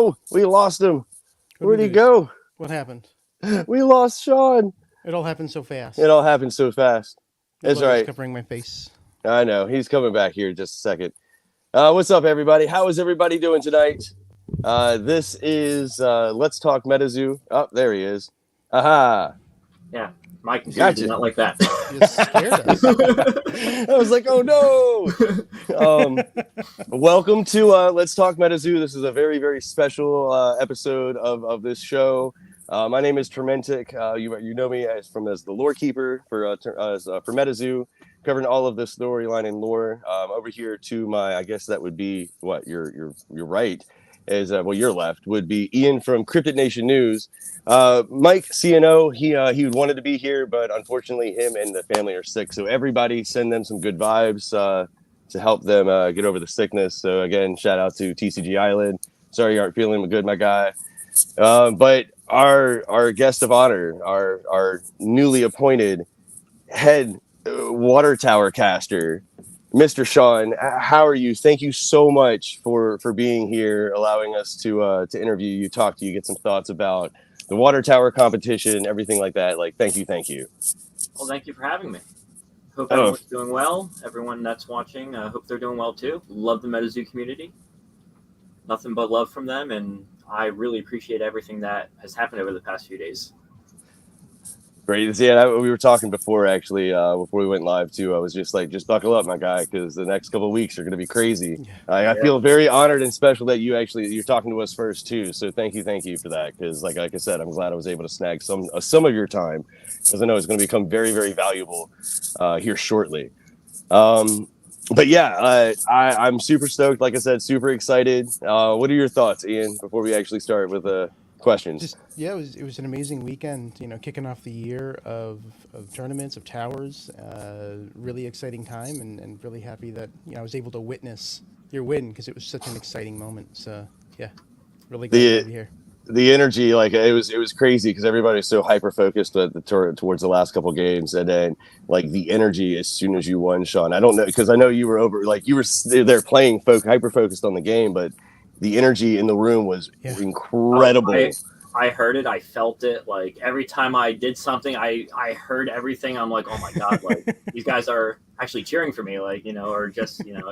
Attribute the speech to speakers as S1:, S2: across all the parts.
S1: no, we lost him. Where'd he go?
S2: What happened?
S1: We lost Sean.
S2: It all happened so fast.
S1: It all happened so fast.
S2: The
S1: That's right.
S2: Covering my face.
S1: I know. He's coming back here in just a second. What's up, everybody? How is everybody doing tonight? This is Let's Talk MetaZoo. Oh, there he is. Aha.
S3: Yeah, my computer
S1: Gotcha.
S3: did not like that.
S2: You scared us.
S1: I was like, oh no. Welcome to Let's Talk MetaZoo. This is a very, very special episode of this show. My name is Turmentic. You know me as the lore keeper for MetaZoo, covering all of the storyline and lore. Over here to my, I guess that would be what your right is. Your left would be Ian from Cryptid Nation News. Mike CNO, he wanted to be here, but unfortunately, him and the family are sick. So everybody, send them some good vibes to help them get over the sickness. So again, shout out to TCG Island. Sorry you aren't feeling good, my guy. But our guest of honor, our newly appointed head water tower caster, Mr. Sean, how are you? Thank you so much for being here, allowing us to interview you, talk to you, get some thoughts about the water tower competition, everything like that. Like, thank you.
S3: Well, thank you for having me. Hope everyone's doing well. Everyone that's watching, hope they're doing well too. Love the MetaZoo community. Nothing but love from them, and I really appreciate everything that has happened over the past few days.
S1: Great. Yeah, we were talking before, actually, before we went live, too. I was just like, just buckle up, my guy, because the next couple of weeks are going to be crazy. I feel very honored and special that you're talking to us first, too. So thank you for that, because like I said, I'm glad I was able to snag some of your time, because I know it's going to become very, very valuable here shortly. But yeah, I'm super stoked. Like I said, super excited. What are your thoughts, Ian, before we actually start with questions?
S2: It was an amazing weekend. You know, kicking off the year of tournaments, of towers. Really exciting time, and really happy that I was able to witness your win, because it was such an exciting moment. So yeah, really glad to be here.
S1: The energy, like it was crazy, because everybody's so hyper focused towards the last couple games, and then like the energy as soon as you won, Sean. I don't know, because I know you were there playing hyper focused on the game, but the energy in the room was incredible.
S3: I heard it. I felt it. Like every time I did something, I heard everything. I'm like, oh my god! Like these guys are actually cheering for me. Like or just it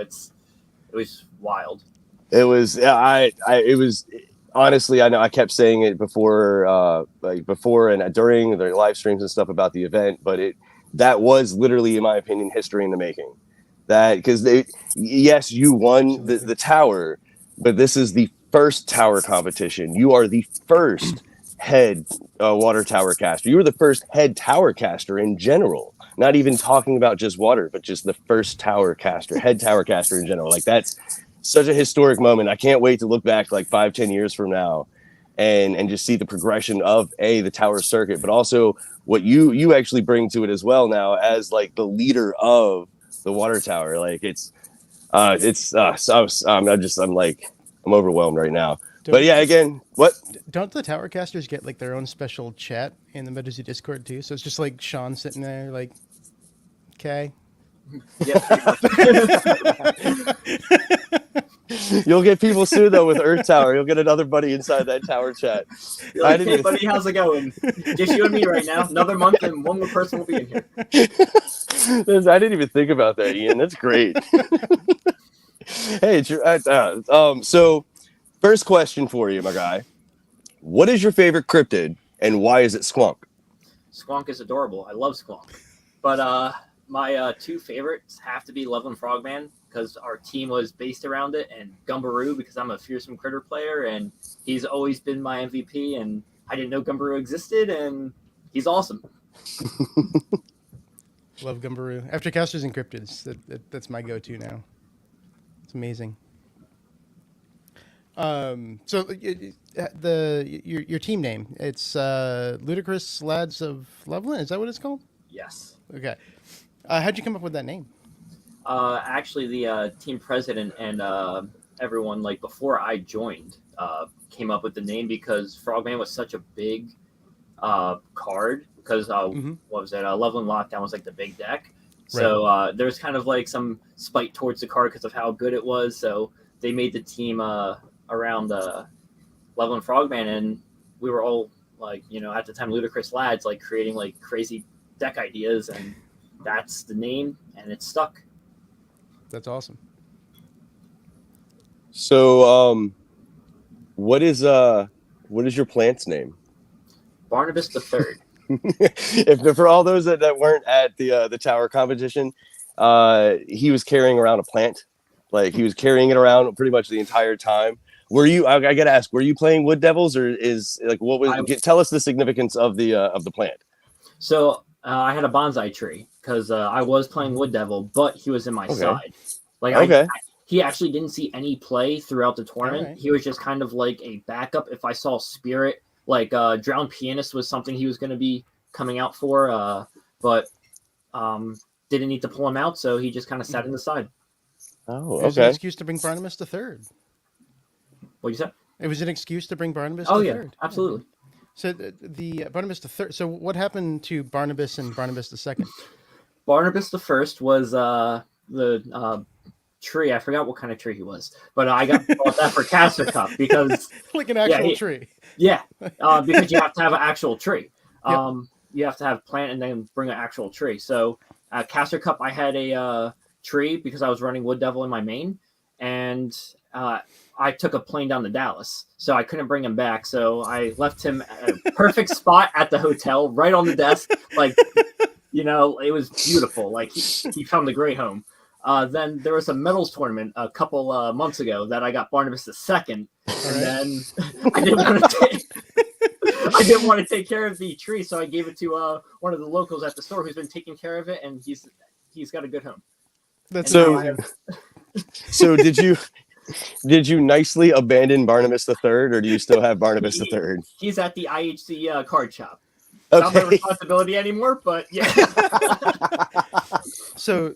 S3: was wild. It was
S1: it was. Honestly, I know I kept saying it before and during the live streams and stuff about the event, but that was literally, in my opinion, history in the making. That because yes, you won the tower, but this is the first tower competition. You are the first head water tower caster. You were the first head tower caster in general. Not even talking about just water, but just the first tower caster, head tower caster in general. Like that's such a historic moment. I can't wait to look back like 5-10 years from now and just see the progression of the tower circuit, but also what you actually bring to it as well now as like the leader of the water tower. Like I'm overwhelmed right now. But yeah, again, what?
S2: Don't the tower casters get like their own special chat in the MetaZoo Discord too? So it's just like Sean sitting there like, okay.
S3: Yeah.
S1: You'll get people soon though with Earth Tower. You'll get another buddy inside that tower chat.
S3: Like, hey buddy, how's it going? Just you and me right now. Another month and one more person will be in here.
S1: I didn't even think about that, Ian. That's great. Hey, so first question for you, my guy. What is your favorite cryptid and why is it Squonk?
S3: Squonk is adorable. I love Squonk. But my two favorites have to be Loveland Frogman, because our team was based around it, and Gumbaroo, because I'm a fearsome critter player, and he's always been my MVP, and I didn't know Gumbaroo existed, and he's awesome.
S2: Love Gumbaroo. After Casters and Cryptids, that's my go-to now. It's amazing. So your team name, it's Ludicrous Lads of Loveland. Is that what it's called?
S3: Yes.
S2: Okay. How'd you come up with that name?
S3: Actually, the team president and everyone, like before I joined, came up with the name because Frogman was such a big card. Because what was it? Loveland Lockdown was like the big deck. So there's kind of like some spite towards the card because of how good it was. So they made the team around leveling Frogman, and we were all like, at the time, ludicrous lads, like creating like crazy deck ideas, and that's the name, and it's stuck.
S2: That's awesome.
S1: So, what is your plant's name?
S3: Barnabas the Third.
S1: If for all those that weren't at the tower competition, he was carrying around a plant, like he was carrying it around pretty much the entire time. Were you? I gotta ask, were you playing Wood Devils, or is like what was? Tell us the significance of the plant.
S3: So I had a bonsai tree because I was playing Wood Devil, but he was in my side. Like he actually didn't see any play throughout the tournament. Right. He was just kind of like a backup. If I saw Spirit, like Drowned Pianist was something he was going to be coming out for, but didn't need to pull him out, so he just kind of sat in the side.
S1: Oh, okay.
S2: It was an excuse to bring Barnabas the Third.
S3: What you said?
S2: It was an excuse to bring Barnabas
S3: the
S2: Third.
S3: Yeah, absolutely.
S2: So the Barnabas the Third. So what happened to Barnabas and Barnabas the Second?
S3: Barnabas the First was the tree. I forgot what kind of tree he was, but I got that for Caster Cup because
S2: like an actual tree.
S3: Yeah, because you have to have an actual tree. You have to have plant and then bring an actual tree. So at Caster Cup, I had a tree because I was running Wood Devil in my main, and I took a plane down to Dallas, so I couldn't bring him back. So I left him at a perfect spot at the hotel, right on the desk. Like, it was beautiful. Like he found a great home. Then there was a medals tournament a couple months ago that I got Barnabas the Second, and then I didn't want to take care of the tree, so I gave it to one of the locals at the store who's been taking care of it, and he's got a good home.
S2: That's so.
S1: So did you nicely abandon Barnabas the Third, or do you still have Barnabas the Third?
S3: He's at the IHC card shop.
S1: Okay.
S3: Not my responsibility anymore, but yeah.
S2: So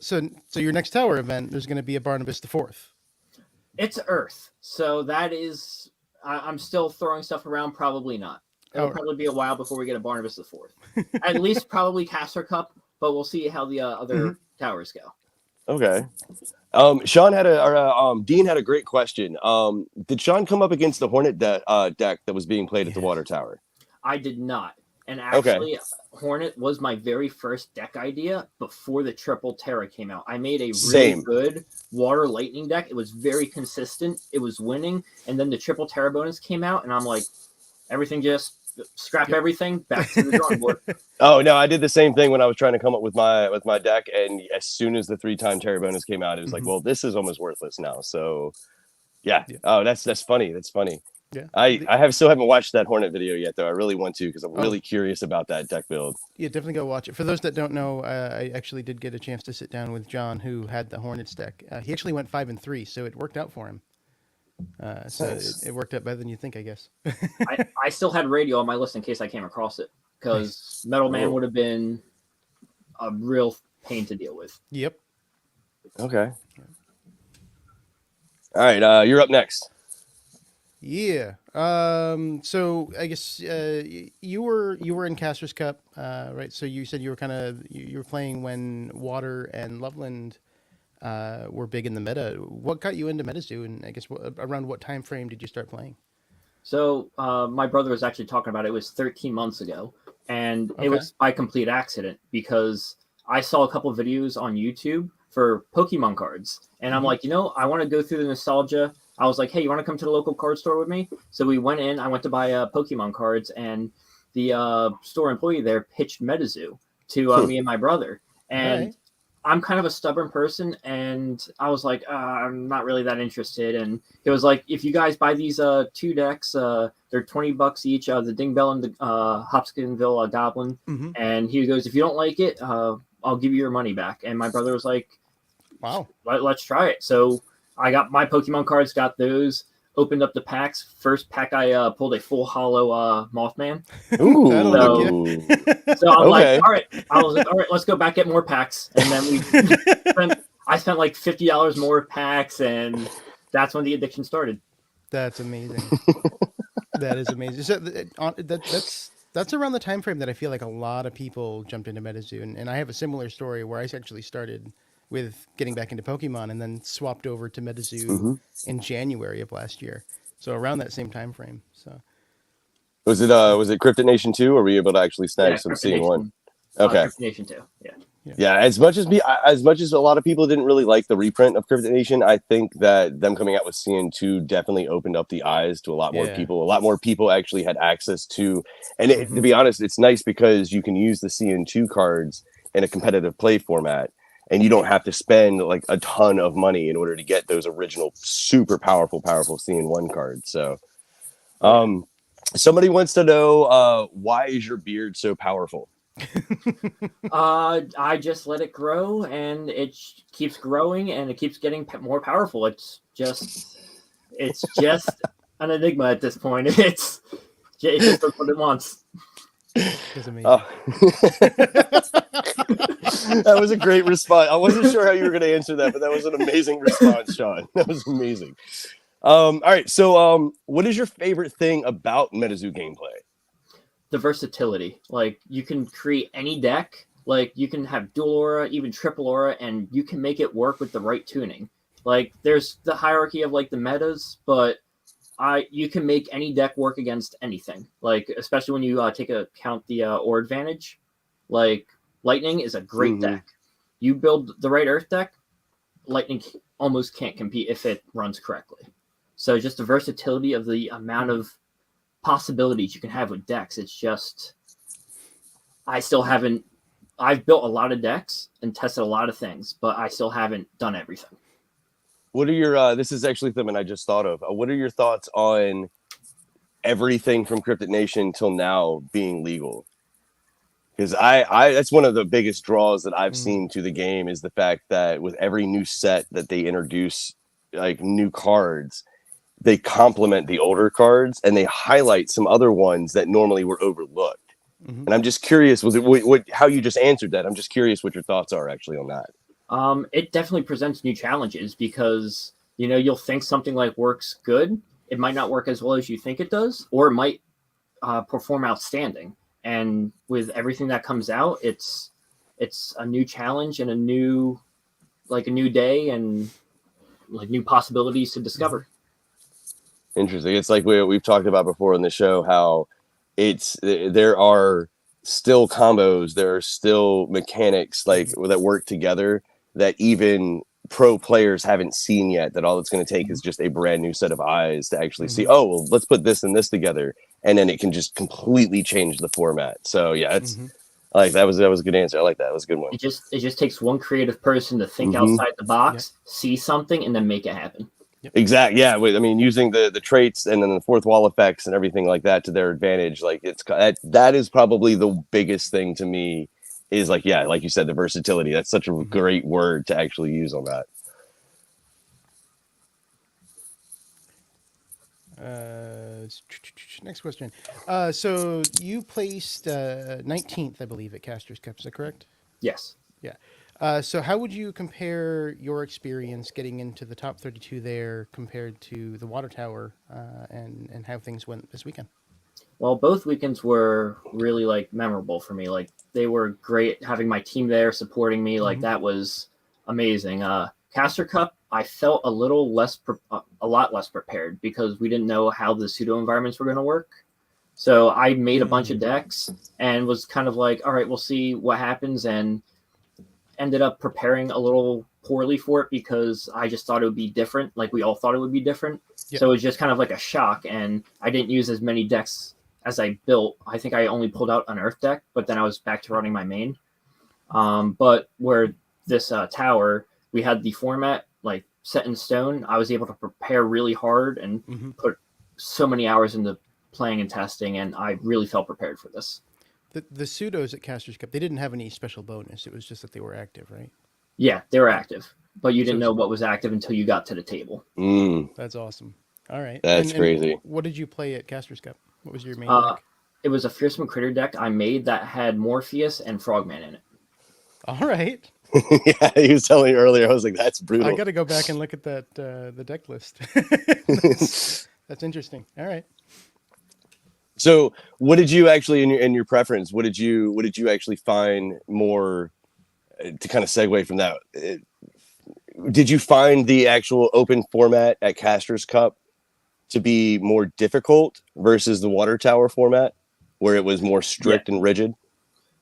S2: your next tower event, there's going to be a Barnabas the Fourth.
S3: It's Earth, so that is. I'm still throwing stuff around. Probably not. It'll probably be a while before we get a Barnabas the Fourth. At least probably Caster Cup, but we'll see how the other towers go.
S1: Okay. Sean had Dean had a great question. Did Sean come up against the Hornet deck that was being played at the Water Tower?
S3: I did not. And actually, Hornet was my very first deck idea before the Triple Terra came out. I made a really good Water Lightning deck. It was very consistent. It was winning. And then the Triple Terra bonus came out, and I'm like, everything just scrap everything, back to the drawing board.
S1: Oh, no, I did the same thing when I was trying to come up with my deck. And as soon as the 3-time Terra bonus came out, it was like, well, this is almost worthless now. So, yeah. Oh, that's funny. That's funny.
S2: Yeah,
S1: I still haven't watched that Hornet video yet, though. I really want to because I'm really curious about that deck build.
S2: Yeah, definitely go watch it. For those that don't know, I actually did get a chance to sit down with John, who had the Hornets deck. He actually went 5-3, so it worked out for him. So it worked out better than you think, I guess.
S3: I still had radio on my list in case I came across it, because Metal Man would have been a real pain to deal with.
S2: Yep.
S1: Okay. All right, you're up next.
S2: Yeah. So I guess you were in Caster's Cup, right? So you said you were playing when Water and Loveland were big in the meta. What got you into MetaZoo, and I guess around what time frame did you start playing?
S3: So my brother was actually talking about it. It was 13 months ago, and it was by complete accident because I saw a couple of videos on YouTube for Pokemon cards, and I'm like, I want to go through the nostalgia. I was like, hey, you want to come to the local card store with me? So we went in. I went to buy Pokemon cards, and the store employee there pitched MetaZoo to me and my brother. And I'm kind of a stubborn person, and I was like, I'm not really that interested. And it was like, if you guys buy these 2 decks, they're $20 each. The Dingbell and the Hopkinsville Goblin. And he goes, if you don't like it, I'll give you your money back. And my brother was like,
S2: wow,
S3: let's try it. So I got my Pokemon cards, got those, opened up the packs. First pack, I pulled a full hollow Mothman.
S1: Ooh.
S3: So I'm like, all right. I was like, all right, let's go back, get more packs. And then I spent like $50 more packs, and that's when the addiction started.
S2: That's amazing. That is amazing. So that's around the time frame that I feel like a lot of people jumped into MetaZoo, and I have a similar story where I actually started with getting back into Pokemon and then swapped over to MetaZoo in January of last year. So around that same time frame. So
S1: Was it Cryptid Nation 2, or were you able to actually snag
S3: Yeah,
S1: some
S3: Cryptid
S1: scene 1?
S3: Nation.
S1: Okay.
S3: Cryptid Nation 2. Yeah.
S1: Yeah, as much as a lot of people didn't really like the reprint of Cryptid Nation, I think that them coming out with CN2 definitely opened up the eyes to a lot more people. A lot more people actually had access to, and to be honest, it's nice because you can use the CN2 cards in a competitive play format, and you don't have to spend like a ton of money in order to get those original super powerful CN1 cards. So, somebody wants to know why is your beard so powerful?
S3: I just let it grow, and it keeps growing, and it keeps getting more powerful. It's just an enigma at this point. It just does what it wants.
S2: that's amazing.
S1: That was a great response. I wasn't sure how you were going to answer that, but that was an amazing response, Sean. That was amazing. All right, so what is your favorite thing about MetaZoo gameplay?
S3: The versatility. Like, you can create any deck. Like, you can have dual aura, even triple aura, and you can make it work with the right tuning. Like, there's the hierarchy of like the metas, but you can make any deck work against anything. Like, especially when you take account the aura advantage. Like, lightning is a great deck. You build the right earth deck, lightning almost can't compete if it runs correctly. So just the versatility of the amount of possibilities you can have with decks. It's just, I've built a lot of decks and tested a lot of things, but I still haven't done everything.
S1: What are your this is actually something I just thought of. What are your thoughts on everything from Cryptid Nation till now being legal? Because I that's one of the biggest draws that I've seen to the game, is the fact that with every new set that they introduce, like new cards, they complement the older cards and they highlight some other ones that normally were overlooked. And I'm just curious, how you just answered that. I'm just curious what your thoughts are actually on that.
S3: It definitely presents new challenges because, you'll think something like works good. It might not work as well as you think it does, or it might perform outstanding. And with everything that comes out, it's a new challenge and a new day and like new possibilities to discover.
S1: Interesting. It's like we've talked about before on the show, how there are still combos, there are still mechanics like that work together that even pro players haven't seen yet, that all it's going to take is just a brand new set of eyes to actually see, oh, well, let's put this and this together, and then it can just completely change the format. So yeah, it's like that was a good answer. I like that. It was a good one.
S3: It just takes one creative person to think outside the box, see something, and then make it happen.
S1: Exactly. Yeah. I mean, using the traits and then the fourth wall effects and everything like that to their advantage. Like that is probably the biggest thing to me, is like, yeah, like you said, the versatility. That's such a great word to actually use on that.
S2: Next question. So you placed 19th, I believe, at Casters Cup. Is that correct?
S3: Yes.
S2: Yeah. So how would you compare your experience getting into the top 32 there compared to the Water Tower and how things went this weekend?
S3: Well, both weekends were really like memorable for me. Like, they were great, having my team there supporting me. Like, that was amazing. Caster Cup, I felt a lot less prepared because we didn't know how the pseudo environments were going to work. So I made a bunch of decks and was kind of like, all right, we'll see what happens, and ended up preparing a little poorly for it because I just thought it would be different. Like, we all thought it would be different. Yep. So it was just kind of like a shock, and I didn't use as many decks as I built. I think I only pulled out an Earth deck, but then I was back to running my main. But where this tower, we had the format like set in stone. I was able to prepare really hard and put so many hours into playing and testing, and I really felt prepared for this.
S2: The pseudos at Casters Cup, they didn't have any special bonus. It was just that they were active, right?
S3: Yeah, they were active, but you didn't know what was active until you got to the table.
S2: That's awesome. All right.
S1: That's crazy.
S2: And what did you play at Casters Cup? What was your main deck?
S3: It was a Fearsome Critter deck I made that had Morpheus and Frogman in it.
S2: All right.
S1: Yeah, he was telling me earlier. I was like, that's brutal.
S2: I got to go back and look at that the deck list. That's interesting. All right.
S1: So, what did you actually, in your preference, what did you actually find more, to kind of segue from that? Did you find the actual open format at Casters Cup to be more difficult versus the water tower format, where it was more strict and rigid?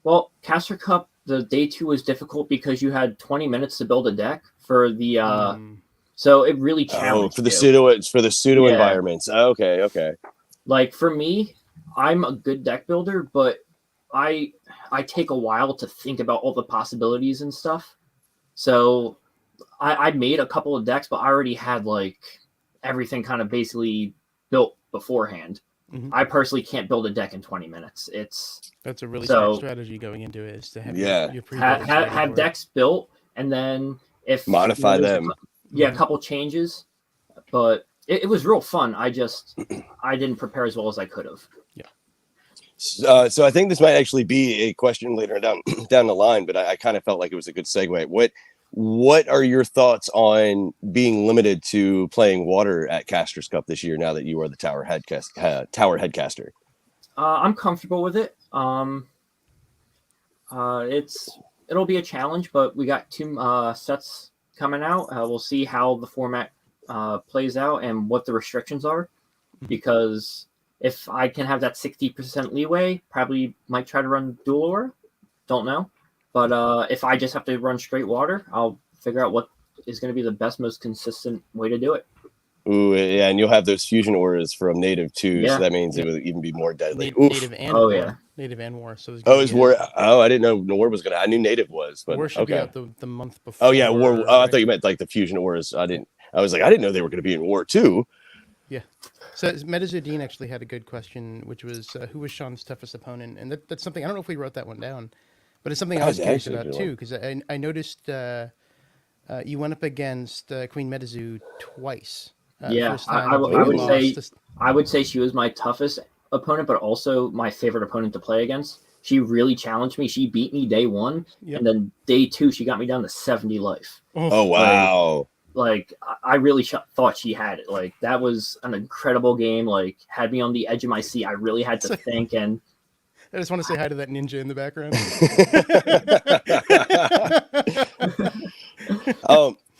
S3: Well, Caster Cup, the day 2 was difficult because you had 20 minutes to build a deck for the so it really challenged
S1: for the pseudo
S3: Yeah.
S1: environments. Okay.
S3: Like for me, I'm a good deck builder, but I take a while to think about all the possibilities and stuff. So I made a couple of decks, but I already had like everything kind of basically built beforehand. I personally can't build a deck in 20 minutes.
S2: That's a really smart strategy going into it, is to have your
S3: have decks built, and then if
S1: modify them.
S3: A couple changes, but it was real fun. I didn't prepare as well as I could have.
S1: So I think this might actually be a question later down the line, but I kind of felt like it was a good segue. What are your thoughts on being limited to playing water at Casters Cup this year, now that you are the tower headcaster?
S3: I'm comfortable with it. It'll be a challenge, but we got 2 sets coming out. We'll see how the format plays out and what the restrictions are, because if I can have that 60% leeway, probably might try to run dual aura. Don't know. But if I just have to run straight water, I'll figure out what is going to be the best, most consistent way to do it.
S1: Ooh, yeah, and you'll have those fusion auras from native too, so that means it would even be more deadly.
S2: Native and war. Native and war. So it's
S1: war. I didn't know war was gonna. I knew native was, but
S2: war should be out the month before.
S1: Oh yeah, war. I thought you meant like the fusion auras. I was like, I didn't know they were gonna be in war too.
S2: Yeah. So MetaZoo Dean actually had a good question, which was who was Sean's toughest opponent, and that's something I don't know if we wrote that one down, but it's something I was curious about too, because I noticed you went up against Queen MetaZoo twice.
S3: I would say she was my toughest opponent, but also my favorite opponent to play against. She really challenged me. She beat me day 1, and then day 2 she got me down to 70 life.
S1: Oh wow!
S3: Like I really thought she had it. Like that was an incredible game. Like had me on the edge of my seat. I really had to think. And
S2: I just want to say hi to that ninja in the background.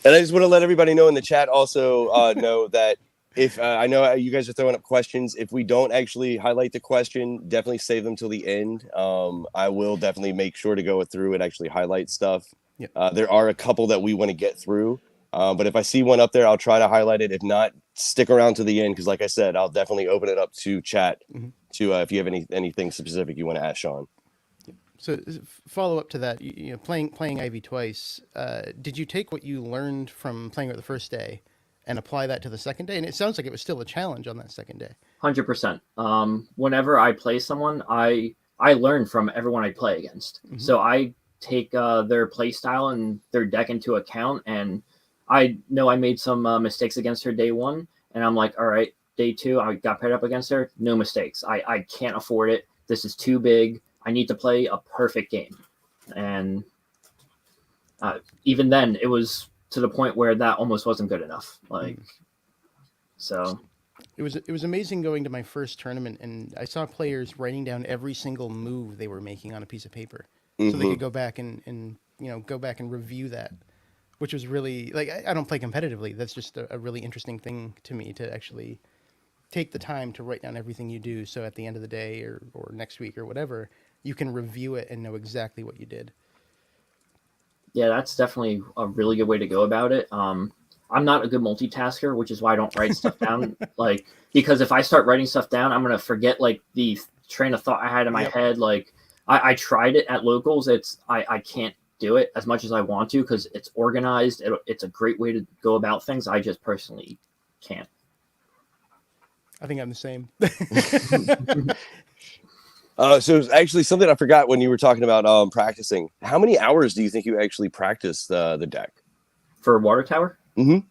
S1: And I just want to let everybody know in the chat also know that if I know you guys are throwing up questions, if we don't actually highlight the question, definitely save them till the end. I will definitely make sure to go through and actually highlight stuff.
S2: Yep.
S1: There are a couple that we want to get through, but if I see one up there, I'll try to highlight it. If not, stick around to the end, because like I said, I'll definitely open it up to chat to if you have anything specific you want to ask Sean.
S2: So follow up to that, playing Ivy twice. Did you take what you learned from playing her the first day and apply that to the second day? And it sounds like it was still a challenge on that second day.
S3: 100%. Whenever I play someone, I learn from everyone I play against. So I take their play style and their deck into account. And I know I made some mistakes against her day 1. And I'm like, all right, day 2, I got paired up against her. No mistakes. I can't afford it. This is too big. I need to play a perfect game. And even then, it was to the point where that almost wasn't good enough. So
S2: it was amazing going to my first tournament, and I saw players writing down every single move they were making on a piece of paper, so they could go back and review that, which was really, like, I don't play competitively. That's just a really interesting thing to me, to actually take the time to write down everything you do, so at the end of the day or next week or whatever, you can review it and know exactly what you did.
S3: Yeah, that's definitely a really good way to go about it. I'm not a good multitasker, which is why I don't write stuff down. Because if I start writing stuff down, I'm going to forget the train of thought I had in my head. I tried it at locals. I can't do it as much as I want to, because it's organized. It's a great way to go about things. I just personally can't.
S2: I think I'm the same.
S1: So it's actually something I forgot when you were talking about practicing. How many hours do you think you actually practice the deck?
S3: For Water Tower?
S1: Mm-hmm.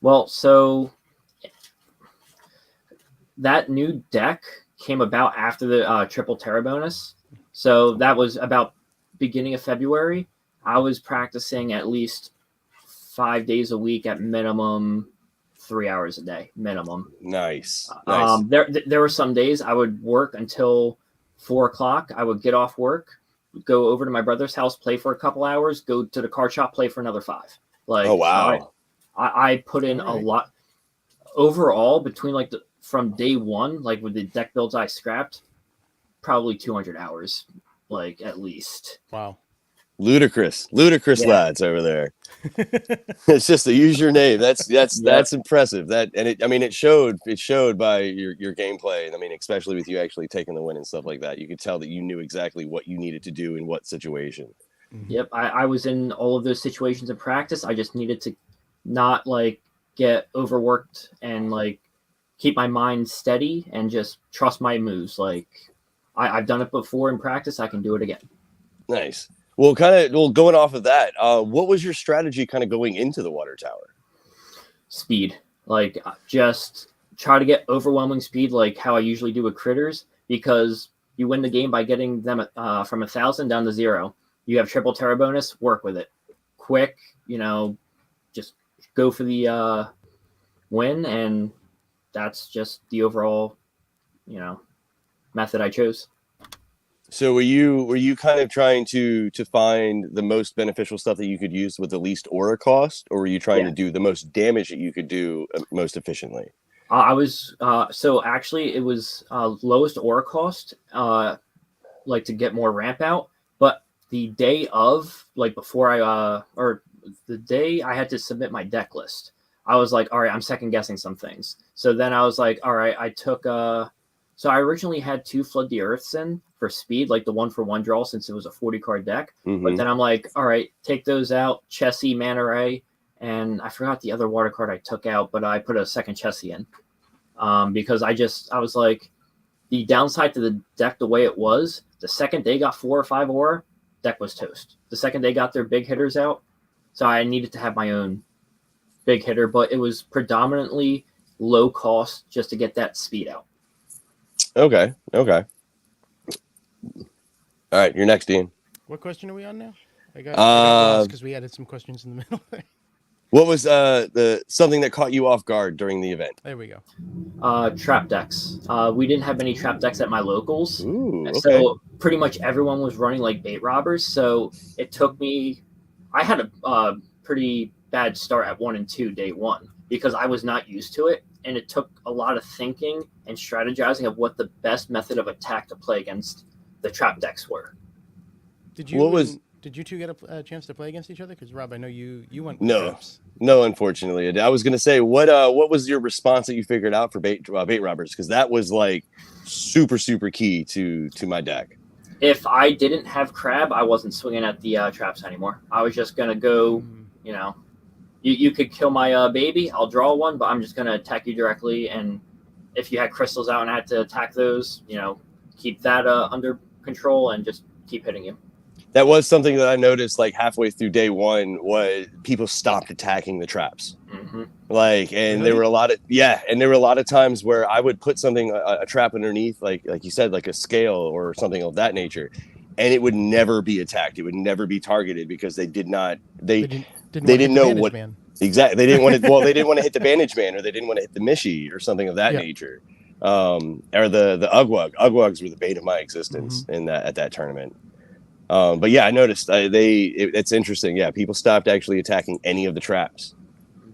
S3: Well, so that new deck came about after the Triple Terra bonus. So that was about beginning of February. I was practicing at least 5 days a week at minimum 3 hours a day, minimum.
S1: Nice.
S3: There were some days I would work until 4 o'clock. I would get off work, go over to my brother's house, play for a couple hours, go to the card shop, play for another 5.
S1: Oh wow!
S3: I put in a lot overall between from day one, like with the deck builds I scrapped, probably 200 hours, like at least.
S2: Wow.
S1: Ludicrous
S3: Yeah.
S1: lads over there. It's just to use your name. That's impressive. It showed by your gameplay. I mean, especially with you actually taking the win and stuff like that. You could tell that you knew exactly what you needed to do in what situation.
S3: Yep, I was in all of those situations in practice. I just needed to not like get overworked and like keep my mind steady and just trust my moves. Like I've done it before in practice. I can do it again.
S1: Nice. Well, going off of that, what was your strategy kind of going into the water tower?
S3: Speed, like just try to get overwhelming speed, like how I usually do with critters, because you win the game by getting them from 1,000 down to 0. You have triple terror bonus, work with it. Quick, just go for the win, and that's just the overall, method I chose.
S1: So were you kind of trying to find the most beneficial stuff that you could use with the least aura cost, or were you trying to do the most damage that you could do most efficiently?
S3: I was so actually it was lowest aura cost, like to get more ramp out. But the day of, like before or the day I had to submit my deck list, I was like, all right, I'm second guessing some things. So then I was like, all right, I took so I originally had 2 Flood the Earths in for speed, like the 1-for-1 draw, since it was a 40-card deck.
S1: Mm-hmm.
S3: But then I'm like, all right, take those out, Chessie, Manta Ray, and I forgot the other water card I took out, but I put a second Chessie in. Because I was like, the downside to the deck the way it was, the second they got 4 or 5 aura, deck was toast. The second they got their big hitters out, so I needed to have my own big hitter, but it was predominantly low cost just to get that speed out.
S1: Okay. All right, you're next, Ian.
S2: What question are we on now? I got lost because we added some questions in the middle there.
S1: What was the something that caught you off guard during the event?
S2: There we go.
S3: Trap decks. We didn't have any trap decks at my locals.
S1: Ooh, okay.
S3: So pretty much everyone was running like bait robbers. So it took me, I had a pretty bad start at 1 and 2 day 1 because I was not used to it. And it took a lot of thinking and strategizing of what the best method of attack to play against the trap decks were.
S2: Did you two get a chance to play against each other? Because Rob, I know you went with traps.
S1: No, unfortunately. I was going to say, what was your response that you figured out for bait robbers? Because that was like super, super key to my deck.
S3: If I didn't have crab, I wasn't swinging at the traps anymore. I was just going to go, you could kill my baby. I'll draw one, but I'm just going to attack you directly. And if you had crystals out and I had to attack those, keep that under control and just keep hitting you.
S1: That was something that I noticed like halfway through day 1 was people stopped attacking the traps.
S3: Mm-hmm.
S1: There were a lot of times where I would put something, a trap underneath, like you said, like a scale or something of that nature, and it would never be attacked. It would never be targeted because they didn't know what exactly. They didn't want to. Well, they didn't want to hit the bandage man, or they didn't want to hit the Mishi or something of that nature. Or the Ugwug. Ugwugs were the bane of my existence at that tournament. But yeah, I noticed it's interesting. Yeah, people stopped actually attacking any of the traps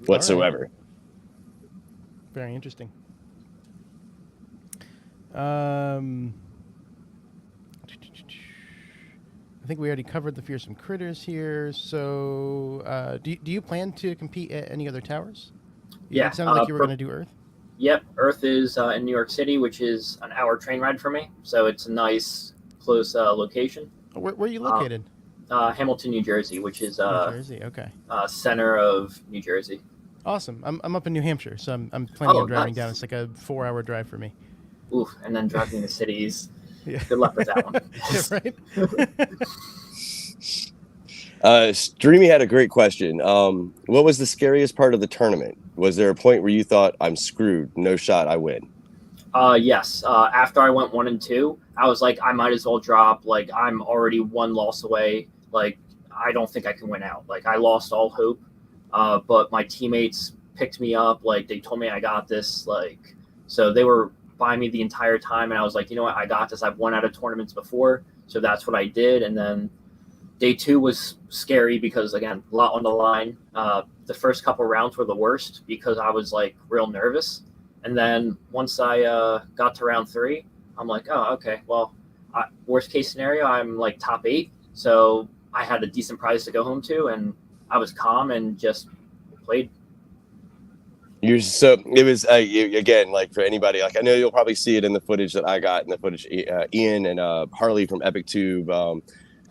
S1: whatsoever.
S2: Right. Very interesting. I think we already covered the fearsome critters here. So, do you plan to compete at any other towers? It sounded like you were going to do Earth.
S3: Yep, Earth is in New York City, which is an hour train ride for me. So it's a nice, close location.
S2: Where are you located?
S3: Hamilton, New Jersey, which is
S2: New Jersey. Okay.
S3: Center of New Jersey.
S2: Awesome. I'm up in New Hampshire, so I'm planning on driving down. It's like a 4-hour drive for me.
S3: Oof, and then driving the cities. Yeah. Good luck with that one.
S2: Yeah, right.
S1: Streamy had a great question. What was the scariest part of the tournament? Was there a point where you thought, I'm screwed, no shot, I win?
S3: Yes. After I went 1 and 2, I was like, I might as well drop. Like, I'm already 1 loss away. Like, I don't think I can win out. Like, I lost all hope. But my teammates picked me up. Like, they told me I got this. Like, so they were by me the entire time. And I was like, you know what? I got this. I've won out of tournaments before. So that's what I did. And then day 2 was scary because, again, a lot on the line. The first couple rounds were the worst because I was, like, real nervous. And then once I got to round 3, I'm like, oh, okay, well, worst case scenario, I'm like top 8. So I had a decent prize to go home to, and I was calm and just played.
S1: It was again, like, for anybody, like, I know you'll probably see it in the footage that I got, in the footage, Ian and Harley from Epic Tube,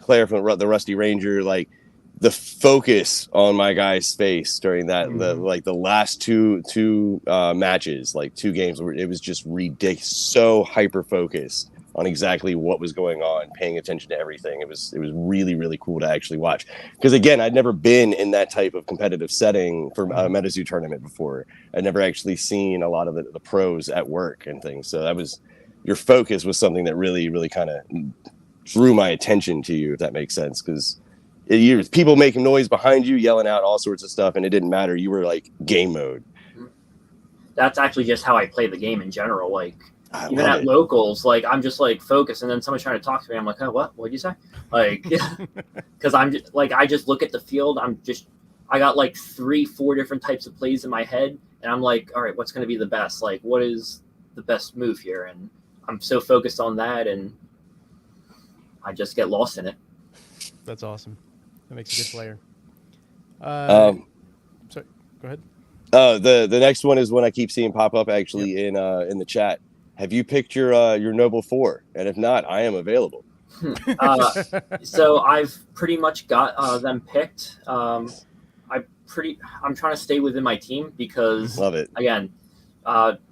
S1: Claire from the Rusty Ranger, like, the focus on my guy's face during that, the last two matches, like 2 games, where it was just ridiculous, so hyper focused on exactly what was going on, paying attention to everything. It was really, really cool to actually watch, because again, I'd never been in that type of competitive setting for a MetaZoo tournament before. I'd never actually seen a lot of the pros at work and things. So that was, your focus was something that really, really kind of drew my attention to you, if that makes sense, because people making noise behind you, yelling out all sorts of stuff, and it didn't matter. You were like game mode.
S3: That's actually just how I play the game in general. Like, even at locals, like, I'm just like focused, and then someone's trying to talk to me. I'm like, oh, what'd you say? Like, because I'm just, like, I just look at the field. I got like 3-4 different types of plays in my head, and I'm like, all right, what's going to be the best? Like, what is the best move here? And I'm so focused on that, and I just get lost in it.
S2: That's awesome. That makes a good player. Sorry, go ahead.
S1: The next one is one I keep seeing pop up actually in the chat. Have you picked your Noble 4? And if not, I am available.
S3: So I've pretty much got them picked. I'm trying to stay within my team, because
S1: love it.
S3: Again,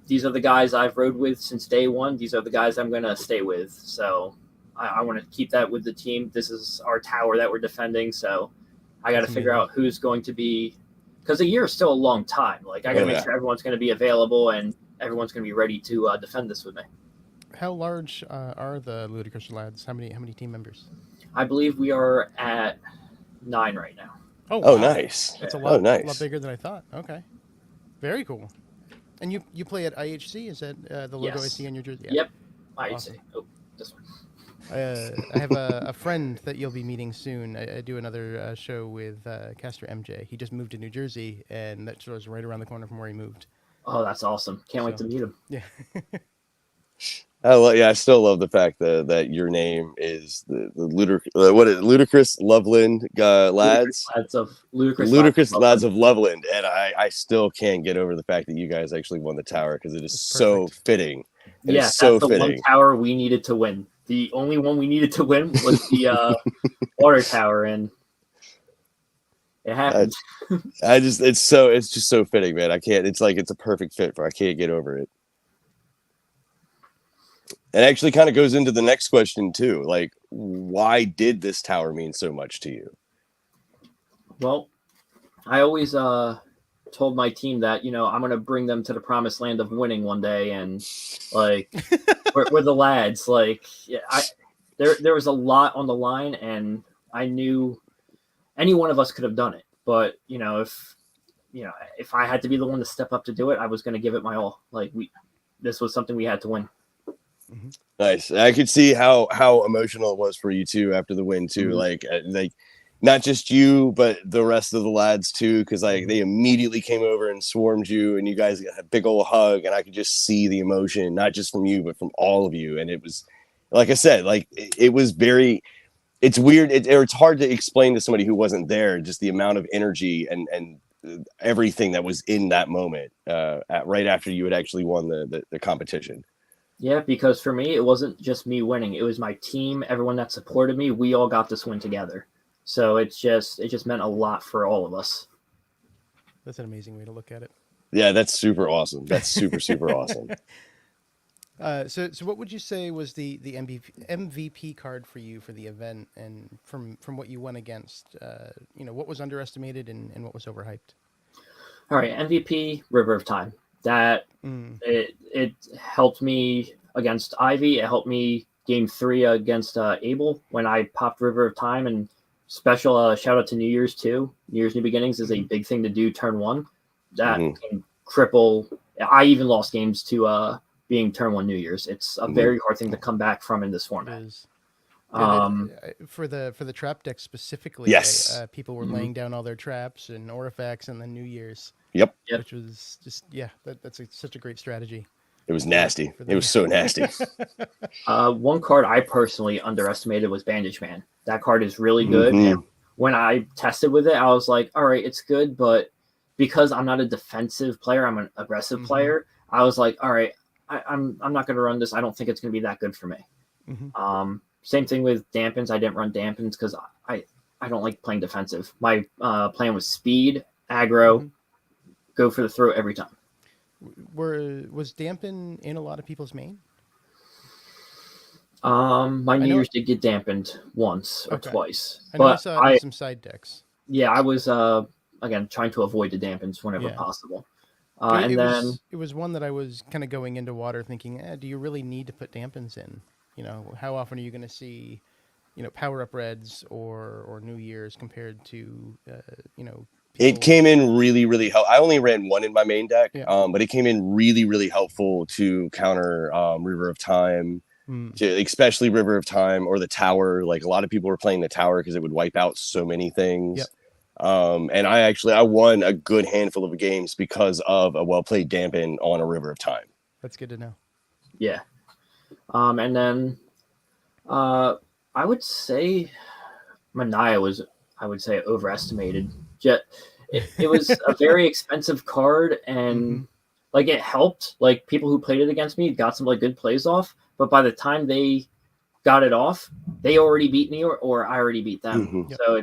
S3: these are the guys I've rode with since day one. These are the guys I'm going to stay with. So I want to keep that with the team. This is our tower that we're defending. So I got to figure out who's going to be, because a year is still a long time. Like, I got to make sure everyone's going to be available and everyone's going to be ready to defend this with me.
S2: How large are the Ludicrous Lads? How many team members?
S3: I believe we are at 9 right now.
S1: Oh, wow. Nice.
S2: That's a lot bigger than I thought. Okay. Very cool. And you play at IHC? Is that the logo I see on your jersey?
S3: Yeah. Yep. IHC.
S2: Awesome.
S3: Oh, this one.
S2: I have a friend that you'll be meeting soon. I do another show with Caster MJ. He just moved to New Jersey, and that show is right around the corner from where he moved.
S3: Oh, that's awesome. Can't wait to meet him.
S2: Yeah.
S1: I still love the fact that your name is the Ludicrous Loveland Lads. Ludicrous Lads of Loveland. And I still can't get over the fact that you guys actually won the tower, because it is so fitting.
S3: That's the one tower we needed to win. The only one we needed to win was the water tower, and it happened.
S1: it's just so fitting, man. I can't. It's like, it's a perfect fit for. I can't get over it. It actually kind of goes into the next question too. Like, why did this tower mean so much to you?
S3: Well, I always told my team that, I'm going to bring them to the promised land of winning one day, and like we're the lads. Like, there was a lot on the line, and I knew any one of us could have done it. But if I had to be the one to step up to do it, I was going to give it my all. Like, this was something we had to win.
S1: Nice. I could see how emotional it was for you too after the win too. Like not just you, but the rest of the lads too, because like they immediately came over and swarmed you, and you guys got a big old hug, and I could just see the emotion, not just from you, but from all of you. And it was, like I said, like it was very. It's weird. It's hard to explain to somebody who wasn't there, just the amount of energy and everything that was in that moment right after you had actually won the competition.
S3: Yeah, because for me, it wasn't just me winning. It was my team, everyone that supported me. We all got this win together. So it just meant a lot for all of us.
S2: That's an amazing way to look at it.
S1: Yeah, that's super awesome. That's super, super awesome.
S2: So what would you say was the MVP card for you for the event, and from what you went against? What was underestimated and what was overhyped?
S3: All right, MVP, River of Time. That it helped me against Ivy. It helped me game 3 against Abel when I popped River of Time. And special shout out to New Year's too. New Year's New Beginnings is a big thing to do turn 1. That can cripple. I even lost games to being turn 1 New Year's. It's a very hard thing to come back from in this format.
S2: For the trap deck specifically,
S1: Yes.
S2: people were laying down all their traps and Orifacts and then New Year's,
S1: Yep.
S2: which was just that's such a great strategy.
S1: It was nasty. It was so nasty.
S3: One card I personally underestimated was Bandage Man. That card is really good.
S1: Mhm.
S3: And when I tested with it, I was like, all right, it's good, but because I'm not a defensive player, I'm an aggressive player. I was like, all right, I'm not going to run this. I don't think it's going to be that good for me. Same thing with Dampens. I didn't run Dampens because I don't like playing defensive. My plan was speed, aggro, go for the throw every time.
S2: Was Dampen in a lot of people's main?
S3: My New Year's did get dampened once or twice.
S2: I know I saw it in some side decks.
S3: Yeah, I was again trying to avoid the dampens whenever possible.
S2: It was one that I was kind of going into water thinking, do you really need to put dampens in? You know, how often are you going to see, power up reds or New Year's compared to, people...
S1: It came in really, really helpful. I only ran one in my main deck, but it came in really, really helpful to counter River of Time, especially River of Time or the Tower. Like a lot of people were playing the Tower because it would wipe out so many things. And I won a good handful of games because of a well-played dampen on a River of Time.
S2: That's good to know.
S3: Yeah. And then I would say Manaya was, overestimated. It was a very expensive card, and like it helped. Like people who played it against me got some like good plays off, but by the time they got it off, they already beat me or I already beat them. So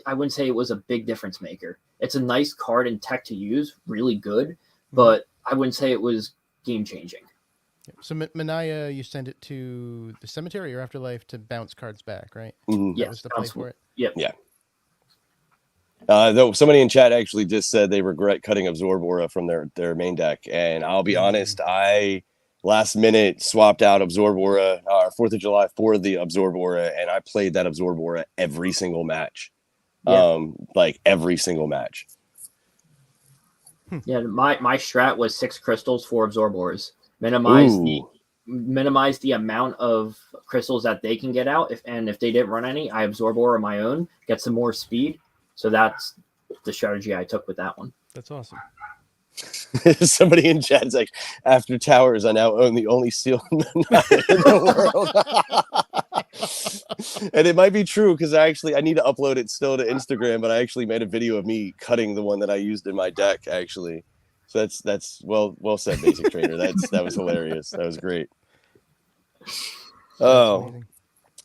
S3: I wouldn't say it was a big difference maker. It's a nice card in tech to use, really good, but I wouldn't say it was game changing.
S2: So Manaya, you send it to the cemetery or Afterlife to bounce cards back, right?
S3: Yes,
S2: was the play for it.
S3: Yep.
S1: Yeah. Though somebody in chat actually just said they regret cutting Absorb Aura from their main deck, and I'll be honest, I last minute swapped out Absorb Aura 4th of July for the Absorb Aura, and I played that Absorb Aura every single match. Like every single match.
S3: Yeah, my strat was 6 crystals, 4 Absorb Auras. Minimize the amount of crystals that they can get out. If they didn't run any, I Absorb Aura my own, get some more speed. So that's the strategy I took with that one.
S2: That's awesome.
S1: Somebody in chat is like, after Towers, I now own the only seal in the world. And it might be true because I need to upload it still to Instagram, but I actually made a video of me cutting the one that I used in my deck, actually. So that's well said, Basic Trainer. That was hilarious. That was great.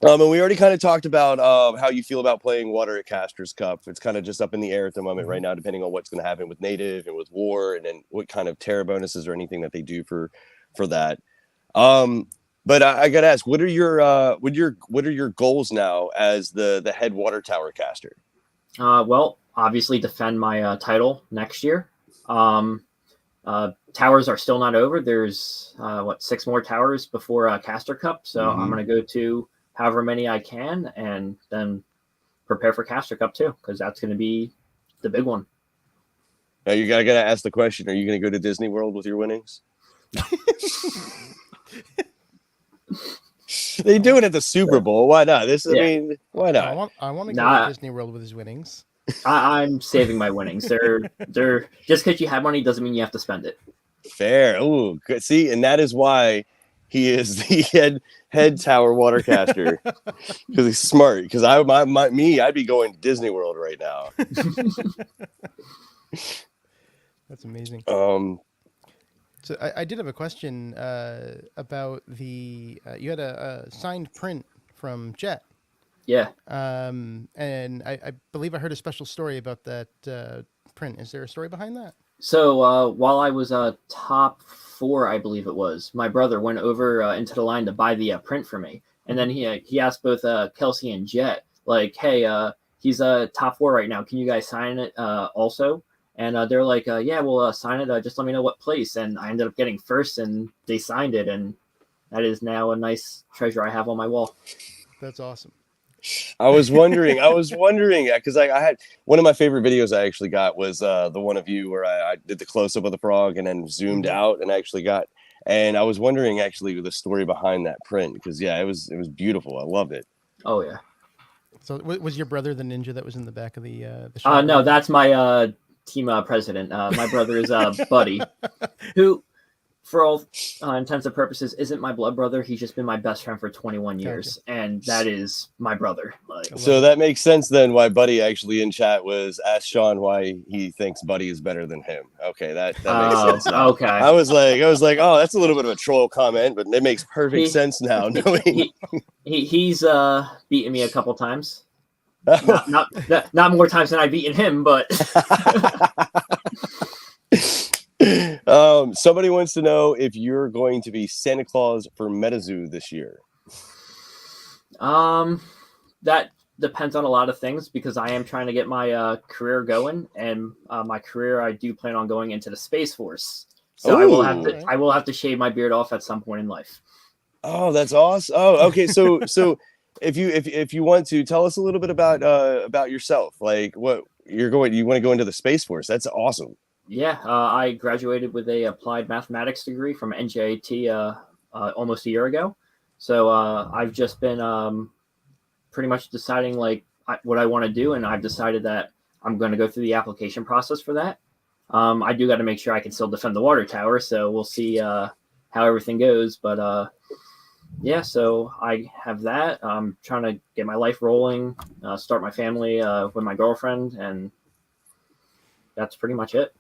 S1: And we already kind of talked about how you feel about playing Water at Caster's Cup. It's kind of just up in the air at the moment right now, depending on what's going to happen with Native and with War, and then what kind of Terra bonuses or anything that they do for that. But I got to ask, what are your goals now as the head Water Tower caster?
S3: Well, obviously defend my title next year. Towers are still not over. There's 6 more towers before Caster Cup, so I'm going to go to however many I can, and then prepare for Caster Cup too, because that's going to be the big one.
S1: Now you gotta ask the question: are you going to go to Disney World with your winnings? They do it at the Super Bowl. Why not? Why not?
S2: I want to go to Disney World with his winnings.
S3: I'm saving my winnings. They're just because you have money doesn't mean you have to spend it.
S1: Fair. Ooh, good. See, and that is why he is the head tower watercaster, because he's smart. Because I'd be going to Disney World right now.
S2: That's amazing.
S1: So
S2: I did have a question about the you had a signed print from Jet.
S3: Yeah.
S2: And I believe I heard a special story about that print. Is there a story behind that?
S3: So while I was top 4, I believe it was, my brother went over into the line to buy the print for me, and then he asked both Kelsey and Jet, like, "Hey, he's top 4 right now. Can you guys sign it also?" And they're like, "Yeah, we'll sign it. Just let me know what place." And I ended up getting first, and they signed it, and that is now a nice treasure I have on my wall.
S2: That's awesome.
S1: I was wondering, because I had one of my favorite videos I actually got was the one of you where I did the close up of the frog and then zoomed out and and I was wondering actually the story behind that print, because it was beautiful. I loved it.
S3: Oh yeah.
S2: So was your brother the ninja that was in the back of the shop?
S3: No, that's my team president. My brother is Buddy, who, for all intents and purposes, isn't my blood brother. He's just been my best friend for 21 years, and that is my brother. Like,
S1: So that makes sense then why Buddy actually in chat was asked Sean why he thinks Buddy is better than him. Okay, that makes sense now.
S3: Okay.
S1: I was like, oh, that's a little bit of a troll comment, but it makes perfect sense now. Knowing
S3: he's beaten me a couple times. Not more times than I've beaten him, but
S1: somebody wants to know if you're going to be Santa Claus for MetaZoo this year.
S3: That depends on a lot of things because I am trying to get my career going, and my career I do plan on going into the Space Force. So I will have to shave my beard off at some point in life.
S1: Oh, that's awesome. Oh, okay. So if you want to tell us a little bit about yourself, like what you want to go into the Space Force. That's awesome.
S3: Yeah, I graduated with a applied mathematics degree from NJIT almost a year ago. So I've just been pretty much deciding like what I want to do, and I've decided that I'm going to go through the application process for that. I do got to make sure I can still defend the water tower, so we'll see how everything goes. But yeah, so I have that. I'm trying to get my life rolling, start my family with my girlfriend, and that's pretty much it.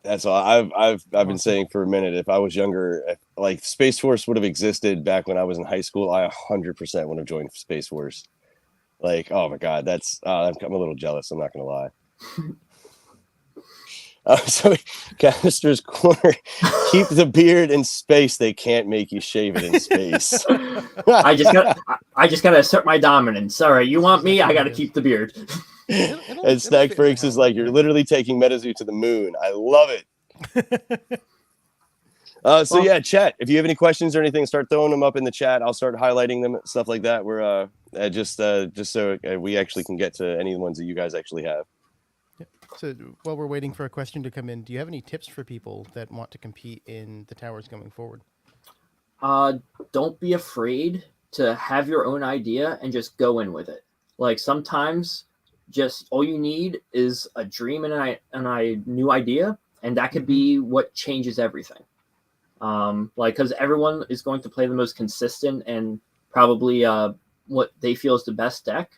S1: That's all. I've been saying for a minute. If I was younger, like Space Force would have existed back when I was in high school, I 100% would have joined Space Force. Like, oh my God, that's I'm a little jealous. I'm not gonna lie. So, Caster's Corner, keep the beard in space. They can't make you shave it in space.
S3: I just gotta assert my dominance. Sorry, you want me? I gotta keep the beard.
S1: And Snack Breaks is like, you're literally taking MetaZoo to the moon. I love it. So yeah, chat. If you have any questions or anything, start throwing them up in the chat. I'll start highlighting them, stuff like that. We're just so we actually can get to any ones that you guys actually have.
S2: So while we're waiting for a question to come in, do you have any tips for people that want to compete in the towers going forward?
S3: Don't be afraid to have your own idea and just go in with it. Like sometimes just all you need is a dream and a new idea, and that could be what changes everything. Like, because everyone is going to play the most consistent and probably what they feel is the best deck.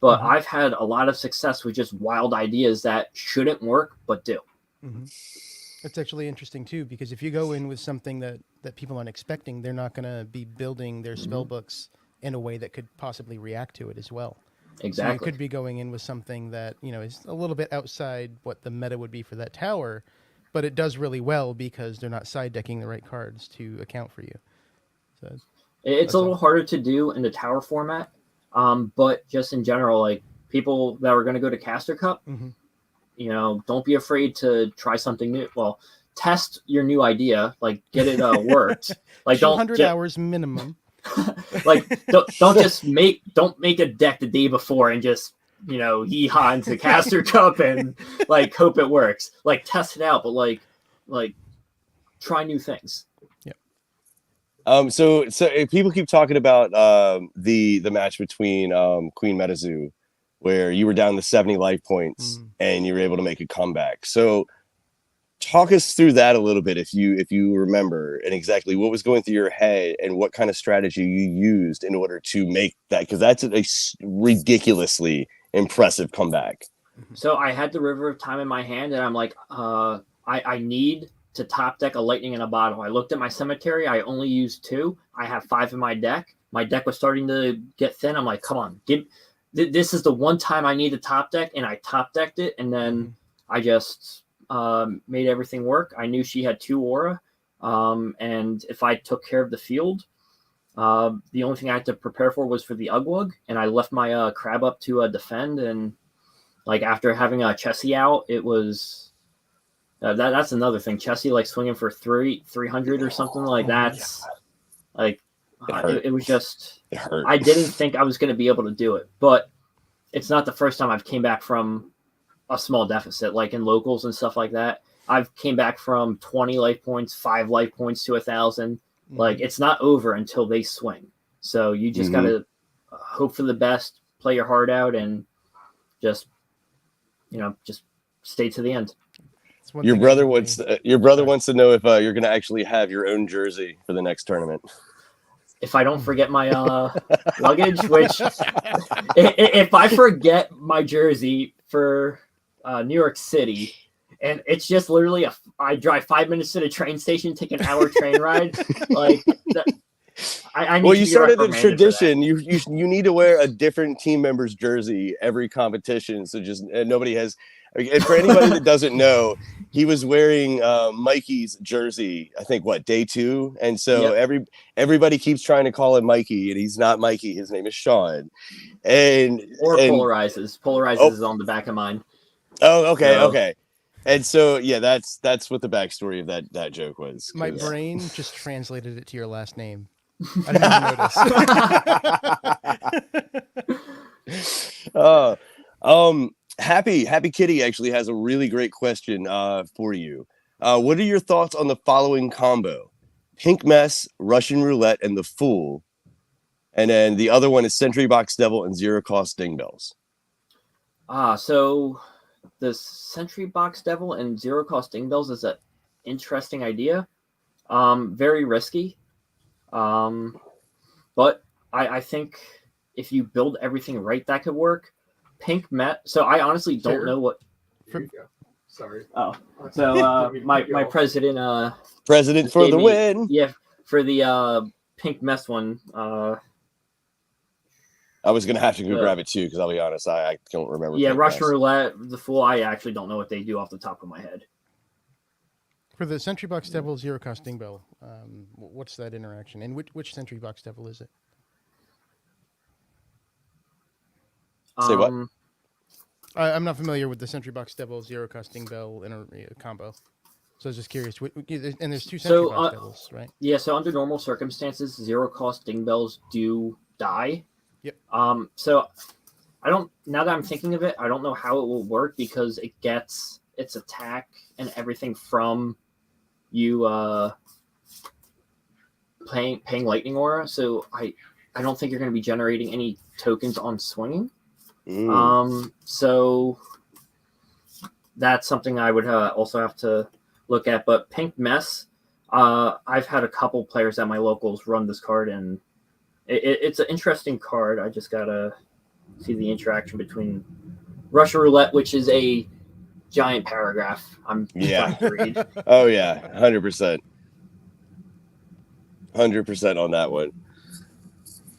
S3: But I've had a lot of success with just wild ideas that shouldn't work, but do.
S2: That's actually interesting, too, because if you go in with something that people aren't expecting, they're not going to be building their spell books in a way that could possibly react to it as well.
S3: Exactly.
S2: So you could be going in with something that, is a little bit outside what the meta would be for that tower, but it does really well because they're not side decking the right cards to account for you. So
S3: it's a little harder to do in the tower format. But just in general, like people that are going to go to Caster Cup, don't be afraid to try something new. Well, test your new idea, like get it worked. Like
S2: 200 hours minimum.
S3: Like don't make a deck the day before and just yee-haw into Caster Cup and like hope it works. Like test it out, but like try new things.
S1: So if people keep talking about the match between Queen MetaZoo, where you were down to 70 life points and you were able to make a comeback. So talk us through that a little bit, if you remember, and exactly what was going through your head and what kind of strategy you used in order to make that, because that's a ridiculously impressive comeback.
S3: So I had the River of Time in my hand, and I'm like, I need to top deck a lightning in a bottle. I looked at my cemetery. I only used 2. I have 5 in my deck. My deck was starting to get thin. I'm like, come on, this is the one time I need to top deck, and I top decked it, and then I just made everything work. I knew she had 2 aura, and if I took care of the field, the only thing I had to prepare for was for the Ugwug, and I left my crab up to defend, and like after having Chessie out, it was that's another thing. Chessie like swinging for 300 or something like that's like it was just
S1: it hurt.
S3: I didn't think I was going to be able to do it, but it's not the first time I've came back from a small deficit, like in locals and stuff like that. I've came back from 20 life points, 5 life points to 1,000. Like it's not over until they swing. So you just gotta hope for the best, play your heart out, and just stay to the end.
S1: Your brother wants to know if you're going to actually have your own jersey for the next tournament.
S3: If I don't forget my luggage, which if I forget my jersey for New York City, and it's just literally I drive 5 minutes to the train station, take an hour train ride, like I need. Well,
S1: you started a tradition. You need to wear a different team member's jersey every competition, so just nobody has. And for anybody that doesn't know, he was wearing Mikey's jersey, I think, day 2? And so everybody keeps trying to call him Mikey, and he's not Mikey. His name is Sean.
S3: Polarizes. Polarizes is on the back of mine.
S1: Oh, okay, okay. And so, that's what the backstory of that joke was.
S2: My brain just translated it to your last name. I didn't
S1: notice. Happy Kitty actually has a really great question for you. What are your thoughts on the following combo? Pink Mess, Russian Roulette, and the Fool. And then the other one is Sentry Box Devil and Zero Cost Ding Bells.
S3: So the Sentry Box Devil and Zero Cost Ding Bells is an interesting idea. Very risky. But I think if you build everything right, that could work. Pink Met. So I honestly don't know what.
S4: Here you go. Sorry.
S3: Oh, so my president.
S1: President for the win.
S3: Yeah, for the Pink Mess one.
S1: I was gonna have to go grab it too because I'll be honest, I don't remember.
S3: Yeah, Russian Roulette, the Fool. I actually don't know what they do off the top of my head.
S2: For the Sentry Box Devil, Zero Cost Ding Bell, what's that interaction? And which Sentry Box Devil is it?
S1: Say what?
S2: I'm not familiar with the Sentry Box Devil Zero Cost Ding Bell in a combo, so I was just curious. And there's 2 Sentry Box Devils, right?
S3: Yeah. So under normal circumstances, Zero Cost Ding Bells do die.
S2: Yep.
S3: So I don't. Now that I'm thinking of it, I don't know how it will work because it gets its attack and everything from you paying Lightning Aura. So I don't think you're going to be generating any tokens on swinging. So that's something I would also have to look at. But Pink Mess, I've had a couple players at my locals run this card, and it's an interesting card. I just gotta see the interaction between Russian Roulette, which is a giant paragraph. I'm trying to read.
S1: Oh yeah, 100%. 100% on that one.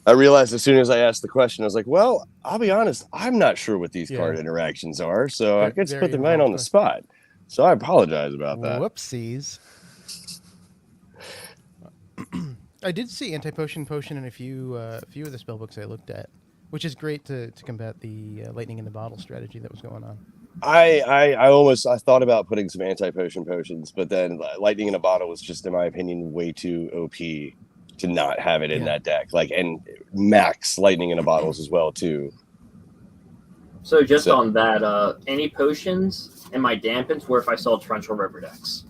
S1: I realized as soon as I asked the question, I was like, well, I'll be honest, I'm not sure what these card interactions are, so I could put the man on the spot. So I apologize about that.
S2: Whoopsies. I did see Anti-Potion in a few of the spellbooks I looked at, which is great to combat the lightning in the bottle strategy that was going on.
S1: I thought about putting some Anti-Potion potions, but then lightning in a bottle was just, in my opinion, way too OP to not have it in that deck. And max lightning in a bottles as well too.
S3: So on that, any potions and my dampens were if I saw torrential river decks.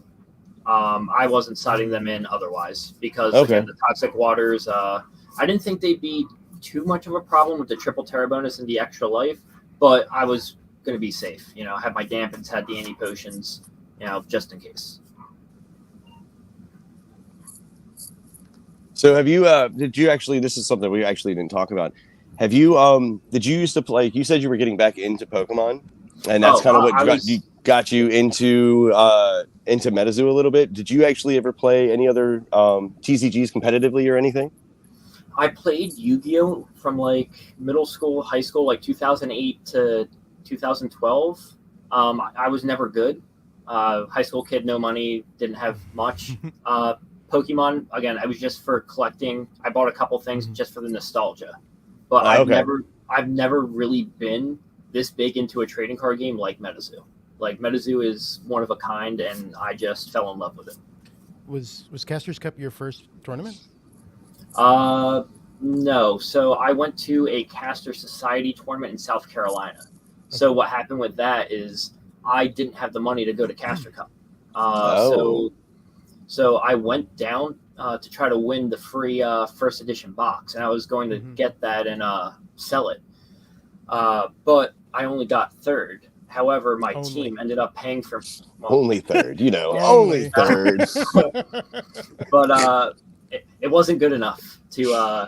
S3: I wasn't siding them in otherwise because again, the toxic waters. I didn't think they'd be too much of a problem with the triple terra bonus and the extra life, but I was going to be safe. Have my dampens, had the anti potions, just in case.
S1: So have you did you actually, this is something we actually didn't talk about. Have you did you used to play, you said you were getting back into Pokemon, and that's kind of what got you into MetaZoo a little bit. Did you actually ever play any other TCGs competitively or anything?
S3: I played Yu-Gi-Oh from middle school, high school, 2008 to 2012. I was never good. High school kid, no money, didn't have much. Pokemon, again, I was just for collecting. I bought a couple things just for the nostalgia, but I've never really been this big into a trading card game like MetaZoo. MetaZoo is one of a kind, and I just fell in love with it.
S2: Was Caster's Cup your first tournament?
S3: No. So I went to a Caster Society tournament in South Carolina. Okay. So what happened with that is I didn't have the money to go to Caster Cup. So I went down to try to win the free first edition box, and I was going to get that and sell it. But I only got third. However, my team ended up paying for
S1: only third, only third.
S3: But it wasn't good enough to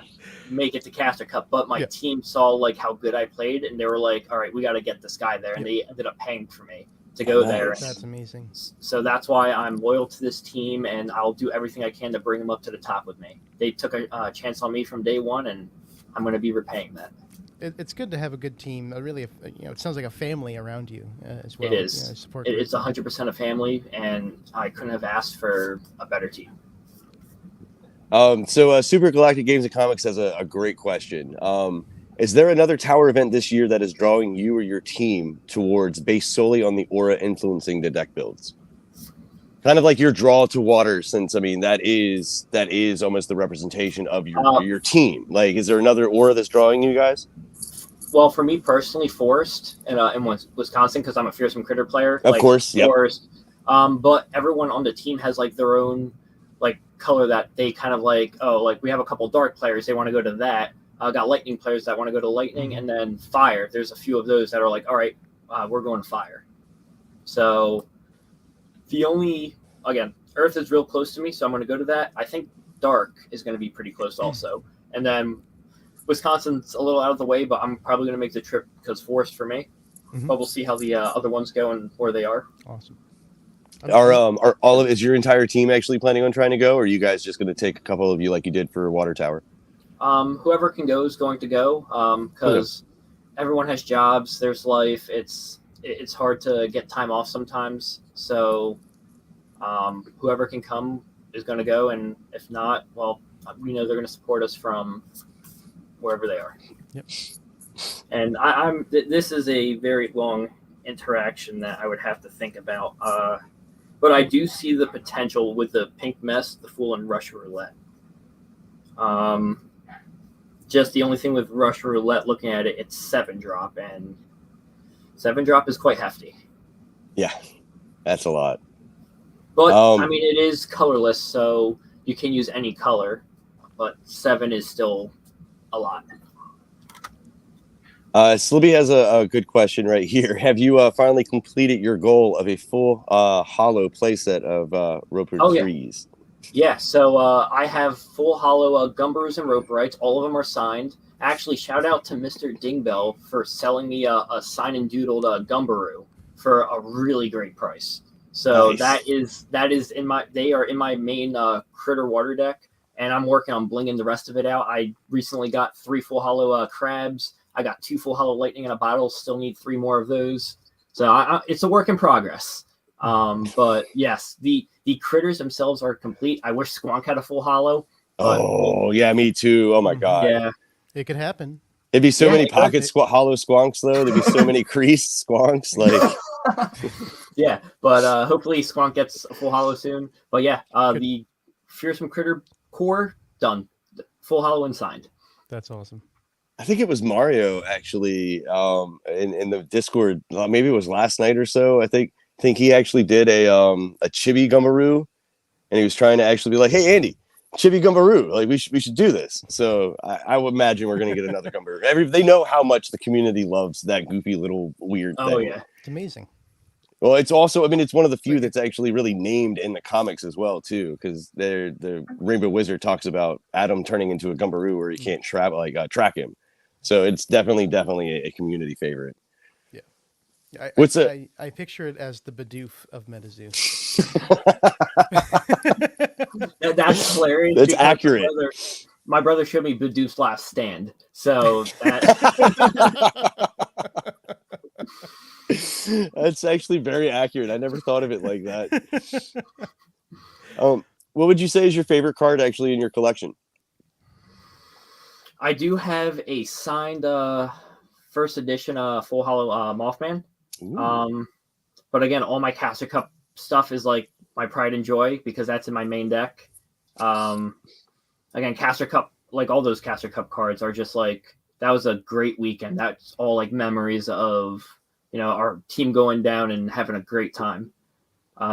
S3: make it to Caster Cup. But my team saw like how good I played, and they were like, "All right, we got to get this guy there," and they ended up paying for me to go there.
S2: That's amazing.
S3: So that's why I'm loyal to this team, and I'll do everything I can to bring them up to the top with me. They took a chance on me from day one, and I'm going to be repaying that.
S2: It's good to have a good team. Really, it sounds like a family around you as well.
S3: It is. It's 100% a family, and I couldn't have asked for a better team.
S1: So Super Galactic Games and Comics has a great question. Is there another tower event this year that is drawing you or your team towards based solely on the aura influencing the deck builds? Kind of like your draw to water, since that is almost the representation of your team. Like, is there another aura that's drawing you guys?
S3: Well, for me personally, Forest in Wisconsin, because I'm a Fearsome Critter player.
S1: Of course, yeah.
S3: Forest. But everyone on the team has like their own like color that they kind of like. Oh, like we have a couple dark players, they want to go to that. Got lightning players that want to go to lightning, and then fire. There's a few of those that are like, all right, we're going fire. So Earth is real close to me, so I'm going to go to that. I think dark is going to be pretty close also. And then Wisconsin's a little out of the way, but I'm probably going to make the trip because Forest for me. But we'll see how the other ones go and where they are.
S2: Awesome.
S1: Is your entire team actually planning on trying to go, or are you guys just going to take a couple of you like you did for Water Tower?
S3: Whoever can go is going to go because everyone has jobs. There's life. It's hard to get time off sometimes. So whoever can come is going to go, and if not, well, we know they're going to support us from wherever they are.
S2: Yep.
S3: And this is a very long interaction that I would have to think about. But I do see the potential with the Pink Mess, the Fool, and Rush Roulette. Just the only thing with Rush Roulette, looking at it, it's 7-drop, and 7-drop is quite hefty.
S1: Yeah, that's a lot.
S3: But it is colorless, so you can use any color. But 7 is still a lot.
S1: Slibby has a good question right here. Have you finally completed your goal of a full hollow playset of Roper Trees?
S3: Yeah, so I have full hollow Gumbaroos and Roperites. All of them are signed. Actually, shout out to Mr. Dingbell for selling me a sign and doodled Gumbaroo for a really great price. So nice. that is they are in my main Critter water deck, and I'm working on blinging the rest of it out. I recently got 3 full hollow crabs. I got 2 full hollow lightning in a bottle. Still need 3 more of those. So it's a work in progress. But yes, the critters themselves are complete. I wish Squonk had a full hollow.
S1: Oh yeah, me too. Oh my god.
S3: Yeah,
S2: it could happen.
S1: There'd be so many hollow Squonks though. There'd be so many creased Squonks. Like,
S3: yeah, but hopefully Squonk gets a full hollow soon. But yeah, the Fearsome Critter core done, full hollow and signed.
S2: That's awesome.
S1: I think it was Mario actually in the Discord. Maybe it was last night or so. I think he actually did a Chibi Gumbaroo, and he was trying to actually be like, "Hey Andy, Chibi Gumbaroo, like we should do this." So I would imagine we're gonna get another Gumbaroo. They know how much the community loves that goofy little weird thing.
S3: Oh yeah,
S2: it's amazing.
S1: Well, it's also, it's one of the few that's actually really named in the comics as well too, because the Rainbow Wizard talks about Adam turning into a Gumbaroo where he can't track him. So it's definitely a community favorite.
S2: Yeah. I picture it as the Bidoof of MetaZoo.
S3: That's hilarious.
S1: That's accurate.
S3: My brother showed me Bidoof's Last Stand. So
S1: that's actually very accurate. I never thought of it like that. What would you say is your favorite card actually in your collection?
S3: I do have a signed first edition full hollow Mothman. But again, all my Caster Cup stuff is like my pride and joy because that's in my main deck. Again, Caster Cup, like all those Caster Cup cards are just like, that was a great weekend. That's all like memories of, our team going down and having a great time.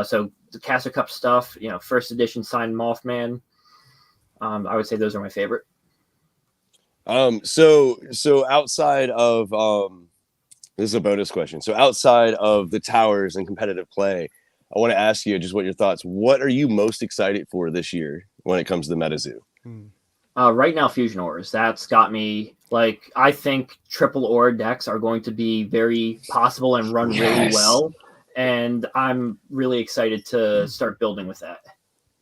S3: So the Caster Cup stuff, first edition signed Mothman. I would say those are my favorite.
S1: So outside of this is a bonus question. So outside of the towers and competitive play, I want to ask you just what your thoughts. What are you most excited for this year when it comes to the MetaZoo?
S3: Right now, Fusion Auras. That's got me. Like, I think triple aura decks are going to be very possible and run really well, and I'm really excited to start building with that.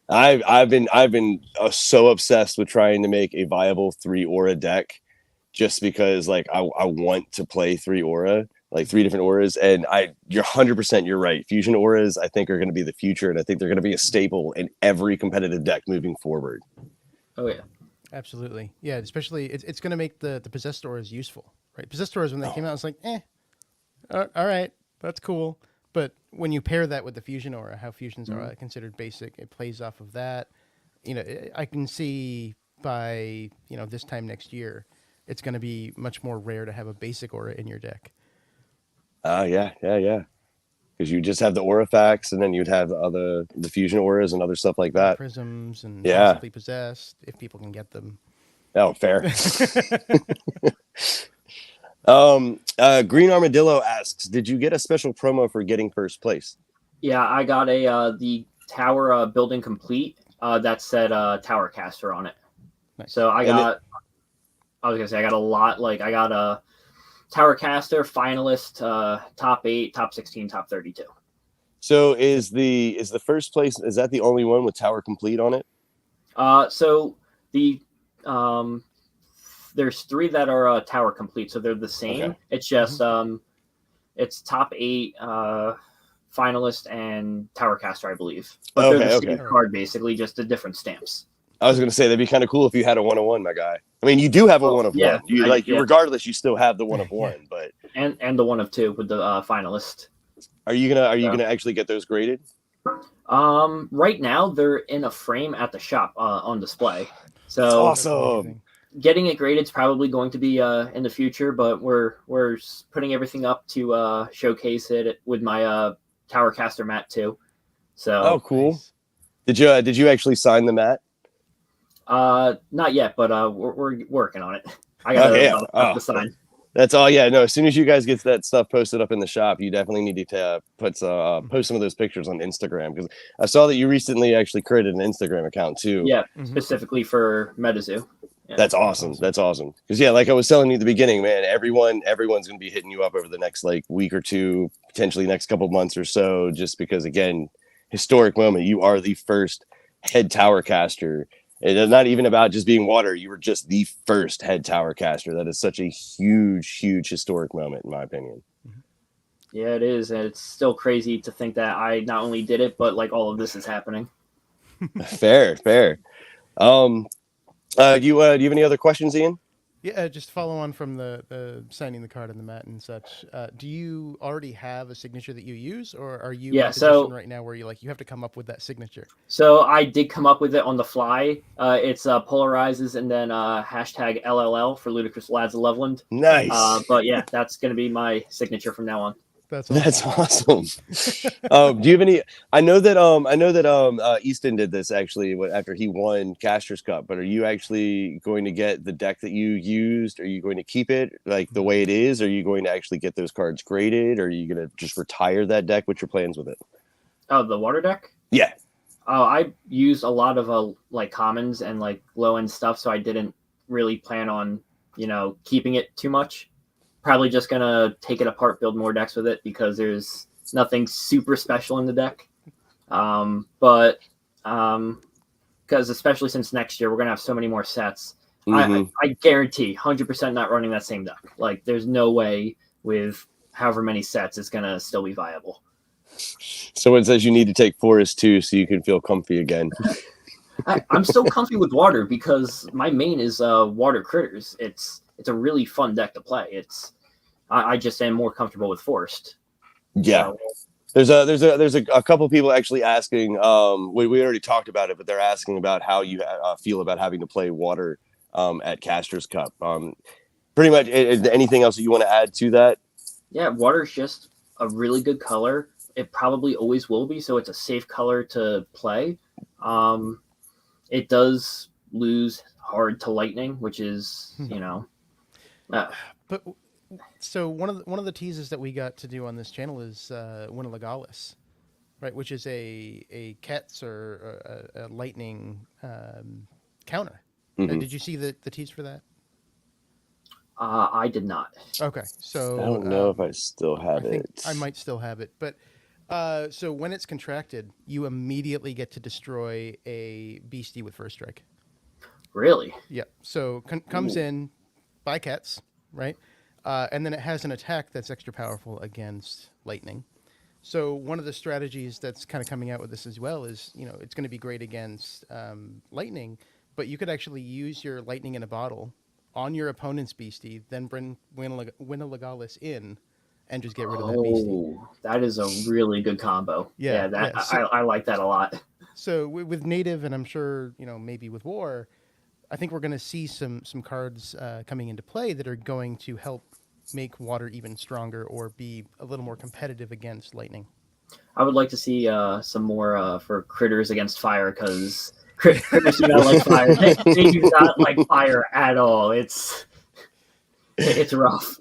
S1: I've been so obsessed with trying to make a viable 3 aura deck, just because like I want to play 3 aura, like 3 different auras, and you're 100% you're right. Fusion auras I think are going to be the future, and I think they're going to be a staple in every competitive deck moving forward.
S3: Oh yeah.
S2: Absolutely. Yeah, especially it's going to make the possessed auras useful, right? Possessed auras, when they came out, it's like, all right, that's cool. But when you pair that with the fusion aura, how fusions are considered basic, it plays off of that. You know, I can see by, this time next year, it's going to be much more rare to have a basic aura in your deck.
S1: Yeah. Because you just have the aura facts, and then you'd have the fusion auras and other stuff like that.
S2: Prisms and
S1: Yeah.
S2: possibly possessed, if people can get them.
S1: Oh, fair. Green Armadillo asks, did you get a special promo for getting first place?
S3: Yeah, I got the tower building complete that said Tower Caster on it.
S2: Nice.
S3: So I got a lot. Like, I got a Tower Caster, finalist, top 8, top 16, top 32.
S1: So is the first place, is that the only one with Tower Complete on it?
S3: So the there's 3 that are Tower Complete, so they're the same. Okay. It's just it's top 8, finalist, and Tower Caster, I believe. But they're the same card, basically, just the different stamps.
S1: I was going to say that'd be kind of cool if you had a 1-of-1, my guy. I mean, you do have a 1-of-1. You regardless, you still have the 1-of-1, but
S3: and the 1-of-2 with the finalist.
S1: Are you gonna actually get those graded?
S3: Right now they're in a frame at the shop on display. So
S1: that's awesome.
S3: Getting it graded is probably going to be in the future, but we're putting everything up to showcase it with my Tower Caster mat too. So
S1: cool. Nice. Did you actually sign the mat?
S3: Not yet, but we're working on it. I got the sign.
S1: That's all. Yeah, no. As soon as you guys get that stuff posted up in the shop, you definitely need to post some of those pictures on Instagram, because I saw that you recently actually created an Instagram account too.
S3: Yeah, specifically for MetaZoo. Yeah.
S1: That's awesome. That's awesome. Because like I was telling you at the beginning, man, everyone's gonna be hitting you up over the next week or two, potentially next couple months or so, just because, again, historic moment. You are the first head tower caster. It's not even about just being water. You were just the first head tower caster. That is such a huge historic moment, in my opinion.
S3: Yeah, it is. And it's still crazy to think that I not only did it, but all of this is happening.
S1: Fair. Do you have any other questions, Ian?
S2: Yeah, just follow on from the signing the card on the mat and such. Do you already have a signature that you use, or are you in a position right now where you have to come up with that signature?
S3: So I did come up with it on the fly. It's polarizes and then hashtag LLL for Ludicrous Lads of Loveland.
S1: Nice.
S3: But yeah, that's going to be my signature from now on.
S2: That's
S1: awesome. Do you have any? I know that Easton did this actually after he won Caster's Cup. But are you actually going to get the deck that you used? Are you going to keep it the way it is? Are you going to actually get those cards graded? Or are you going to just retire that deck? What's your plans with it?
S3: Oh, the water deck?
S1: Yeah.
S3: Oh, I used a lot of commons and low end stuff, so I didn't really plan on keeping it too much. Probably just gonna take it apart, build more decks with it, because there's nothing super special in the deck. Because especially since next year we're gonna have so many more sets, I guarantee 100% not running that same deck. There's no way with however many sets it's gonna still be viable.
S1: Someone says you need to take Forest too, so you can feel comfy again.
S3: I'm still comfy with water because my main is water critters. It's a really fun deck to play. I just am more comfortable with Forest.
S1: Yeah. So, there's a couple people actually asking. We already talked about it, but they're asking about how you feel about having to play water at Caster's Cup. Pretty much. Anything else that you want to add to that?
S3: Yeah, water is just a really good color. It probably always will be, so it's a safe color to play. It does lose hard to lightning, which is
S2: But so one of the teases that we got to do on this channel is Winna Legalis, right? Which is a Kets or a lightning counter. Did you see the tease for that?
S3: I did not.
S2: Okay, so
S1: I don't know if I still have
S2: I think
S1: it.
S2: I might still have it, but so when it's contracted, you immediately get to destroy a beastie with first strike.
S3: Really?
S2: Yep. So comes in by Kets, right? And then it has an attack that's extra powerful against lightning. So one of the strategies that's kind of coming out with this as well is, it's going to be great against lightning, but you could actually use your lightning in a bottle on your opponent's beastie, then bring Winna Legalis in and just get rid of that beastie.
S3: Oh, that is a really good combo.
S2: Yeah,
S3: I like that a lot.
S2: So with native, and I'm sure, maybe with war, I think we're going to see some cards coming into play that are going to help make water even stronger or be a little more competitive against lightning.
S3: I would like to see some more for critters against fire, because critters do not like fire. They do not like fire at all. It's rough.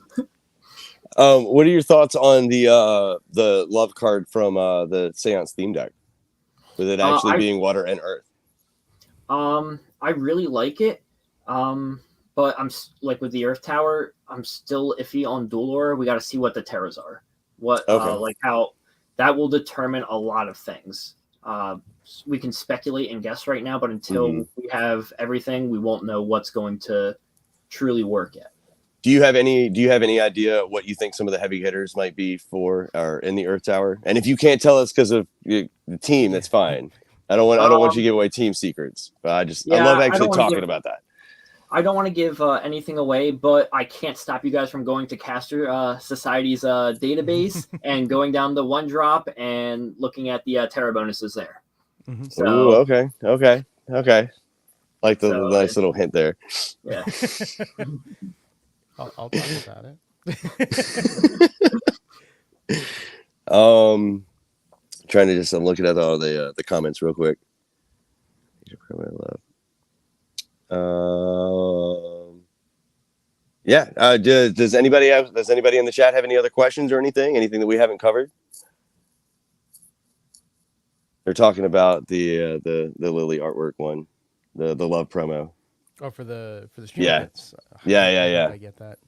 S1: What are your thoughts on the love card from the Seance theme deck, with it actually being water and earth?
S3: I really like it, but I'm like with the Earth Tower, I'm still iffy on Dual Aura. We got to see what the Terras are. Like how that will determine a lot of things. We can speculate and guess right now, but until we have everything, we won't know what's going to truly work yet.
S1: Do you have any idea what you think some of the heavy hitters might be for or in the Earth Tower? And if you can't tell us because of the team, that's fine. I don't want you to give away team secrets, but I love actually talking about that.
S3: I don't want to give anything away, but I can't stop you guys from going to Caster Society's database and going down the one drop and looking at the Terra bonuses there.
S2: Mm-hmm.
S3: So,
S1: ooh, okay. Like the nice little hint there.
S3: Yeah.
S2: I'll talk about it.
S1: Trying to I'm looking at all the comments real quick. Does anybody in the chat have any other questions or anything that we haven't covered? They're talking about the Lily artwork one, the love promo.
S2: Oh, for the stream.
S1: Yeah.
S2: Yeah. I get that.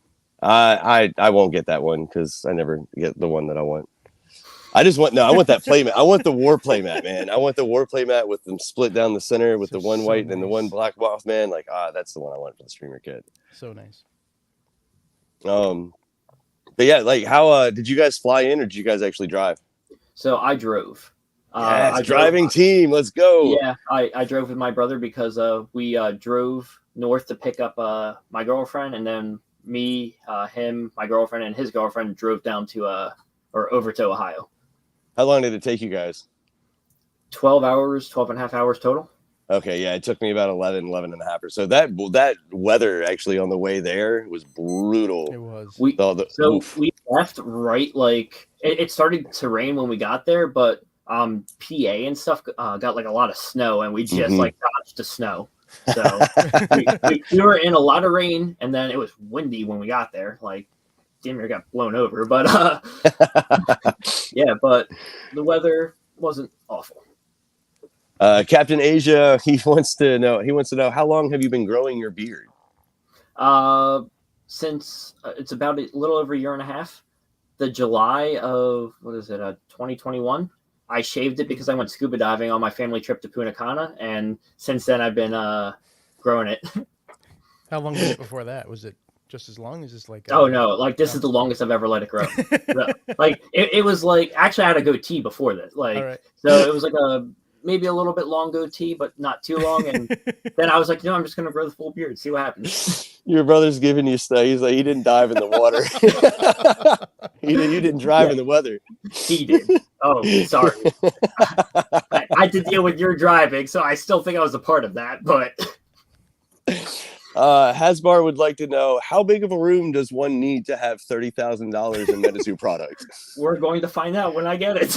S1: I won't get that one because I never get the one that I want. I want that playmat. I want the war playmat, man. I want the war playmat with them split down the center with the one white and the one black off, man. Like, that's the one I want for the streamer kit.
S2: So nice.
S1: But yeah, like how did you guys fly in or did you guys actually drive?
S3: So I drove.
S1: Driving team, let's go.
S3: Yeah, I drove with my brother because we drove north to pick up my girlfriend, and then me, him, my girlfriend, and his girlfriend drove down to over to Ohio.
S1: How long did it take you guys?
S3: 12 and a half hours total.
S1: Okay, yeah, it took me about 11 and a half or so. That weather actually on the way there was brutal.
S2: It was.
S3: We left right, like it started to rain when we got there, but PA and stuff got like a lot of snow, and we just like dodged the snow. So we were in a lot of rain, and then it was windy when we got there. Like damn near got blown over, but yeah, but the weather wasn't awful.
S1: Captain Asia, he wants to know how long have you been growing your beard?
S3: Since it's about a little over a year and a half. The July of 2021. I shaved it because I went scuba diving on my family trip to Punta Cana, and since then I've been growing it.
S2: How long was it before that? Was it just as long as this? Like
S3: oh no, like this is the longest I've ever let it grow. Like it was like actually I had a goatee before this, like so it was like maybe a little bit long goatee, but not too long. And then I was like, I'm just gonna grow the full beard, see what happens.
S1: Your brother's giving you stuff. He's like, he didn't dive in the water. You didn't drive in the weather.
S3: He did. Oh, sorry. I had to deal with your driving, so I still think I was a part of that. But
S1: Hasbar would like to know, how big of a room does one need to have $30,000 in MetaZoo products?
S3: We're going to find out when I get it.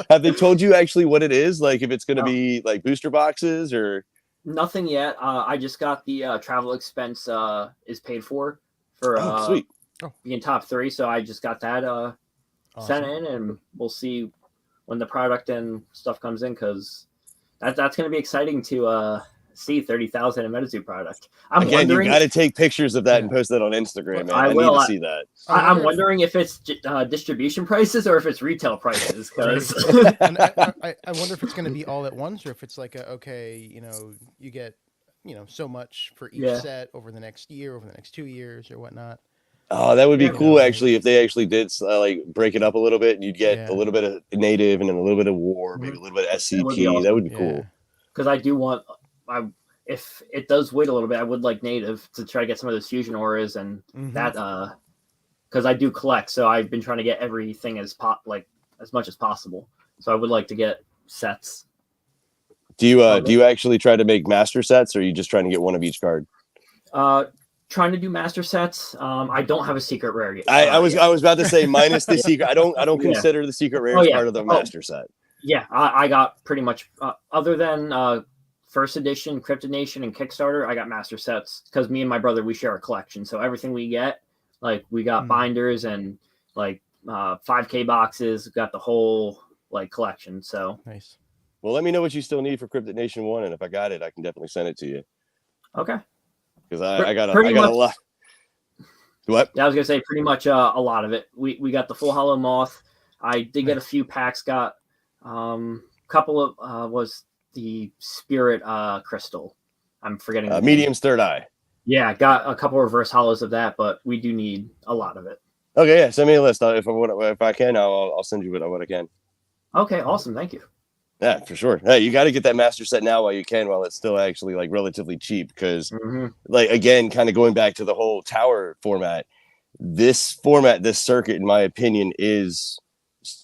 S1: Have they told you actually what it is? Like if it's going to be like booster boxes or?
S3: Nothing yet. I just got the travel expense is paid for
S1: Sweet.
S3: being top 3. So I just got that sent in, and we'll see when the product and stuff comes in, because that's going to be exciting to see 30,000 in MetaZoo product. I'm
S1: Again, you
S3: wondering.
S1: got to take pictures of that and post that on Instagram, man.
S3: I
S1: I
S3: will.
S1: need to see that.
S3: I'm wondering if it's distribution prices or if it's retail prices. Because
S2: And I wonder if it's going to be all at once, or if it's like you get so much for each set over the next year, over the next 2 years, or whatnot.
S1: Oh, that would be cool,
S2: like,
S1: actually, if they actually did like break it up a little bit, and you'd get a little bit of native and then a little bit of war, maybe a little bit of SCP. That would be cool.
S3: Because I do want, if it does wait a little bit, I would like native to try to get some of those fusion auras and that, because I do collect, so I've been trying to get everything as much as possible. So I would like to get sets.
S1: Do you actually try to make master sets, or are you just trying to get one of each card?
S3: Trying to do master sets. I don't have a secret rare yet.
S1: I was about to say minus the secret. I don't consider the secret rare as part of the master set.
S3: Yeah, I got pretty much other than first edition Cryptid Nation and Kickstarter, I got master sets because me and my brother, we share a collection. So everything we get, like we got binders and like 5K boxes, got the whole like collection. So
S2: nice.
S1: Well, let me know what you still need for Cryptid Nation 1, and if I got it, I can definitely send it to you.
S3: Okay.
S1: Because I got a lot. What?
S3: Yeah, I was gonna say pretty much a lot of it. We got the full hollow moth. I did get a few packs. Got couple of was the spirit crystal. I'm forgetting.
S1: Medium's third eye.
S3: Yeah, got a couple reverse hollows of that, but we do need a lot of it.
S1: Okay, yeah, send me a list. If I can, I'll send you what I can.
S3: Okay, awesome. Thank you.
S1: Yeah, for sure. Hey, you got to get that master set now while you can, while it's still actually like relatively cheap. Because, like, again, kind of going back to the whole tower format, this circuit, in my opinion, is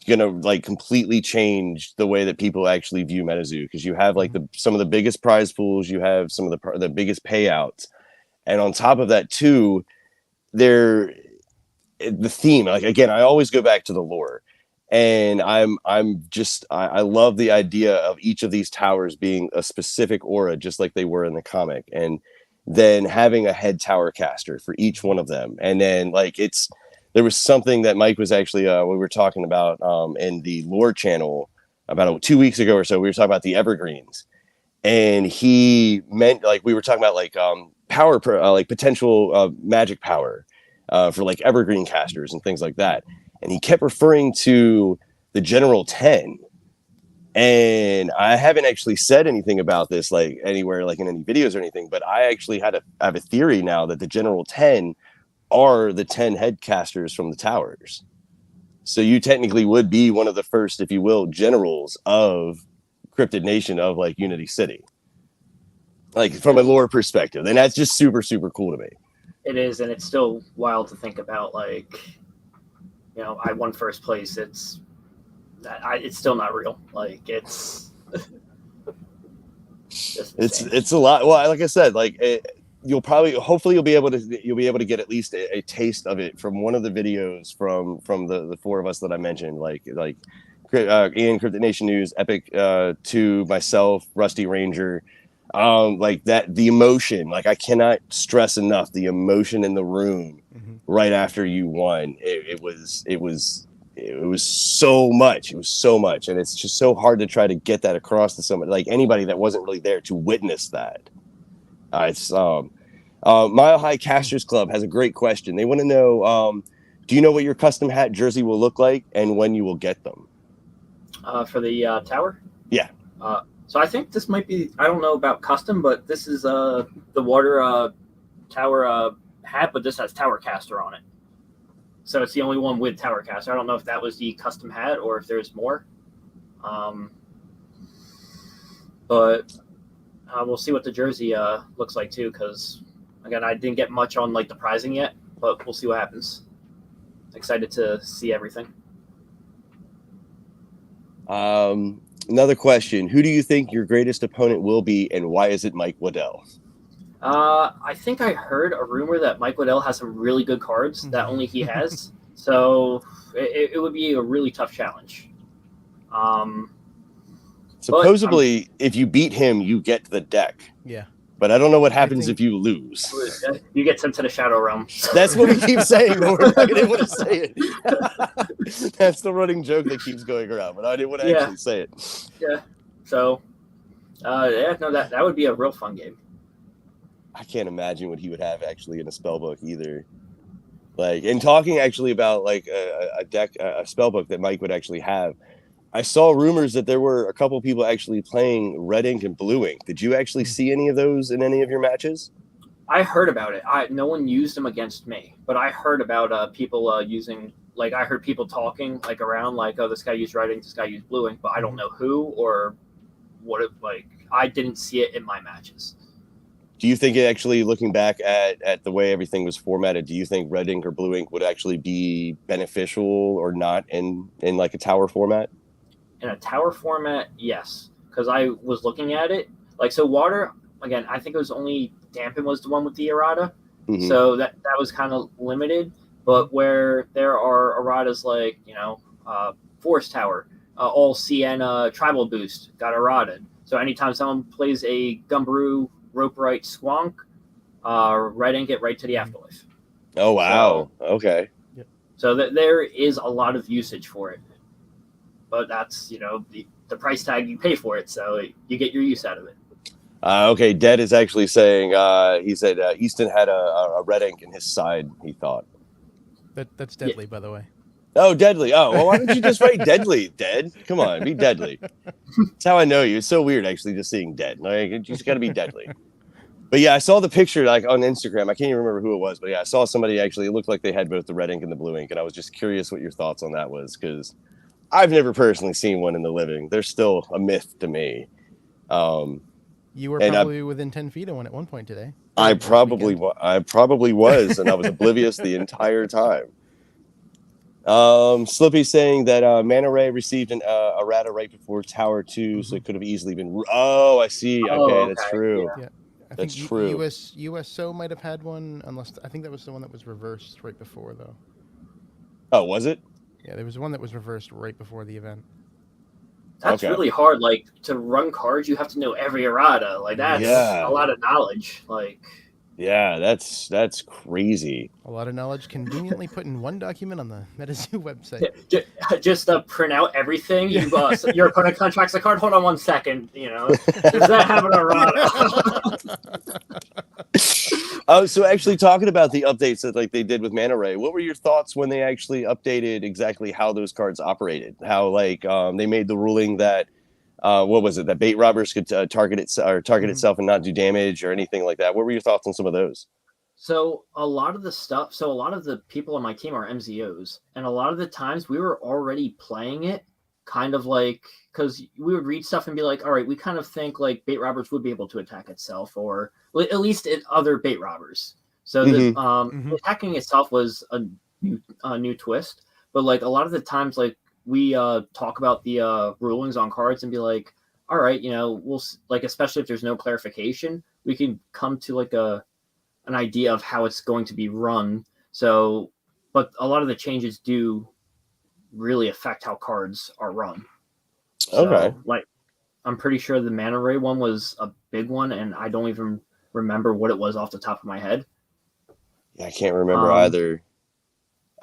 S1: gonna like completely change the way that people actually view MetaZoo. Because you have like some of the biggest prize pools, you have some of the biggest payouts, and on top of that too, the theme. Like again, I always go back to the lore. And I love the idea of each of these towers being a specific aura, just like they were in the comic, and then having a head tower caster for each one of them. And then like there was something that Mike was actually we were talking about in the lore channel about 2 weeks ago or so. We were talking about the evergreens, and he meant like we were talking about like power like potential magic power for like evergreen casters and things like that. And he kept referring to the General 10. And I haven't actually said anything about this like anywhere, like in any videos or anything, but I actually have a theory now that the General 10 are the 10 headcasters from the towers. So you technically would be one of the first, if you will, generals of Cryptid Nation, of like Unity City. Like from a lore perspective. And that's just super, super cool to me.
S3: It is, and it's still wild to think about, like, you know, I won first place. It's still not real. Like it's
S1: it's a lot. Well, like I said, like hopefully you'll be able to get at least a taste of it from one of the videos from the four of us that I mentioned, like Ian, Cryptid Nation News, Epic 2, myself, Rusty Ranger. Like that, the emotion, like I cannot stress enough the emotion in the room right after you won. It was so much. It was so much. And it's just so hard to try to get that across to somebody, like anybody that wasn't really there to witness that. Mile High Casters Club has a great question. They want to know, do you know what your custom hat jersey will look like and when you will get them?
S3: For the tower?
S1: Yeah.
S3: So I think this might be, I don't know about custom, but this is the water tower hat, but this has Tower Caster on it. So it's the only one with Tower Caster. I don't know if that was the custom hat or if there's more. But we'll see what the jersey looks like too, because again, I didn't get much on like the prizing yet, but we'll see what happens. Excited to see everything.
S1: Another question: who do you think your greatest opponent will be, and why is it Mike Waddell?
S3: I think I heard a rumor that Mike Waddell has some really good cards that only he has. So it would be a really tough challenge.
S1: Supposedly, if you beat him, you get the deck.
S2: Yeah.
S1: But I don't know what happens
S2: think-
S1: if you lose.
S3: You get sent to the Shadow Realm.
S1: That's what we keep saying, but we're not going to able to say it. That's the running joke that keeps going around, but I didn't want to actually say it.
S3: Yeah. So, that would be a real fun game.
S1: I can't imagine what he would have actually in a spell book either. Like, and talking actually about like a deck, a spell book that Mike would actually have. I saw rumors that there were a couple people actually playing red ink and blue ink. Did you actually see any of those in any of your matches?
S3: I heard about it. No one used them against me, but I heard about people using. Like, I heard people talking like around, like, oh, this guy used red ink, this guy used blue ink, but I don't know who or what. I didn't see it in my matches.
S1: Do you think actually looking back at the way everything was formatted, do you think red ink or blue ink would actually be beneficial or not in like a tower format?
S3: In a tower format, yes, because I was looking at it. Like, so water, again, I think it was only Dampen was the one with the Errata.
S1: Mm-hmm.
S3: So that was kind of limited. But where there are Erratas like, Forest Tower, all Sienna Tribal Boost got Errata. So anytime someone plays a Gumberoo, Rope Right, Squonk, red ink it right to the Afterlife.
S1: Oh, wow. So, okay.
S3: So there is a lot of usage for it. But that's, the price tag you pay for it, so you get your use out of it.
S1: Okay, Dead is actually saying, he said Easton had a red ink in his side, he thought.
S2: That's deadly, by the way.
S1: Oh, deadly. Oh, well, why don't you just write deadly, Dead? Come on, be deadly. That's how I know you. It's so weird, actually, just seeing Dead. Like, you just got to be deadly. But yeah, I saw the picture like on Instagram. I can't even remember who it was, but yeah, I saw somebody actually. It looked like they had both the red ink and the blue ink, and I was just curious what your thoughts on that was, because I've never personally seen one in the living. They're still a myth to me.
S2: You were probably within 10 feet of one at one point today.
S1: I probably was, and I was oblivious the entire time. Slippy saying that Mana Ray received an errata right before Tower 2, so it could have easily been. Oh, I see. Okay, that's true.
S2: Yeah. I
S1: That's
S2: think
S1: true.
S2: USO might have had one, unless I think that was the one that was reversed right before, though.
S1: Oh, was it?
S2: Yeah, there was one that was reversed right before the event.
S3: That's really hard. Like, to run cards, you have to know every errata. Like, that's a lot of knowledge. Like,
S1: yeah, that's crazy.
S2: A lot of knowledge conveniently put in one document on the MetaZoo website.
S3: Just print out everything. Your opponent contracts a card. Hold on 1 second. Does that have an errata?
S1: Oh, so actually talking about the updates that like they did with Mana Ray, what were your thoughts when they actually updated exactly how those cards operated? How they made the ruling that what was it, that bait robbers could target itself and not do damage or anything like that? What were your thoughts on some of those?
S3: So a lot of the people on my team are MZOs, and a lot of the times we were already playing it kind of like, because we would read stuff and be like, all right, we kind of think like bait robbers would be able to attack itself, or at least other bait robbers. So the attacking itself was a new twist, but like a lot of the times, like we talk about the rulings on cards and be like, all right, we'll like, especially if there's no clarification, we can come to like an idea of how it's going to be run. So, but a lot of the changes do really affect how cards are run. So,
S1: okay.
S3: Like, I'm pretty sure the Mana Ray one was a big one, and I don't even remember what it was off the top of my head.
S1: Yeah, I can't remember either.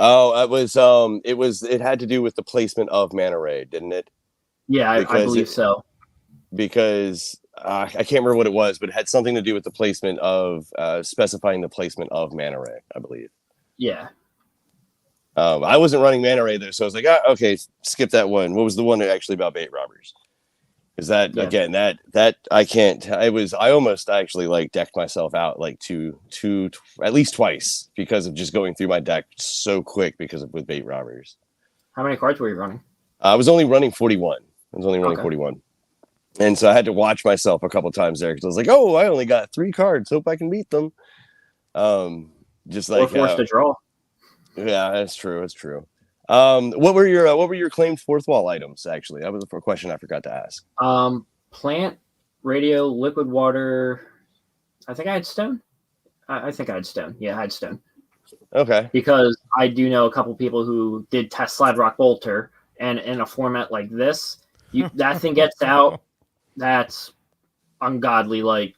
S1: Oh, it had to do with the placement of Mana Ray, didn't it?
S3: Yeah, I believe so.
S1: Because I can't remember what it was, but it had something to do with the placement of specifying the placement of Mana Ray, I believe.
S3: Yeah.
S1: I wasn't running Mana Ray though, so I was like, okay, skip that one. What was the one actually about bait robbers? Is that again that I can't? I almost actually like decked myself out like two at least twice because of just going through my deck so quick with bait robbers.
S3: How many cards were you running?
S1: I was only running 41. I was only running 41. And so I had to watch myself a couple times there because I was like, oh, I only got 3 cards. Hope I can beat them. Just like
S3: forced to draw.
S1: Yeah, that's true. That's true. What were your claimed fourth wall items? Actually, that was a question I forgot to ask.
S3: Plant, radio, liquid water. I think I had stone. I think I had stone. Yeah, I had stone.
S1: Okay.
S3: Because I do know a couple people who did test Slide Rock Bolter, and in a format like this, that thing gets out that's ungodly. Like,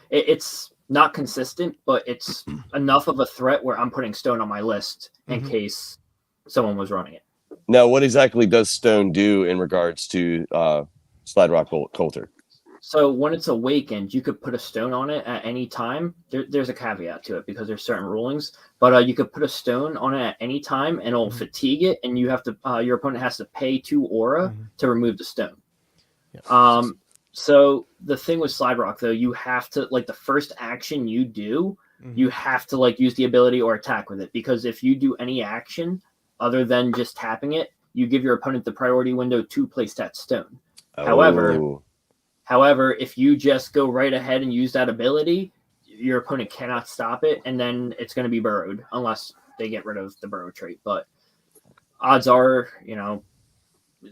S3: it's not consistent, but it's enough of a threat where I'm putting stone on my list in case someone was running it.
S1: Now, what exactly does stone do in regards to Slide Rock Coulter?
S3: So when it's awakened, you could put a stone on it at any time. There's a caveat to it because there's certain rulings, but you could put a stone on it at any time, and it'll fatigue it, and you have to your opponent has to pay 2 aura to remove the stone.
S2: Yep.
S3: So the thing with Slide Rock, though, you have to, like, the first action you do, you have to, like, use the ability or attack with it, because if you do any action other than just tapping it, you give your opponent the priority window to place that stone.
S1: Oh.
S3: However, if you just go right ahead and use that ability, your opponent cannot stop it, and then it's going to be burrowed unless they get rid of the burrow trait. But odds are,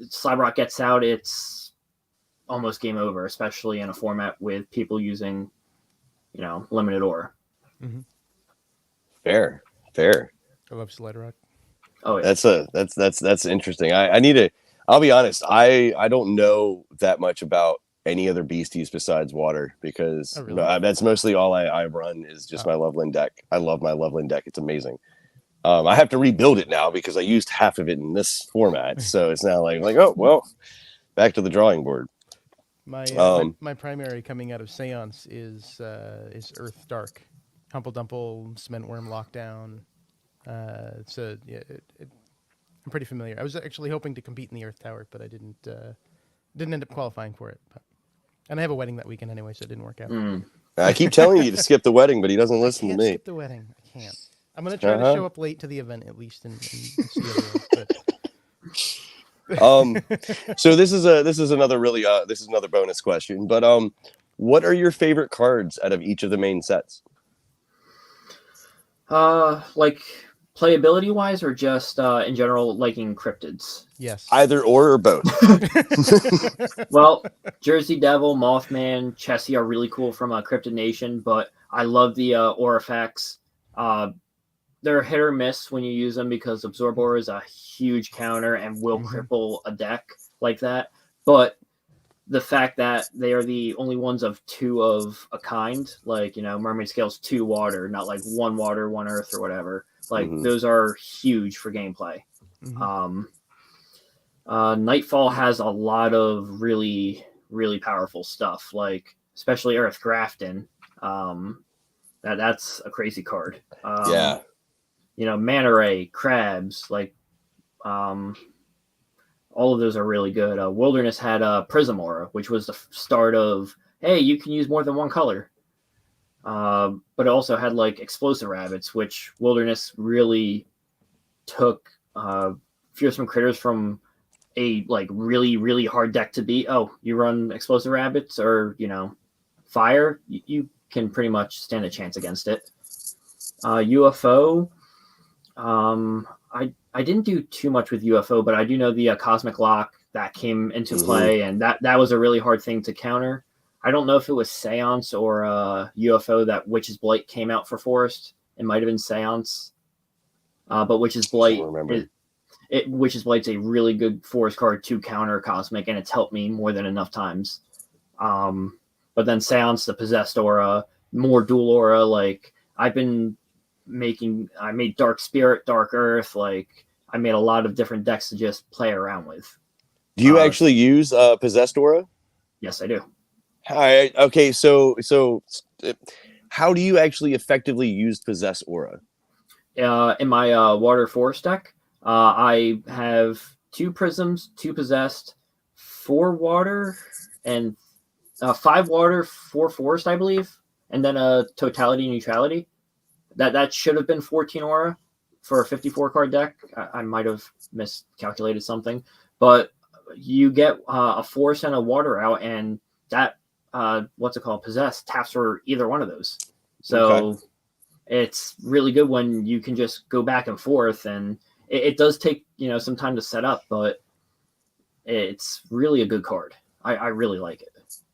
S3: Slide Rock gets out, it's almost game over, especially in a format with people using, limited aura.
S1: Fair.
S2: I love Slide Rock.
S3: Oh, yeah.
S1: That's interesting. I need to. I'll be honest. I don't know that much about any other beasties besides water, because that's mostly all I run is just my Loveland deck. I love my Loveland deck. It's amazing. I have to rebuild it now because I used half of it in this format, so it's now like oh well, back to the drawing board.
S2: My primary coming out of Seance is Earth Dark, Humple Dumple, Cement Worm Lockdown. I'm pretty familiar. I was actually hoping to compete in the Earth Tower, but I didn't end up qualifying for it. And I have a wedding that weekend anyway, so it didn't work out.
S1: I keep telling you to skip the wedding, but he doesn't listen to me.
S2: Skip the wedding. I can't. I'm gonna try to show up late to the event at least and see everyone.
S1: So this is another bonus question, but what are your favorite cards out of each of the main sets?
S3: Like playability wise, or just in general liking cryptids?
S2: Yes.
S1: Either or both.
S3: Well, Jersey Devil, Mothman, Chessie are really cool from Cryptid Nation, but I love the Aurifacts. They're hit or miss when you use them because Absorb Aura is a huge counter and will cripple a deck like that. But the fact that they are the only ones of 2 of a kind, like, Mermaid Scale's 2 water, not like 1 water, 1 earth or whatever. Like, those are huge for gameplay. Nightfall has a lot of really, really powerful stuff, like especially Earth Grafton. That's a crazy card.
S1: Yeah.
S3: Manta Ray, Crabs, like, all of those are really good. Wilderness had Prism Aura, which was the start of, hey, you can use more than 1 color. But it also had like Explosive Rabbits, which Wilderness really took Fearsome Critters from a like really, really hard deck to beat. Oh, you run Explosive Rabbits or, Fire, you can pretty much stand a chance against it. UFO, I didn't do too much with UFO, but I do know the Cosmic Lock that came into play, and that was a really hard thing to counter. I don't know if it was Seance or UFO that Witch's Blight came out for Forest. It might have been Seance, but Witch's Blight, Witch's Blight's a really good Forest card to counter Cosmic, and it's helped me more than enough times. But then Seance, the Possessed Aura, more Dual Aura, like I made Dark Spirit, Dark Earth, like I made a lot of different decks to just play around with.
S1: Do you actually use Possessed Aura?
S3: Yes, I do.
S1: Okay, so how do you actually effectively use Possess Aura?
S3: In my Water Forest deck, I have 2 Prisms, 2 Possessed, 4 Water, and 5 Water, 4 Forest, I believe, and then a Totality Neutrality. That should have been 14 Aura for a 54 card deck. I might have miscalculated something, but you get a Forest and a Water out, and that Possessed taps for either one of those. So it's really good when you can just go back and forth, and it does take some time to set up, but it's really a good card. I really like it.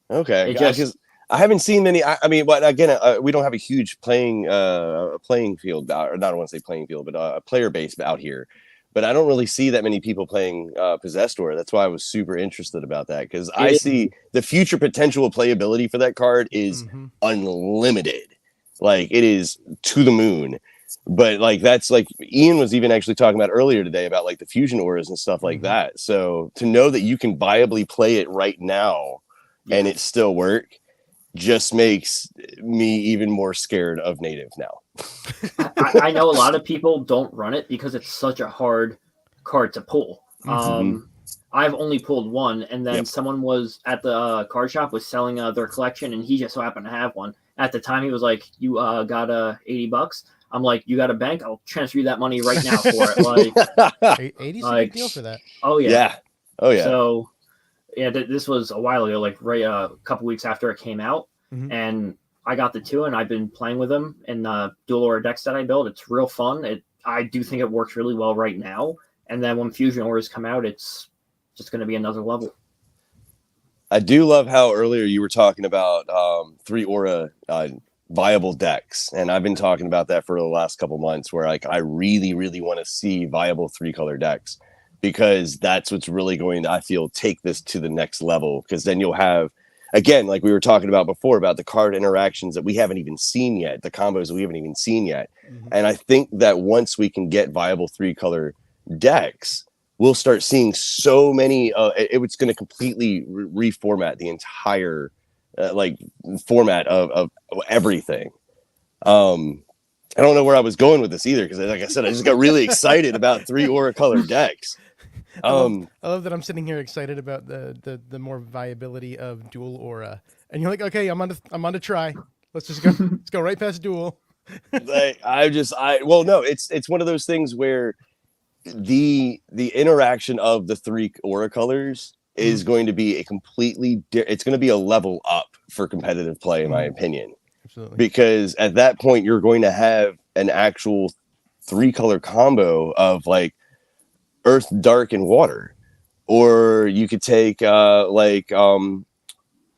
S1: Okay, because I haven't seen many. I mean, but again, we don't have a huge playing field, or not. I want to say playing field, but a player base out here. but I don't really see that many people playing Possessed Aura. That's why I was super interested about that, because I
S3: It-
S1: see the future potential of playability for that card is unlimited. Like, it is to the moon. But like, that's like Ian was even actually talking about earlier today about like the fusion auras and stuff like that. So to know that you can viably play it right now and it still work just makes me even more scared of native now.
S3: I know a lot of people don't run it because it's such a hard card to pull. I've only pulled one, and then someone was at the card shop was selling their collection, and he just so happened to have one. At the time, he was like, "You got $80." I'm like, "You got a bank? I'll transfer you that money right now for it." Like,
S2: 80's a big deal for that.
S3: Oh yeah.
S1: Oh yeah.
S3: So yeah, this was a while ago, like right a couple weeks after it came out, and I got the 2, and I've been playing with them in dual aura decks that I built. It's real fun. I do think it works really well right now. And then when fusion auras come out, it's just going to be another level.
S1: I do love how earlier you were talking about 3 aura viable decks, and I've been talking about that for the last couple months, where like I really want to see viable 3-color decks, because that's what's really going to, I feel, take this to the next level, because then you'll have, again, like we were talking about before, about the card interactions that we haven't even seen yet, the combos that we haven't even seen yet. And I think that once we can get viable 3-color decks, we'll start seeing so many it's going to completely reformat the entire like format of everything. I don't know where I was going with this either, because like I said, I just got really excited about 3 aura color decks.
S2: I love that I'm sitting here excited about the more viability of dual aura, and you're like, okay, I'm on to try. Let's just go. Let's go right past dual.
S1: Like, well, no, it's one of those things where the interaction of the 3 aura colors is going to be a completely it's going to be a level up for competitive play, in my opinion.
S2: Absolutely.
S1: Because at that point you're going to have an actual 3-color combo of like earth, dark, and water. Or you could take lightning,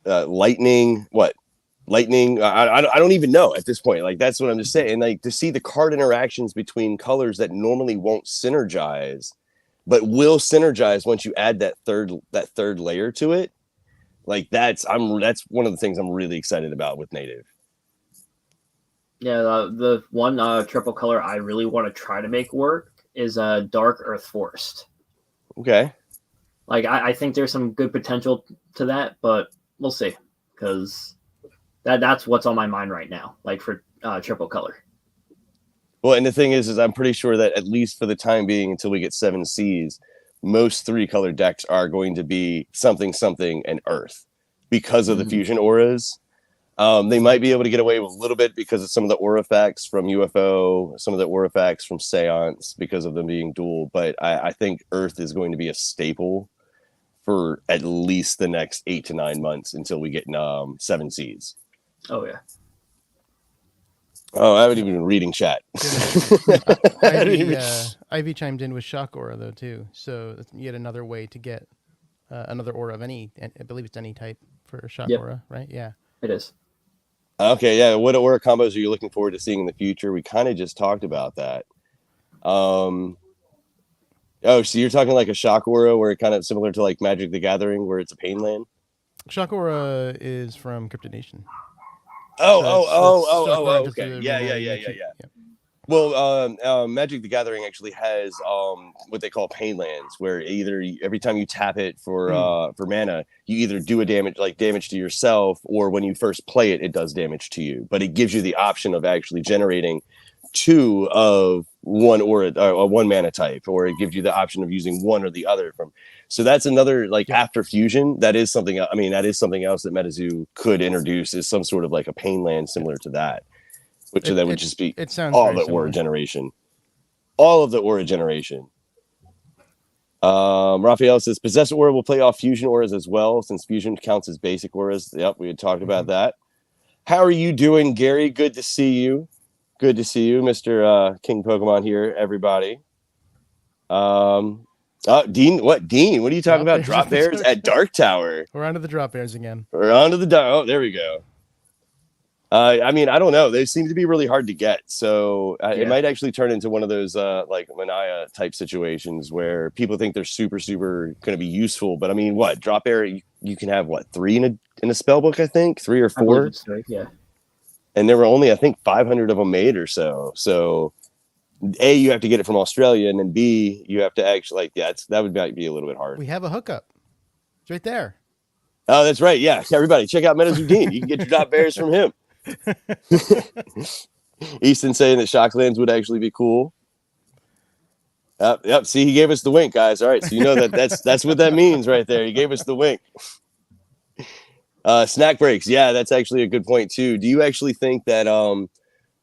S1: I don't even know at this point. Like, that's what I'm just saying. And like, to see the card interactions between colors that normally won't synergize but will synergize once you add that third layer to it, like that's one of the things I'm really excited about with native.
S3: Yeah, the one triple color I really want to try to make work is Dark Earth Forest.
S1: Okay.
S3: Like, I think there's some good potential to that, but we'll see, because that's what's on my mind right now, like for triple color.
S1: Well, and the thing is I'm pretty sure that at least for the time being, until we get 7 Cs, most 3-color decks are going to be something and earth, because of the fusion auras. They might be able to get away with a little bit because of some of the aura effects from UFO, some of the aura effects from Seance, because of them being dual. But I think earth is going to be a staple for at least the next 8 to 9 months until we get 7 Cs.
S3: Oh yeah.
S1: Oh, I haven't even been reading chat.
S2: Ivy chimed in with shock aura though too, so it's yet another way to get another aura of any. I believe it's any type for shock aura, right? Yeah,
S3: it is.
S1: Okay, yeah. What aura combos are you looking forward to seeing in the future? We kind of just talked about that. Oh, so you're talking like a shock aura, where it kind of similar to like Magic the Gathering, where it's a pain land?
S2: shock aura is from Cryptid Nation.
S1: Okay. Yeah. Well, Magic the Gathering actually has what they call pain lands, where either every time you tap it for mana, you either do a damage to yourself, or when you first play it, it does damage to you. But it gives you the option of actually generating 2 of one one mana type, or it gives you the option of using one or the other from. So that's another, like, after fusion, that is something. I mean, that is something else that MetaZoo could introduce, is some sort of like a pain land similar to that, which then would just be all of the aura generation. All of the aura generation. Raphael says Possessed Aura will play off fusion auras as well, since fusion counts as basic auras. Yep, we had talked about that. How are you doing, Gary? Good to see you. Good to see you, Mr. King Pokemon here, everybody. Dean, what are you talking about? Drop bears at Dark Tower.
S2: We're onto the drop bears again.
S1: We're onto the oh, there we go. I mean, I don't know. They seem to be really hard to get. So it
S3: Yeah.
S1: might actually turn into one of those like Manaya type situations where people think they're super, super going to be useful. But I mean, what? Drop air, you can have what? 3 in a spell book, I think? 3 or
S3: I believe
S1: 4?
S3: it's right. Yeah.
S1: And there were only, I think, 500 of them made or so. So A, you have to get it from Australia. And then B, you have to actually, like, yeah, that would be a little bit hard.
S2: We have a hookup. It's right there.
S1: Oh, that's right. Yeah. Everybody, check out MetaZoo Dean. You can get your drop bears from him. Easton saying that Shocklands would actually be cool. Yep. See, he gave us the wink, guys. All right, so you know that's what that means right there. He gave us the wink. Snack breaks. Yeah, that's actually a good point too. Do you actually think that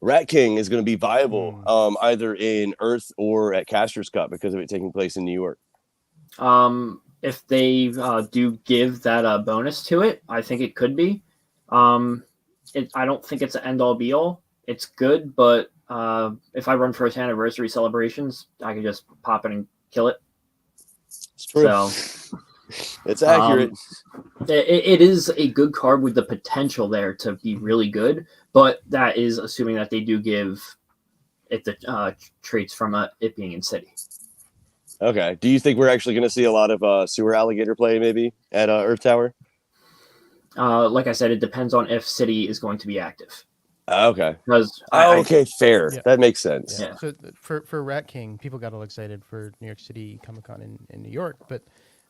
S1: Rat King is going to be viable either in Earth or at Caster's Cup because of it taking place in New York?
S3: If they do give that bonus to it, I think it could be. I don't think it's an end-all be-all. It's good, but if I run first anniversary celebrations, I can just pop it and kill it.
S1: It's true.
S3: So
S1: it's accurate.
S3: It is a good card with the potential there to be really good, but that is assuming that they do give it the traits from it being in City.
S1: Okay. Do you think we're actually going to see a lot of sewer alligator play maybe at Earth Tower?
S3: Like I said, it depends on if City is going to be active.
S1: Okay.
S3: Because
S1: okay, fair.
S2: Yeah.
S1: That makes sense.
S2: Yeah. So for Rat King, people got all excited for New York City Comic Con in New York, but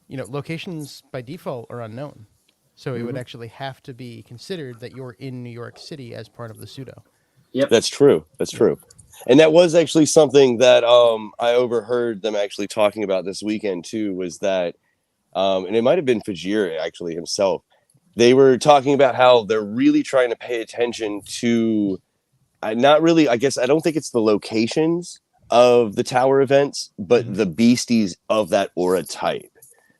S2: locations by default are unknown. So it would actually have to be considered that you're in New York City as part of the pseudo.
S3: Yep.
S1: That's true. That's true. And that was actually something that I overheard them actually talking about this weekend too, was that and it might have been Fajir actually himself. They were talking about how they're really trying to pay attention to not really, I guess I don't think it's the locations of the tower events, but the beasties of that aura type.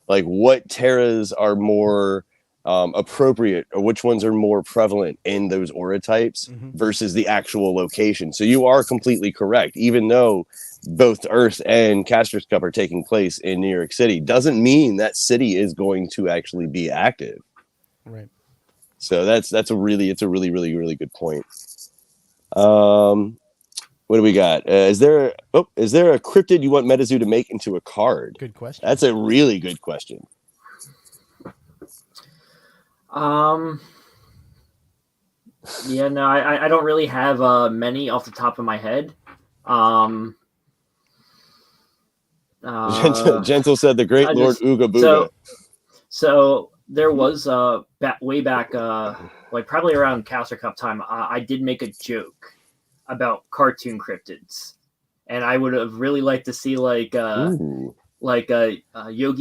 S1: Like what terras are more appropriate or which ones are more prevalent in those aura types versus the actual location. So you are completely correct. Even though both Earth and Caster's Cup are taking place in New York City, doesn't mean that city is going to actually be active.
S2: Right.
S1: So it's a really good point. What do we got? Is there a cryptid you want MetaZoo to make into a card?
S2: Good question.
S1: That's a really good question.
S3: Yeah, no, I don't really have many off the top of my head.
S1: Gentle said the great Lord Ooga Booga.
S3: So there was way back, like probably around Caster Cup time, I did make a joke about cartoon cryptids, and I would have really liked to see like Yogi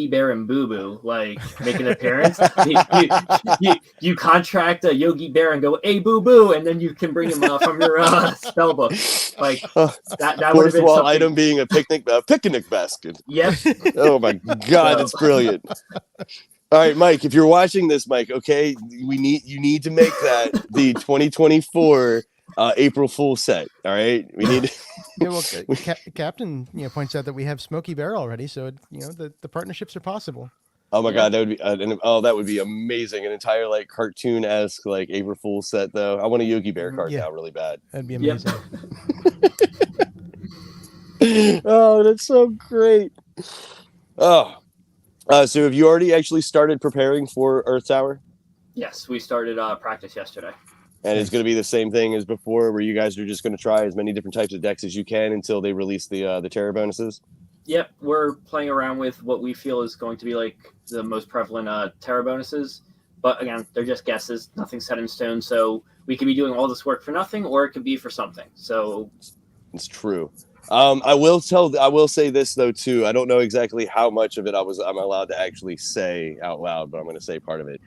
S3: Bear and Boo Boo like make an appearance. you contract a Yogi Bear and go, "Hey, Boo Boo," and then you can bring him from your spell book. Like that would have been something.
S1: Item being a picnic basket.
S3: Yep.
S1: Oh my God, that's brilliant. All right, Mike, if you're watching this, Mike, okay, you need to make that the 2024 April Fool set. All right, we need.
S2: Yeah, well, Captain, points out that we have Smokey Bear already, so the partnerships are possible.
S1: Oh my God, that would be that would be amazing. An entire like cartoon-esque like April Fool set though. I want a Yogi Bear card now, really bad.
S2: That'd be amazing.
S1: Oh, that's so great. Oh. So have you already actually started preparing for Earth Tower?
S3: Yes, we started practice yesterday.
S1: And it's going to be the same thing as before, where you guys are just going to try as many different types of decks as you can until they release the terror bonuses?
S3: Yep, we're playing around with what we feel is going to be like the most prevalent terror bonuses. But again, they're just guesses, nothing set in stone. So we could be doing all this work for nothing, or it could be for something. So
S1: it's true. I will say this though too. I don't know exactly how much of it I'm allowed to actually say out loud, but I'm going to say part of it.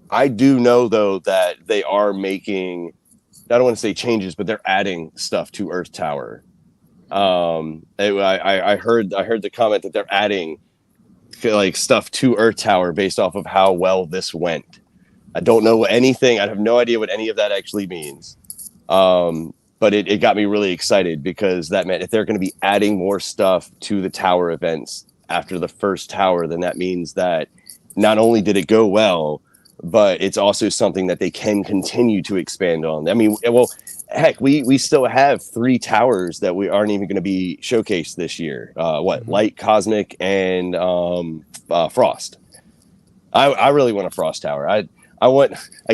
S1: I do know though that they are making, I don't want to say changes, but they're adding stuff to Earth Tower. I heard the comment that they're adding like stuff to Earth Tower based off of how well this went. I don't know anything. I have no idea what any of that actually means. But it got me really excited because that meant if they're going to be adding more stuff to the tower events after the first tower, then that means that not only did it go well, but it's also something that they can continue to expand on. I mean, well, heck, we still have 3 towers that we aren't even going to be showcased this year. Light, Cosmic, and Frost. I really want a Frost tower. I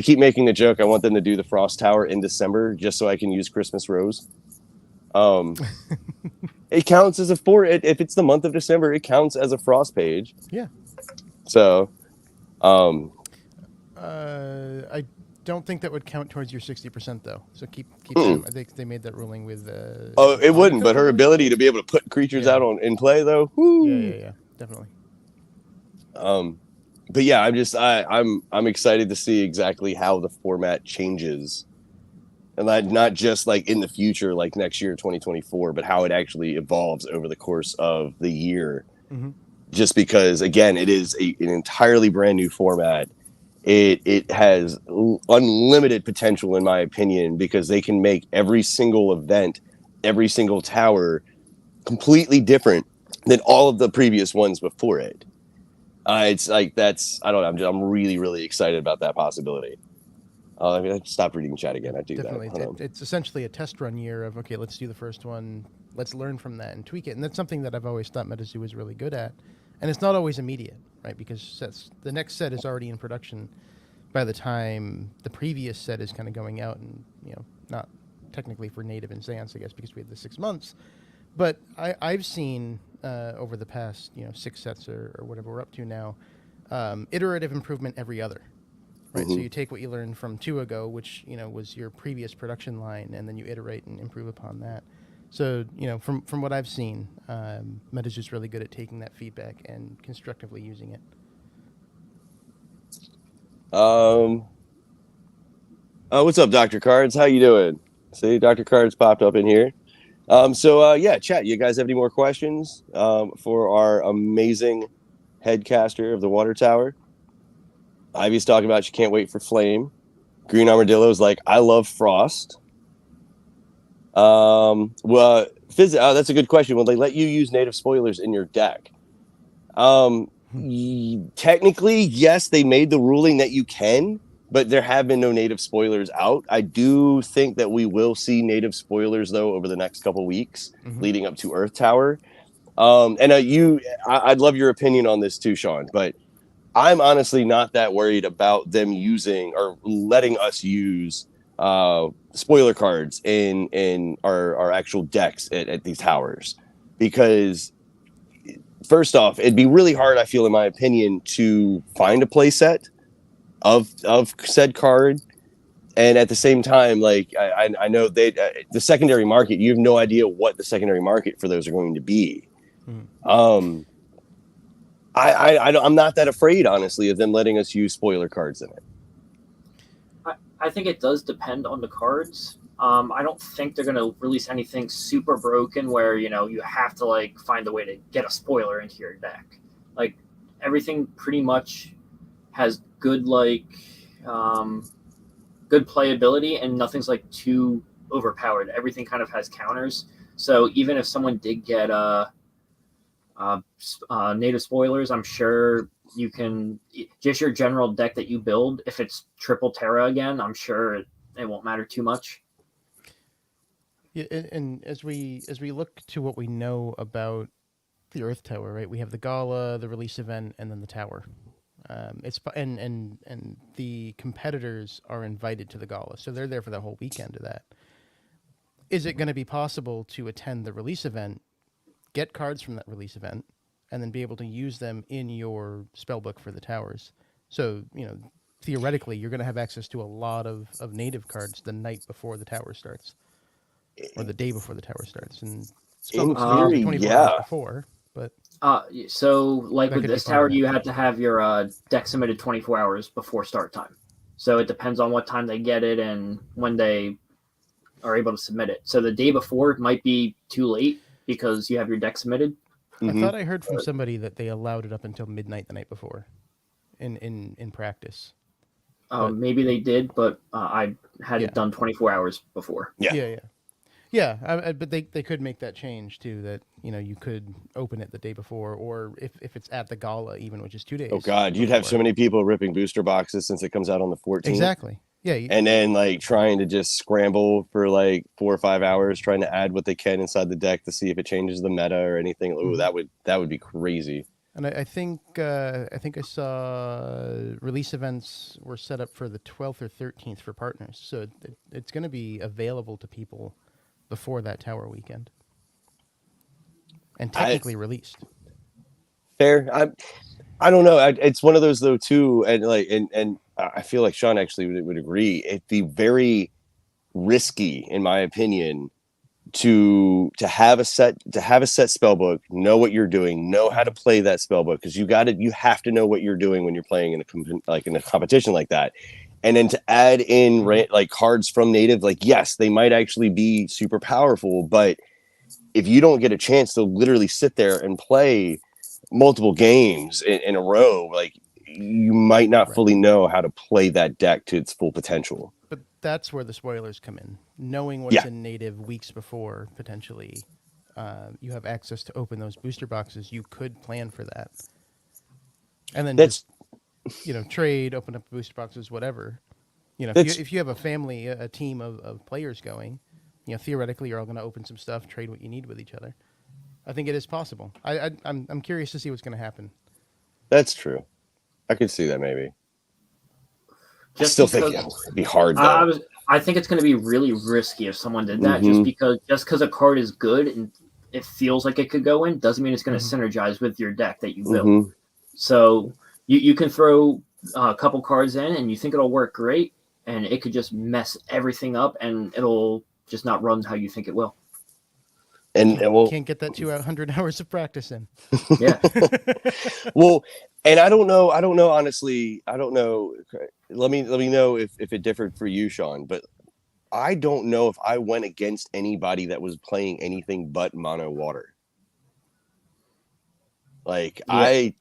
S1: keep making the joke. I want them to do the Frost tower in December just so I can use Christmas Rose. It counts as if it's the month of December, it counts as a Frost page.
S2: Yeah.
S1: So,
S2: I don't think that would count towards your 60% though. So keep that. I think they made that ruling with.
S1: It wouldn't. But her ability to be able to put creatures out in play though. Woo.
S2: Yeah, definitely.
S1: But yeah, I'm excited to see exactly how the format changes. And not just like in the future, like next year, 2024, but how it actually evolves over the course of the year. Just because, again, it is an entirely brand new format. It has unlimited potential, in my opinion, because they can make every single event, every single tower completely different than all of the previous ones before it. It's like I don't know. I'm really, really excited about that possibility. I stopped reading chat again. I do
S2: Definitely.
S1: that.
S2: It's essentially a test run year of, okay, let's do the first one. Let's learn from that and tweak it. And that's something that I've always thought MetaZoo was really good at. And it's not always immediate, right? Because the next set is already in production by the time the previous set is kind of going out, and, not technically for native and Xance, I guess, because we had the 6 months. But I've seen over the past, 6 sets or whatever we're up to now, iterative improvement every other. Right, so you take what you learned from 2 ago, which was your previous production line, and then you iterate and improve upon that. So from what I've seen, MetaZoo is really good at taking that feedback and constructively using it.
S1: What's up, Dr. Cards? How you doing? See, Dr. Cards popped up in here. Chat. You guys have any more questions for our amazing headcaster of the Water Tower? Ivy's talking about she can't wait for Flame. Green Armadillo's like, I love Frost. That's a good question. Will they let you use native spoilers in your deck? Technically, yes, they made the ruling that you can, but there have been no native spoilers out. I do think that we will see native spoilers, though, over the next couple weeks leading up to Earth Tower. I'd love your opinion on this too, Sean, but I'm honestly not that worried about them using or letting us use spoiler cards in our actual decks at these towers, because first off, it'd be really hard, I feel, in my opinion, to find a play set of said card, and at the same time, like I know the secondary market, you have no idea what the secondary market for those are going to be. I'm not that afraid, honestly, of them letting us use spoiler cards in it.
S3: I think it does depend on the cards. I don't think they're going to release anything super broken where, you have to like find a way to get a spoiler into your deck. Like everything pretty much has good good playability, and nothing's like too overpowered. Everything kind of has counters. So even if someone did get native spoilers, I'm sure you can just your general deck that you build. If it's triple Terra again, I'm sure it won't matter too much.
S2: Yeah, and as we look to what we know about the Earth Tower, right? We have the gala, the release event, and then the tower. And the competitors are invited to the gala, so they're there for the whole weekend of that. Is it going to be possible to attend the release event, get cards from that release event, and then be able to use them in your spellbook for the towers? So, theoretically, you're going to have access to a lot of native cards the night before the tower starts, or the day before the tower starts. And spellbooks are usually 24 hours before, but...
S3: So, like with this tower, you have to have your deck submitted 24 hours before start time. So it depends on what time they get it and when they are able to submit it. So the day before it might be too late because you have your deck submitted.
S2: I thought I heard from somebody that they allowed it up until midnight the night before in practice.
S3: Maybe they did, but I had it done 24 hours before.
S2: Yeah. But they could make that change too. That you could open it the day before, or if it's at the gala, even, which is 2 days.
S1: Oh God, you'd have so many people ripping booster boxes since it comes out on the 14th.
S2: Exactly. Yeah.
S1: And then like trying to just scramble for like 4 or 5 hours trying to add what they can inside the deck to see if it changes the meta or anything. Ooh, that would be crazy.
S2: And I think I saw release events were set up for the 12th or 13th for partners, so it's going to be available to people before that Tower weekend, and technically released.
S1: Fair. I don't know. It's one of those though too, and like and I feel like Sean actually would agree. It'd be very risky, in my opinion, to have a set spell book, know what you're doing, know how to play that spell book, because you have to know what you're doing when you're playing in a competition like that, and then to add in like cards from native, like yes, they might actually be super powerful, but if you don't get a chance to literally sit there and play multiple games in a row, like you might not fully know how to play that deck to its full potential.
S2: But that's where the spoilers come in. Knowing what's in native weeks before, potentially, you have access to open those booster boxes. You could plan for that, and then just trade, open up booster boxes, whatever. If you have a family, a team of players going, theoretically you're all going to open some stuff, trade what you need with each other. I think it is possible. I'm curious to see what's going to happen.
S1: That's true. I could see that maybe.
S3: Just
S1: still think it'd be hard though.
S3: I think it's going to be really risky if someone did that, just because a card is good and it feels like it could go in doesn't mean it's going to synergize with your deck that you built. So you can throw a couple cards in and you think it'll work great, and it could just mess everything up and it'll just not run how you think it will.
S1: And
S2: can't get that 200 hours of practice in.
S3: Yeah.
S1: Well, and I don't know. Honestly, I don't know. Let me know if it differed for you, Sean. But I don't know if I went against anybody that was playing anything but mono water. Like I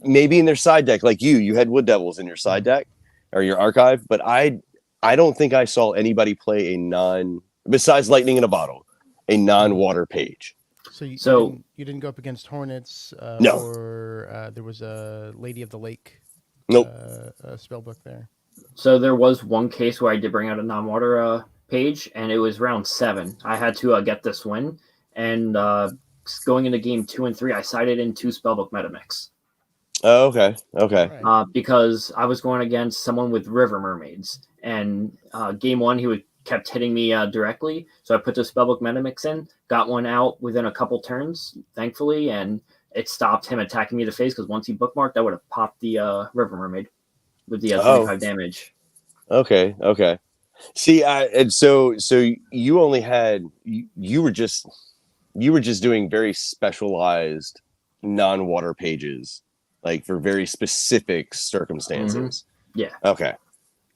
S1: maybe in their side deck, like you had Wood Devils in your side deck or your archive, but I don't think I saw anybody play besides Lightning in a Bottle, a non-water page.
S2: So you didn't go up against Hornets?
S1: No.
S2: Or there was a Lady of the Lake.
S1: Nope.
S2: Spellbook there.
S3: So there was one case where I did bring out a non-water page, and it was round 7. I had to get this win, and going into game 2 and 3, I sided in 2 spellbook metamix.
S1: Oh, okay.
S2: Right.
S3: Because I was going against someone with River Mermaids, and game 1 he kept hitting me directly, so I put the spellbook metamix in, got one out within a couple turns, thankfully, and it stopped him attacking me in the face, because once he bookmarked, I would have popped the River Mermaid with the 25 damage.
S1: Okay. See, and so you only had you were just doing very specialized non-water pages, like for very specific circumstances.
S3: Yeah.
S1: Okay.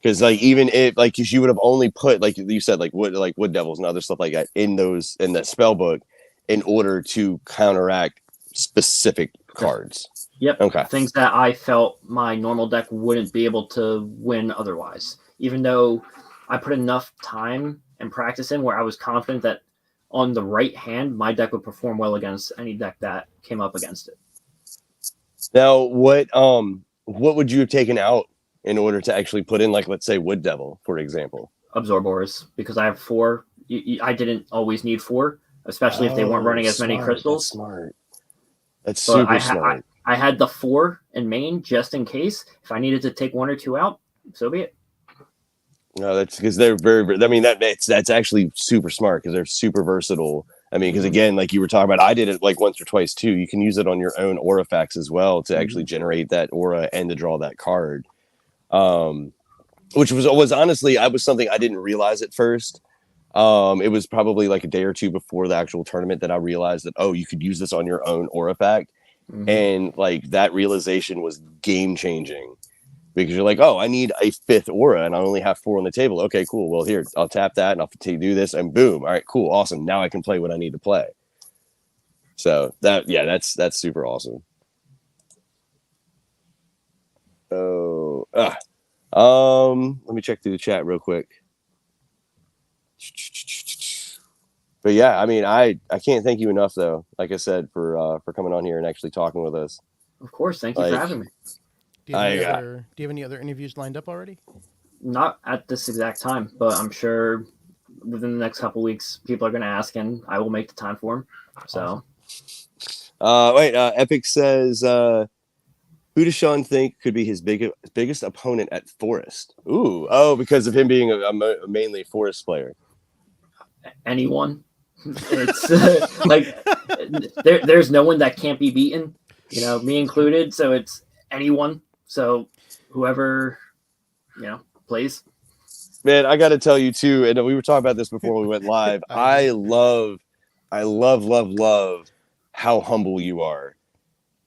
S1: Because like even if like you would have only put, like you said, like Wood Devils and other stuff like that in that spell book in order to counteract specific cards.
S3: Yep.
S1: Okay.
S3: Things that I felt my normal deck wouldn't be able to win otherwise. Even though I put enough time and practice in where I was confident that on the right hand, my deck would perform well against any deck that came up against it.
S1: Now, what would you have taken out in order to actually put in, like, let's say Wood Devil, for example?
S3: Absorb Auras, because I have 4. I didn't always need 4, especially if they weren't running as many crystals.
S1: That's smart. That's super smart.
S3: I had the 4 in main just in case. If I needed to take 1 or 2 out, so be it.
S1: No, that's because they're very. I mean, that's actually super smart because they're super versatile. I mean, because again, like you were talking about, I did it like once or twice too. You can use it on your own aura facts as well to actually generate that aura and to draw that card. Which was honestly, I was something I didn't realize at first. It was probably like a day or two before the actual tournament that I realized that, you could use this on your own aura fact. And like that realization was game changing because you're like, I need a 5th aura and I only have 4 on the table. Okay, cool. Well, here, I'll tap that and I'll do this and boom. All right, cool. Awesome. Now I can play what I need to play. So that's super awesome. Let me check through the chat real quick. but yeah, I mean, I can't thank you enough though. Like I said, for coming on here and actually talking with us.
S3: Of course, thank you for
S1: Like,
S3: having me.
S2: Do you have any
S1: I
S2: other? Do you have any other interviews lined up already?
S3: Not at this exact time, but I'm sure within the next couple weeks, people are going to ask, and I will make the time for them. So,
S1: wait, Epic says, who does Sean think could be his biggest opponent at Forest? Ooh, oh, because of him being a mainly Forest player.
S3: anyone, it's like there's no one that can't be beaten, me included. So it's anyone. So whoever, plays.
S1: Man, I got to tell you too, and we were talking about this before we went live. I love how humble you are,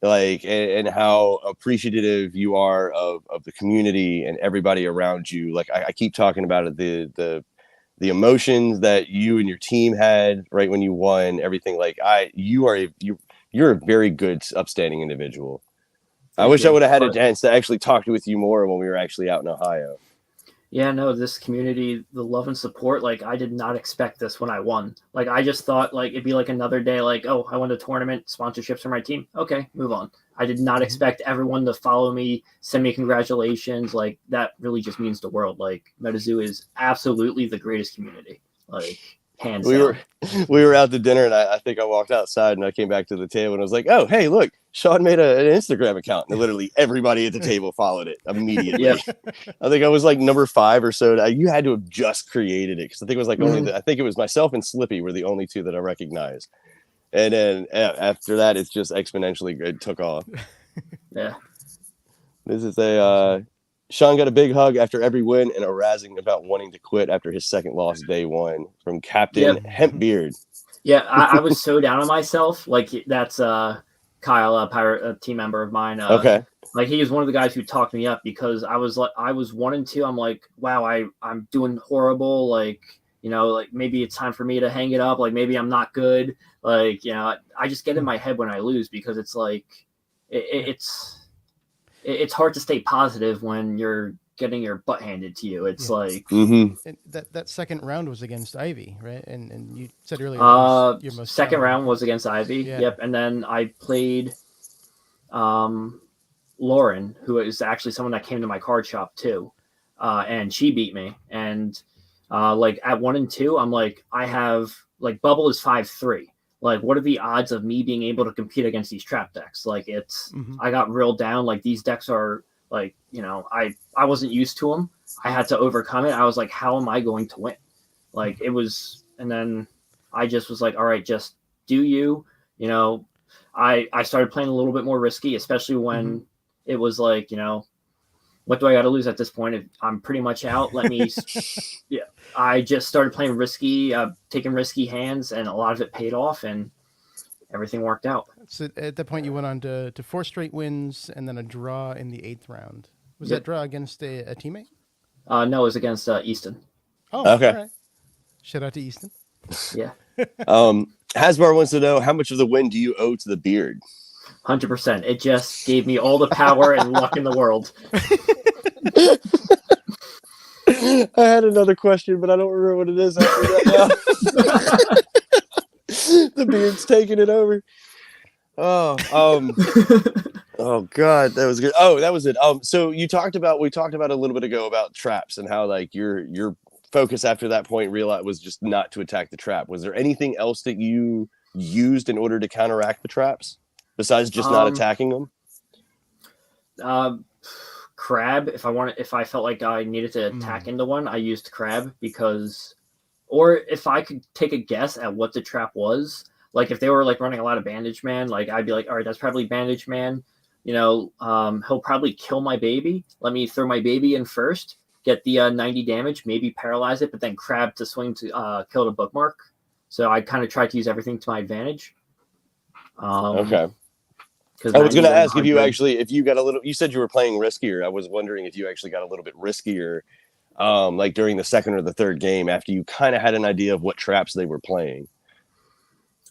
S1: like, and how appreciative you are of the community and everybody around you. Like, I keep talking about it, the emotions that you and your team had right when you won, everything. Like, you're a very good, upstanding individual. I wish I would have had a chance to actually talk with you more when we were actually out in Ohio.
S3: Yeah, no, this community, the love and support, like, I did not expect this when I won. Like, I just thought, like, it'd be like another day, like, oh, I won a tournament, sponsorships for my team. Okay, move on. I did not expect everyone to follow me, send me congratulations. Like, that really just means the world. Like, MetaZoo is absolutely the greatest community. Like, hands down.
S1: We were out to dinner, and I think I walked outside, and I came back to the table, and I was like, oh, hey, look, Sean made an Instagram account, and literally everybody at the table followed it immediately.
S3: Yep.
S1: I think I was like number 5 or so. You had to have just created it, because I think it was like I think it was myself and Slippy were the only two that I recognized. And then after that, it's just exponentially it took off.
S3: Yeah.
S1: This is Sean got a big hug after every win and a razzing about wanting to quit after his second loss day 1 from Captain Hempbeard.
S3: Yeah, I was so down on myself. Like, that's Kyle, a team member of mine.
S1: Okay.
S3: Like, he is one of the guys who talked me up, because I was 1 and 2. I'm like, wow, I'm doing horrible. Like, like, maybe it's time for me to hang it up. Like, maybe I'm not good. Like, I just get in my head when I lose, because it's like, it's hard to stay positive when you're getting your butt handed to you. It's like,
S2: and that second round was against Ivy, right? And you said earlier, your most
S3: second round was against Ivy.
S2: Yeah.
S3: Yep. And then I played Lauren, who is actually someone that came to my card shop too. And she beat me. And like, at 1 and 2, I'm like, I have, like, Bubble is 5-3. Like, what are the odds of me being able to compete against these trap decks? Like, I got real down. Like, these decks are, like, I wasn't used to them. I had to overcome it. I was like, how am I going to win? Like, it was, and then I just was like, all right, just do you. I started playing a little bit more risky, especially when it was like, what do I got to lose at this point? If I'm pretty much out, let me. Yeah, I just started playing risky, taking risky hands, and a lot of it paid off, and everything worked out.
S2: So at that point, you went on to 4 straight wins and then a draw in the 8th round. Was that draw against a teammate?
S3: No, it was against Easton.
S2: Oh,
S1: okay.
S2: All right. Shout out to Easton.
S3: Yeah.
S1: Hasbar wants to know, how much of the win do you owe to the beard?
S3: 100%. It just gave me all the power and luck in the world.
S1: I had another question, but I don't remember what it is after that now. The beard's taking it over. Oh God, that was good. Oh, that was it. So we talked about a little bit ago about traps and how, like, your focus after that point was just not to attack the trap. Was there anything else that you used in order to counteract the traps besides just not attacking them?
S3: Crab. If I felt like I needed to attack into one, I used crab, because, or if I could take a guess at what the trap was, like, if they were, like, running a lot of Bandage Man, like, I'd be like, all right, that's probably Bandage Man. He'll probably kill my baby. Let me throw my baby in first, get the 90 damage, maybe paralyze it, but then crab to swing to kill the bookmark. So I kind of tried to use everything to my advantage.
S1: Okay. I was going to ask if you got a little, you said you were playing riskier. I was wondering if you actually got a little bit riskier, like during the second or the third game, after you kind of had an idea of what traps they were playing.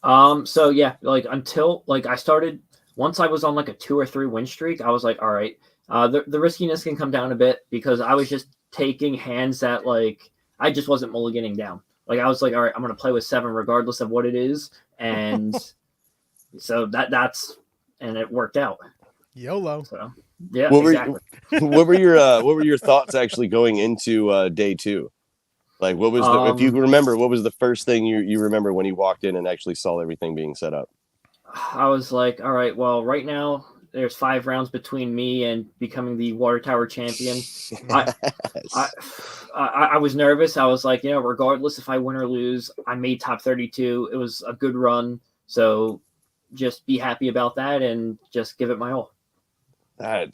S3: So yeah, like, until, like, I started, once I was on like a 2 or 3 win streak, I was like, all right, the riskiness can come down a bit, because I was just taking hands that, like, I just wasn't mulliganing down. Like I was like, all right, I'm gonna play with 7 regardless of what it is, and so and it worked out.
S2: YOLO.
S3: So yeah,
S1: What
S3: exactly.
S1: What were your thoughts actually going into day 2? Like, what was if you remember, what was the first thing you remember when you walked in and actually saw everything being set up?
S3: I was like, all right, well, right now there's 5 rounds between me and becoming the water tower champion. I was nervous. I was like, regardless if I win or lose, I made top 32. It was a good run. So just be happy about that and just give it my all.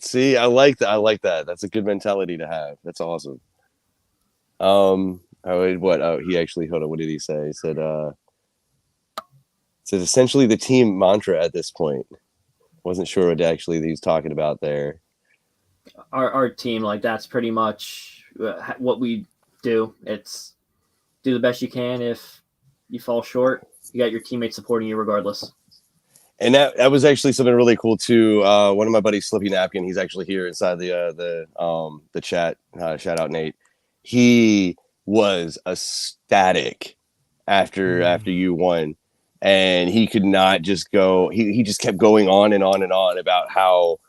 S1: See, I like that. I like that. That's a good mentality to have. That's awesome. He actually, hold on. What did he say? He said, essentially the team mantra at this point. Wasn't sure what actually he's talking about there.
S3: Our team, like, that's pretty much what we do. It's do the best you can. If you fall short, you got your teammates supporting you regardless.
S1: And that was actually something really cool too. One of my buddies, Slippy Napkin, he's actually here inside the chat. Shout out Nate. He was ecstatic after you won, and he could not just go. He just kept going on and on and on about how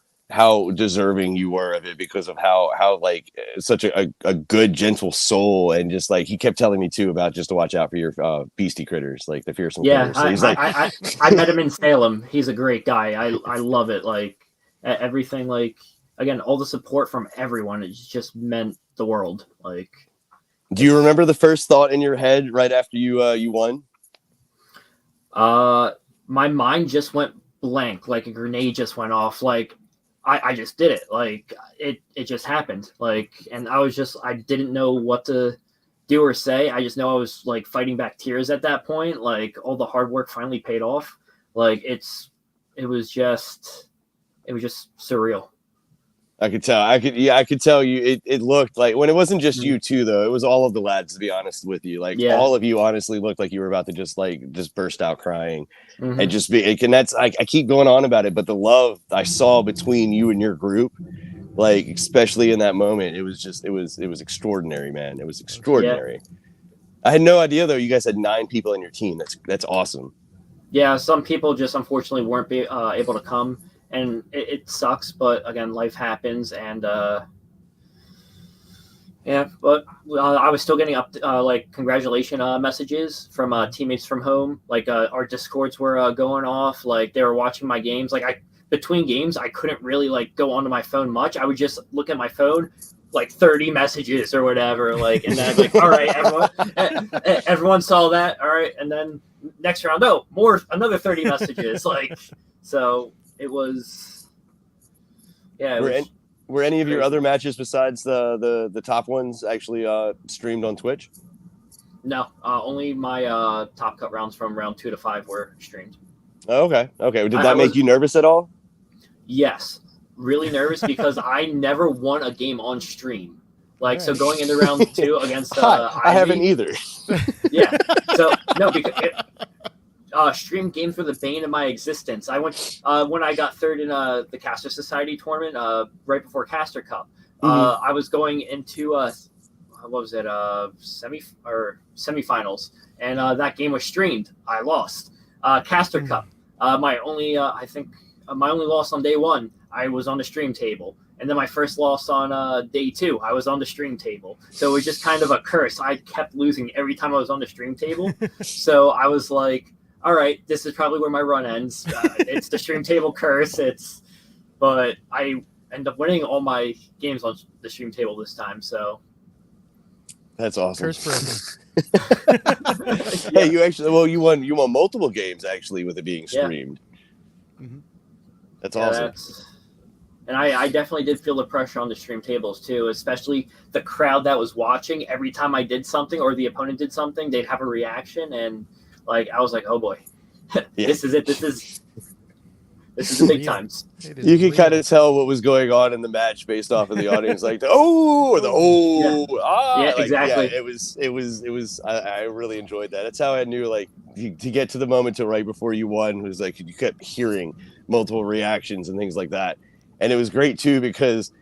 S1: deserving you were of it because of how like such a good, gentle soul, and just like he kept telling me too about just to watch out for your beastie critters, like the fearsome critters. So he's
S3: I met him in Salem. He's a great guy. I love it. Like everything. Like again, all the support from everyone. It just meant the world. Like,
S1: do you remember the first thought in your head right after you won?
S3: My mind just went blank. Like a grenade just went off. Like. I just did it. Like it just happened. Like, and I didn't know what to do or say. I just know I was like fighting back tears at that point. Like all the hard work finally paid off. Like it was just surreal.
S1: I could tell you it looked like, when it wasn't just you two though, it was all of the lads, to be honest with you. Like all of you honestly looked like you were about to just burst out crying and just be, and that's, I keep going on about it, but the love I saw between you and your group, like especially in that moment, it was extraordinary, man. It was extraordinary. Yeah. I had no idea though, you guys had 9 people in your team. That's awesome.
S3: Yeah. Some people just unfortunately weren't able to come. And it sucks, but again, life happens, and but I was still getting congratulation messages from teammates from home. Like our Discords were going off, like they were watching my games. Like between games, I couldn't really like go onto my phone much. I would just look at my phone, like 30 messages or whatever. Like, and then I'd be like, all right, everyone saw that, all right, and then next round, another 30 messages, like so. It was, yeah.
S1: Were any of your other matches besides the top ones actually streamed on Twitch?
S3: No, only my top cut rounds from round 2 to 5 were streamed.
S1: Oh, okay. Did that make you nervous at all?
S3: Yes, really nervous because I never won a game on stream. Like, so going into round 2 against
S1: I haven't either.
S3: Yeah. So no, because. Stream games were the bane of my existence. I went when I got third in the Caster Society tournament right before Caster Cup. I was going into what was it, semifinals, and that game was streamed. I lost. Caster Cup. My only loss on day 1. I was on the stream table, and then my first loss on day 2. I was on the stream table. So it was just kind of a curse. I kept losing every time I was on the stream table. So I was like, all right, this is probably where my run ends. It's the stream table curse. But I end up winning all my games on the stream table this time. So
S1: that's awesome.
S2: Curse broken.
S1: Hey, you won multiple games actually with it being streamed.
S2: Yeah. Mm-hmm.
S1: That's awesome.
S3: And I definitely did feel the pressure on the stream tables too, especially the crowd that was watching. Every time I did something or the opponent did something, they'd have a reaction, and like I was like, oh boy, this is it. This is the big times.
S1: You could kind of tell what was going on in the match based off of the audience, like exactly. Yeah, it was. I really enjoyed that. That's how I knew, like, to get to the moment to right before you won, was like you kept hearing multiple reactions and things like that, and it was great too because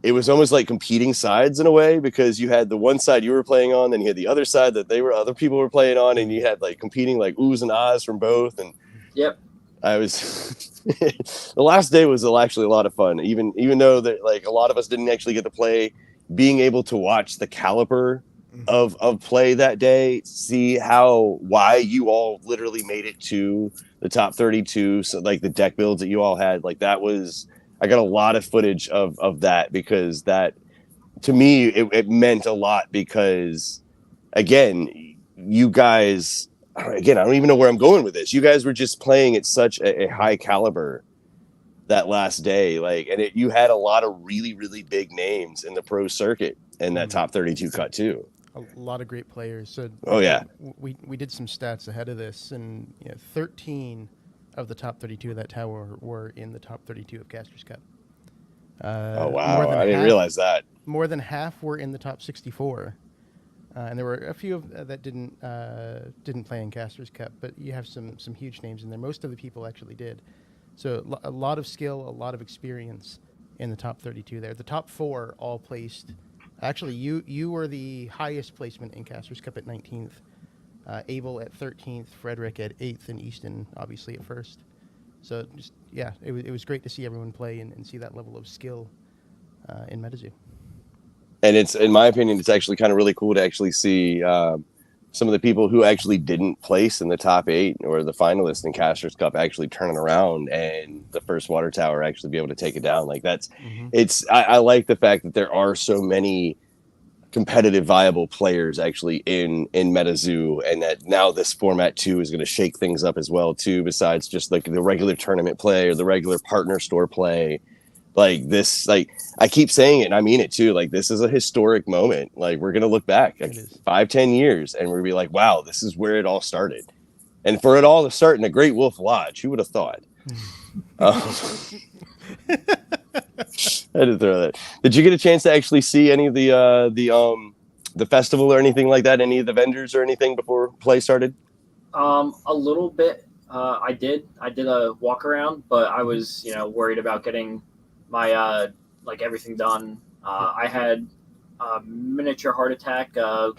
S1: it was almost like competing sides in a way, because you had the one side you were playing on, then you had the other side that other people were playing on, and you had like competing like oohs and ahs from both. And
S3: Yep.
S1: I was the last day was actually a lot of fun, even though that like a lot of us didn't actually get to play. Being able to watch the caliber of play that day, see why you all literally made it to the top 32, so like the deck builds that you all had, like that was, I got a lot of footage of that, because that to me it meant a lot, because again, you guys, again, I don't even know where I'm going with this. You guys were just playing at such a high caliber that last day, like, and you had a lot of really, really big names in the pro circuit in that top 32 cut too.
S2: A lot of great players. So
S1: oh yeah,
S2: we did some stats ahead of this, and 13 of the top 32 of that tower were in the top 32 of Casters Cup.
S1: Oh wow, I didn't realize that.
S2: More than half were in the top 64, and there were a few that didn't play in Casters Cup. But you have some huge names in there. Most of the people actually did. So a lot of skill, a lot of experience in the top 32 there. The top 4 all placed. Actually, you were the highest placement in Casters Cup at 19th. Abel at 13th, Frederick at 8th, and Easton obviously at 1st. So just it was great to see everyone play and see that level of skill in MetaZoo.
S1: And it's, in my opinion, it's actually kind of really cool to actually see some of the people who actually didn't place in the top 8 or the finalists in Casters Cup actually turning around, and the first water tower actually be able to take it down. Like that's, I like the fact that there are so many competitive, viable players actually in MetaZoo, and that now this format too is going to shake things up as well too. Besides just like the regular tournament play or the regular partner store play, like this, like I keep saying it and I mean it too, like this is a historic moment. Like we're gonna look back like 5-10 years and we're gonna be like, wow, this is where it all started. And for it all to start in a Great Wolf Lodge, who would have thought? I had to throw that. Did you get a chance to actually see any of the festival or anything like that, any of the vendors or anything before play started?
S3: A little bit. I did a walk around, but I was worried about getting my like everything done. I had a miniature heart attack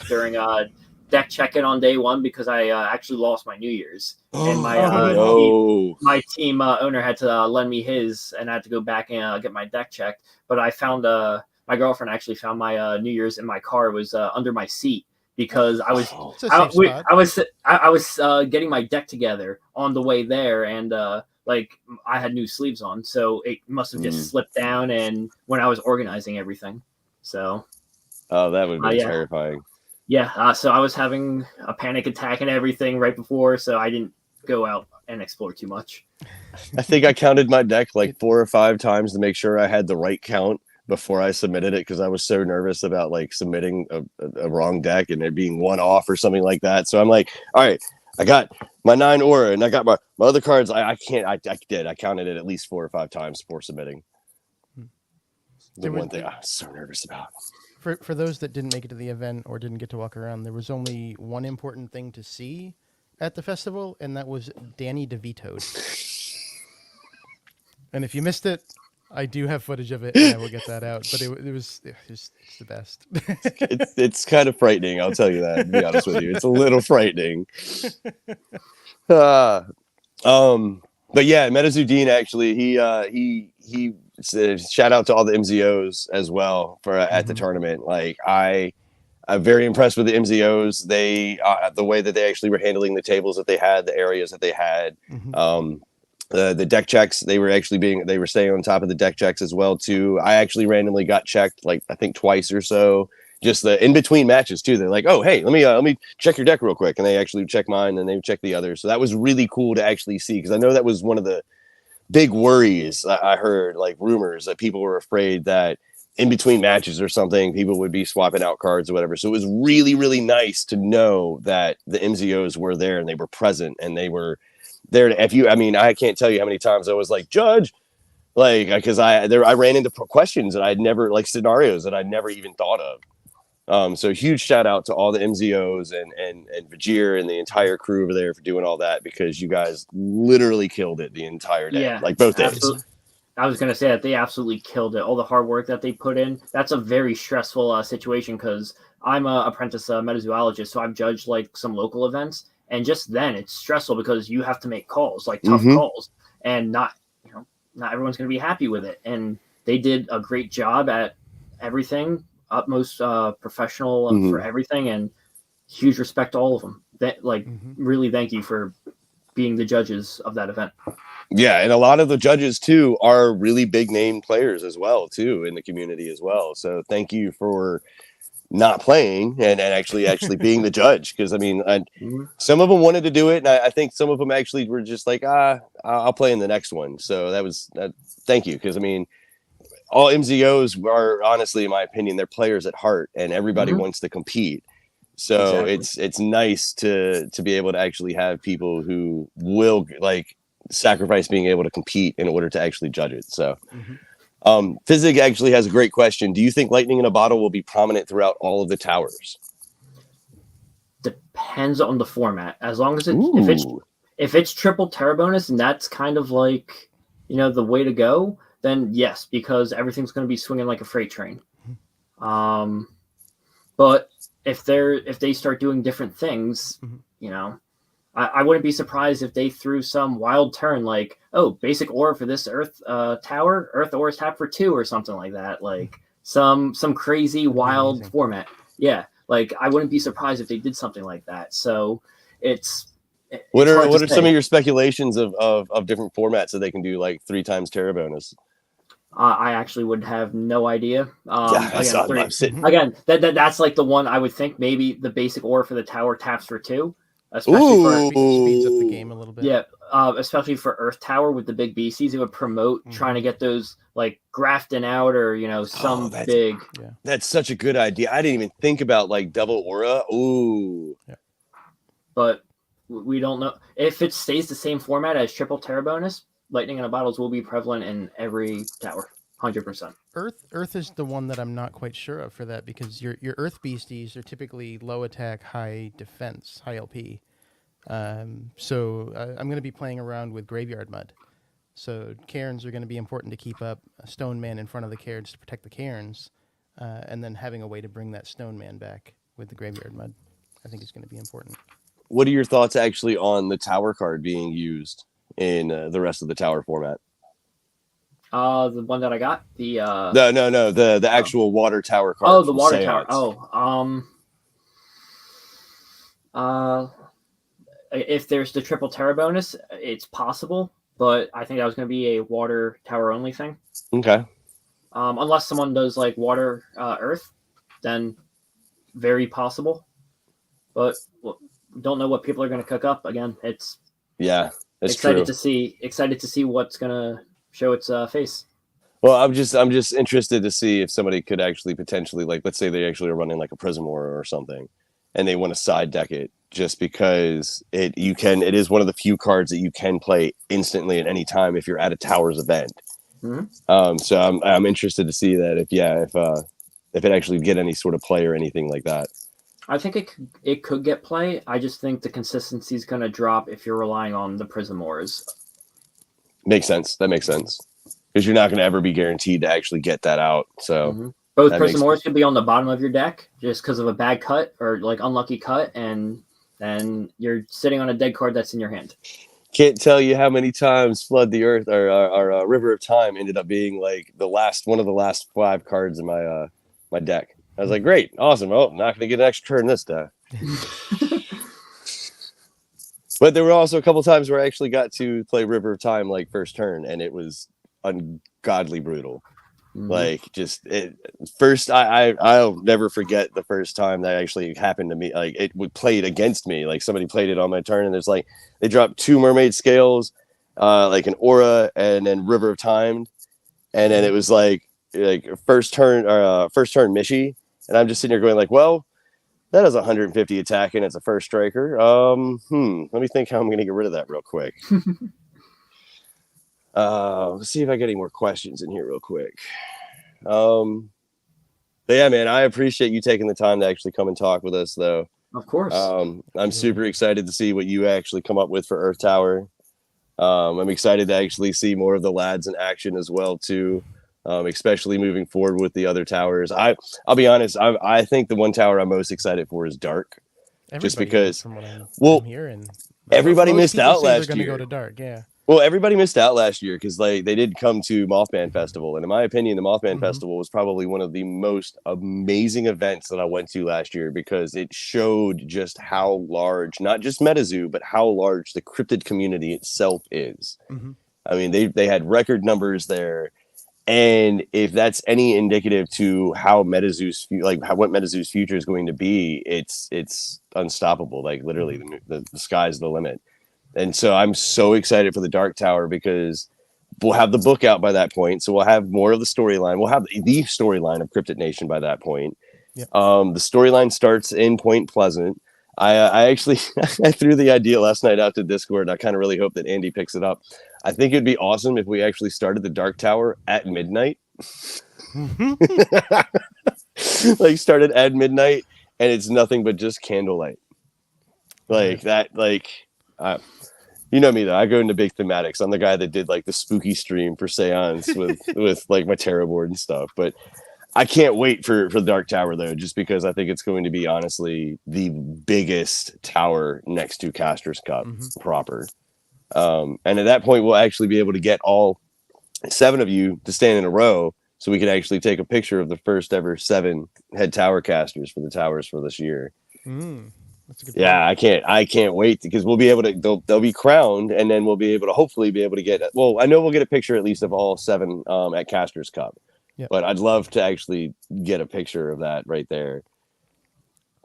S3: during deck check-in on day 1 because I actually lost my New Year's, and my team owner had to lend me his, and I had to go back and get my deck checked. But I found my girlfriend actually found my New Year's in my car. It was under my seat, because I was getting my deck together on the way there, and like I had new sleeves on, so it must have just slipped down, and when I was organizing everything. So
S1: that would be terrifying.
S3: Yeah, so I was having a panic attack and everything right before, so I didn't go out and explore too much.
S1: I think I counted my deck like 4 or 5 times to make sure I had the right count before I submitted it, because I was so nervous about like submitting a wrong deck and it being one off or something like that. So I'm like, all right, I got my 9 aura and I got my other cards. I counted it at least 4 or 5 times before submitting. The one thing I was so nervous about.
S2: For those that didn't make it to the event or didn't get to walk around, there was only one important thing to see at the festival, and that was Danny DeVito'd. And if you missed it, I do have footage of it, and I will get that out. But it was the best.
S1: It's kind of frightening, I'll tell you that. To be honest with you, it's a little frightening. But yeah, MetaZoo Dean actually he shout out to all the MZOs as well for at the tournament. Like I'm very impressed with the MZOs. They the way that they actually were handling the tables that they had, the areas that they had. The deck checks, they were staying on top of the deck checks as well too. I actually randomly got checked like I think twice or so, just the in between matches too. They're like, oh hey, let me check your deck real quick, and they actually check mine and they check the others. So that was really cool to actually see, because I know that was one of the big worries. I heard like rumors that people were afraid that in between matches or something, people would be swapping out cards or whatever. So it was really, really nice to know that the MZOs were there and they were present and they were there. I can't tell you how many times I was like, Judge, like, because I ran into questions that I'd never, like scenarios that I'd never even thought of. So huge shout out to all the MZOs and Vajir and the entire crew over there for doing all that, because you guys literally killed it the entire day, like both days.
S3: I was going to say that they absolutely killed it. All the hard work that they put in. That's a very stressful situation because I'm an apprentice metazoologist, so I've judged like some local events, and just then it's stressful because you have to make calls, like tough calls, and not everyone's going to be happy with it. And they did a great job at everything, utmost professional for everything, and huge respect to all of them. Really, thank you for being the judges of that event.
S1: Yeah, and a lot of the judges too are really big name players as well too in the community as well. So thank you for not playing and actually being the judge, because I mean some of them wanted to do it, and I think some of them actually were just like I'll play in the next one. So that thank you, because I mean all MZOs are honestly, in my opinion, they're players at heart, and everybody wants to compete. So it's nice to be able to actually have people who will like sacrifice being able to compete in order to actually judge it. So Fizig actually has a great question. Do you think lightning in a bottle will be prominent throughout all of the towers?
S3: Depends on the format. As long as if it's triple terror bonus, and that's kind of like the way to go, then yes, because everything's going to be swinging like a freight train. But if they start doing different things, I wouldn't be surprised if they threw some wild turn like, basic aura for this Earth tower, Earth aura is tapped for 2 or something like that. Like some crazy wild format. Yeah, like I wouldn't be surprised if they did something like that. So what
S1: are some of your speculations of different formats that they can do, like 3 times terror bonus?
S3: I actually would have no idea.
S1: Again,
S3: that's like the one I would think. Maybe the basic aura for the tower taps for 2,
S2: especially speeds up the game a little bit.
S3: Yeah, especially for Earth Tower with the big beasties, it would promote trying to get those like grafting out or big.
S1: Yeah. That's such a good idea. I didn't even think about like double aura. Ooh.
S2: Yeah.
S3: But we don't know if it stays the same format as triple terror bonus. Lightning in a bottles will be prevalent in every tower, 100%.
S2: Earth is the one that I'm not quite sure of for that, because your Earth beasties are typically low attack, high defense, high LP. So I'm going to be playing around with Graveyard Mud. So cairns are going to be important to keep up. A stone man in front of the cairns to protect the cairns, and then having a way to bring that stone man back with the Graveyard Mud, I think is going to be important.
S1: What are your thoughts actually on the tower card being used in the rest of the tower format?
S3: The one that I got, no,
S1: the actual water tower card.
S3: Oh, the water tower. If there's the triple terror bonus, it's possible, but I think that was going to be a water tower only thing.
S1: Okay.
S3: Unless someone does like water earth, then very possible. But don't know what people are going to cook up. Again, it's excited to see what's going to show its face.
S1: Well, I'm just interested to see if somebody could actually potentially, like, let's say they actually are running like a Prism Aura or something, and they want to side deck it, just because it is one of the few cards that you can play instantly at any time if you're at a Towers event. So I'm interested to see that if it actually get any sort of play or anything like that.
S3: I think it could get play. I just think the consistency is going to drop if you're relying on the Prism Auras.
S1: Makes sense. That makes sense, because you're not going to ever be guaranteed to actually get that out. So
S3: both Prism Auras could be on the bottom of your deck just because of a bad cut or like unlucky cut, and then you're sitting on a dead card that's in your hand.
S1: Can't tell you how many times Flood the Earth or our River of Time ended up being like one of the last 5 cards in my my deck. I was like, great, awesome. Oh, I'm not going to get an extra turn this time. But there were also a couple times where I actually got to play River of Time like first turn, and it was ungodly brutal. Like I'll never forget the first time that actually happened to me. Like it would play it against me. Like somebody played it on my turn, and there's like they dropped 2 Mermaid Scales, like an Aura, and then River of Time, and then it was like first turn Mishi, and I'm just sitting here going like, well, that has 150 attack and it's a first striker. Let me think how I'm going to get rid of that real quick. Let's see if I get any more questions in here real quick. But yeah, man, I appreciate you taking the time to actually come and talk with us, though.
S3: Of course.
S1: I'm super excited to see what you actually come up with for Earth Tower. I'm excited to actually see more of the lads in action as well too, especially moving forward with the other towers. I'll be honest, I think the one tower I'm most excited for is Dark.
S2: Everybody
S1: Just because,
S2: is, from what I'm
S1: well,
S2: hearing.
S1: everybody
S2: Most
S1: missed
S2: people
S1: out
S2: say they're
S1: last
S2: going to go
S1: year.
S2: to Dark, yeah.
S1: Well, everybody missed out last year because like they did come to Mothman Festival, and in my opinion, the Mothman Festival was probably one of the most amazing events that I went to last year because it showed just how large, not just MetaZoo, but how large the cryptid community itself is. I mean, they had record numbers there, and if that's any indicative to how MetaZoo's what MetaZoo's future is going to be, it's unstoppable. Like literally, the sky's the limit. And so I'm so excited for the Dark Tower because we'll have the book out by that point. So we'll have more of the storyline. We'll have the storyline of Cryptid Nation by that point.
S2: Yep.
S1: The storyline starts in Point Pleasant. I actually I threw the idea last night out to Discord. And I kind of really hope that Andy picks it up. I think it'd be awesome if we actually started the Dark Tower at midnight. Like started at midnight and it's nothing but just candlelight. Like that, like you know me though. I go into big thematics. I'm the guy that did like the spooky stream for Seance with like my tarot board and stuff. But I can't wait for the Dark Tower though, just because I think it's going to be honestly the biggest tower next to Caster's Cup proper. And at that point, we'll actually be able to get all 7 of you to stand in a row, so we can actually take a picture of the first ever 7 head tower casters for the towers for this year.
S2: That's a good
S1: point. I can't wait because we'll be able to they'll be crowned, and then we'll be able to hopefully be able to get I know we'll get a picture at least of all 7 at Caster's Cup.
S2: Yep.
S1: But I'd love to actually get a picture of that right there.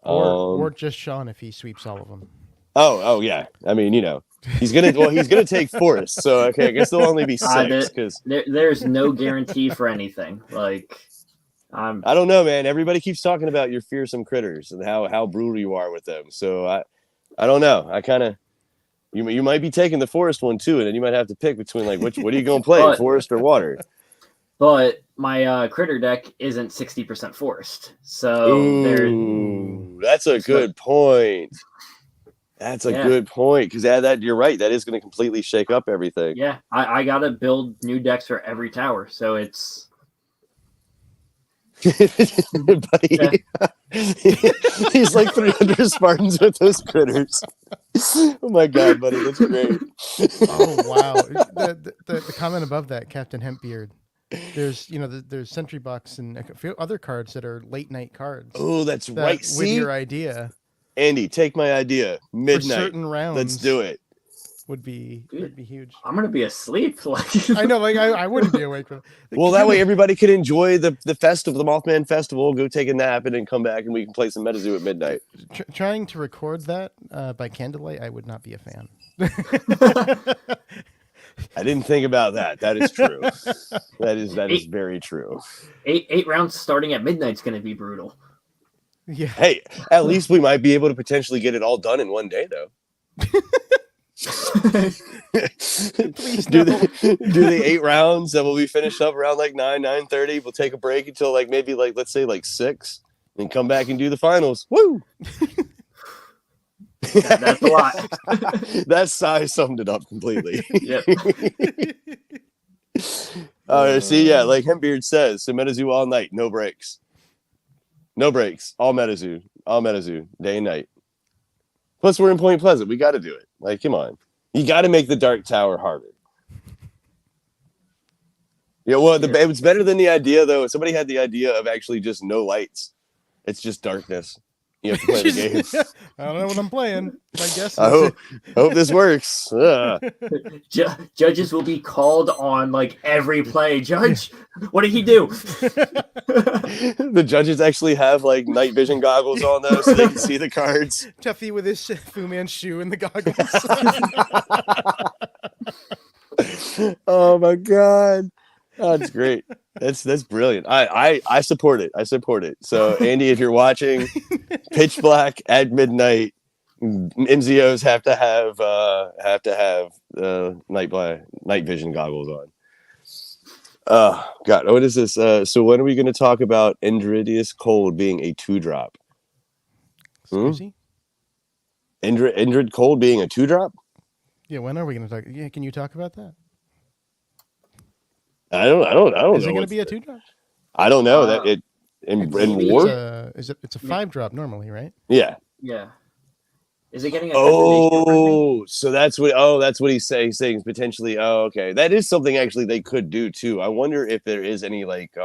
S2: Or just Sean if he sweeps all of them.
S1: Oh yeah. I mean, you know, he's gonna take Forrest, so okay, I guess there'll only be 6 because
S3: there's no guarantee for anything. Like
S1: I don't know, man. Everybody keeps talking about your fearsome critters and how brutal you are with them. So I don't know. I kind of you might be taking the forest one too, and then you might have to pick between like what are you going to play, forest or water?
S3: But my critter deck isn't 60% forest, so
S1: that's a good point. That's a good point because that you're right. That is going to completely shake up everything.
S3: Yeah, I gotta build new decks for every tower, so it's.
S1: Buddy, he's like 300 Spartans with those critters. Oh my god, buddy, that's great.
S2: Oh wow, the comment above that, Captain Hempbeard. There's there's Sentry Bucks and a few other cards that are late night cards.
S1: Oh, that's right.
S2: With your idea,
S1: Andy, take my idea. Midnight.
S2: For certain rounds,
S1: let's do it.
S2: Would be huge.
S3: I'm gonna be asleep.
S2: I know, like I wouldn't be awake.
S1: Well, that way everybody can enjoy the festival, the Mothman Festival. Go take a nap and then come back and we can play some MetaZoo at midnight.
S2: Trying to record that by candlelight, I would not be a fan.
S1: I didn't think about that. That is true. That is very true.
S3: 8 rounds starting at midnight is gonna be brutal.
S2: Yeah.
S1: Hey, at least we might be able to potentially get it all done in one day, though.
S2: Please
S1: do the 8 rounds that will be finished up around like 9:30. We'll take a break until like maybe like let's say like 6, and come back and do the finals. Woo!
S3: That's a lot.
S1: That size summed it up completely.
S3: Yep.
S1: See, yeah, like Hempbeard says, so MetaZoo all night, no breaks. No breaks. All MetaZoo, day and night. Plus, we're in Point Pleasant. We got to do it. Like, come on. You got to make the Dark Tower harder. Yeah, well, it's better than the idea, though. Somebody had the idea of actually just no lights. It's just darkness. You have to play the game.
S2: I don't know what I'm playing. I guess.
S1: I hope this works.
S3: Judges will be called on like every play. Judge, what did he do?
S1: The judges actually have like night vision goggles on though, so they can see the cards.
S2: Tuffy with his Fu Manchu and the goggles.
S1: Oh my god. Oh, that's great. That's brilliant. I support it. I support it. So Andy, if you're watching, pitch black at midnight, MZOs have to have night vision goggles on. Oh god, what is this? So when are we going to talk about Endridius Cold being a 2-drop?
S2: Excuse me?
S1: Endrid Cold being a 2-drop?
S2: Yeah, when are we going to talk? Yeah, can you talk about that?
S1: I don't know.
S2: Is it going to be a 2-drop?
S1: I don't know that it in
S3: maybe
S1: war.
S2: It's a 5-drop normally, right?
S1: Yeah.
S3: Yeah. Is it getting a Cryptid
S1: Oh, so that's what he's saying. He's saying potentially. Oh, okay. That is something actually they could do too. I wonder if there is any like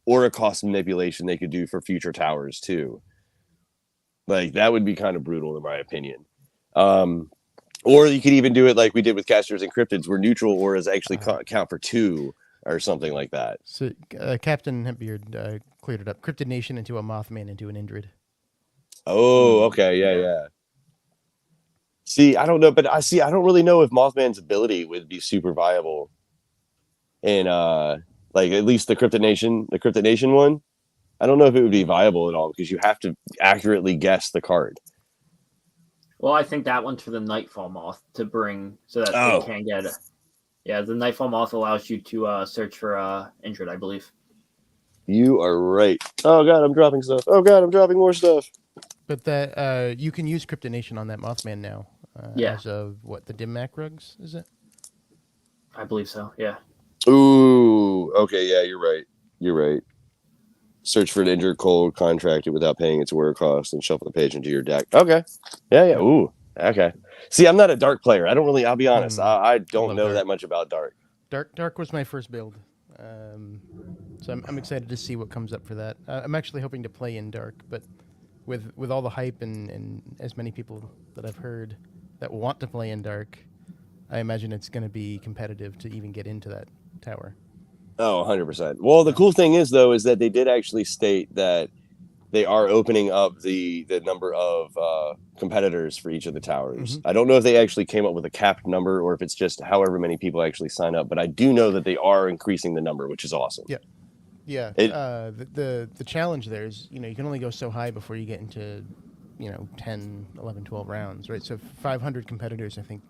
S1: aura cost manipulation they could do for future towers too. Like that would be kind of brutal in my opinion. Or you could even do it like we did with casters and cryptids, where neutral auras actually count for 2 or something like that.
S2: So Captain Hempbeard cleared it up. Cryptid Nation into a Mothman into an Indrid.
S1: Oh, okay, yeah. See, I don't know, but I don't really know if Mothman's ability would be super viable in like at least the Cryptid Nation one. I don't know if it would be viable at all because you have to accurately guess the card.
S3: Well, I think that one's for the Nightfall Moth to bring so that they can get it. Yeah, the Nightfall Moth allows you to search for Indrid, I believe.
S1: You are right. Oh god, I'm dropping stuff. Oh god, I'm dropping more stuff.
S2: But that you can use Cryptid Nation on that Mothman now. As of what, the Dim Mak rugs, is it?
S3: I believe so, yeah.
S1: Ooh, okay, yeah, you're right. Search for an injured cold, contract it without paying its wear cost, and shuffle the page into your deck. Okay. Yeah. Ooh, okay. See, I'm not a dark player. I don't really, I'll be honest. I don't know that much about dark.
S2: Dark was my first build. So I'm excited to see what comes up for that. I'm actually hoping to play in dark, but with all the hype and as many people that I've heard that want to play in dark, I imagine it's going to be competitive to even get into that tower.
S1: Oh, 100%. Well, the cool thing is, though, is that they did actually state that they are opening up the number of competitors for each of the towers. I don't know if they actually came up with a capped number or if it's just however many people actually sign up, but I do know that they are increasing the number, which is awesome.
S2: Yeah. The challenge there is, you can only go so high before you get into, 10, 11, 12 rounds, right? So 500 competitors, I think,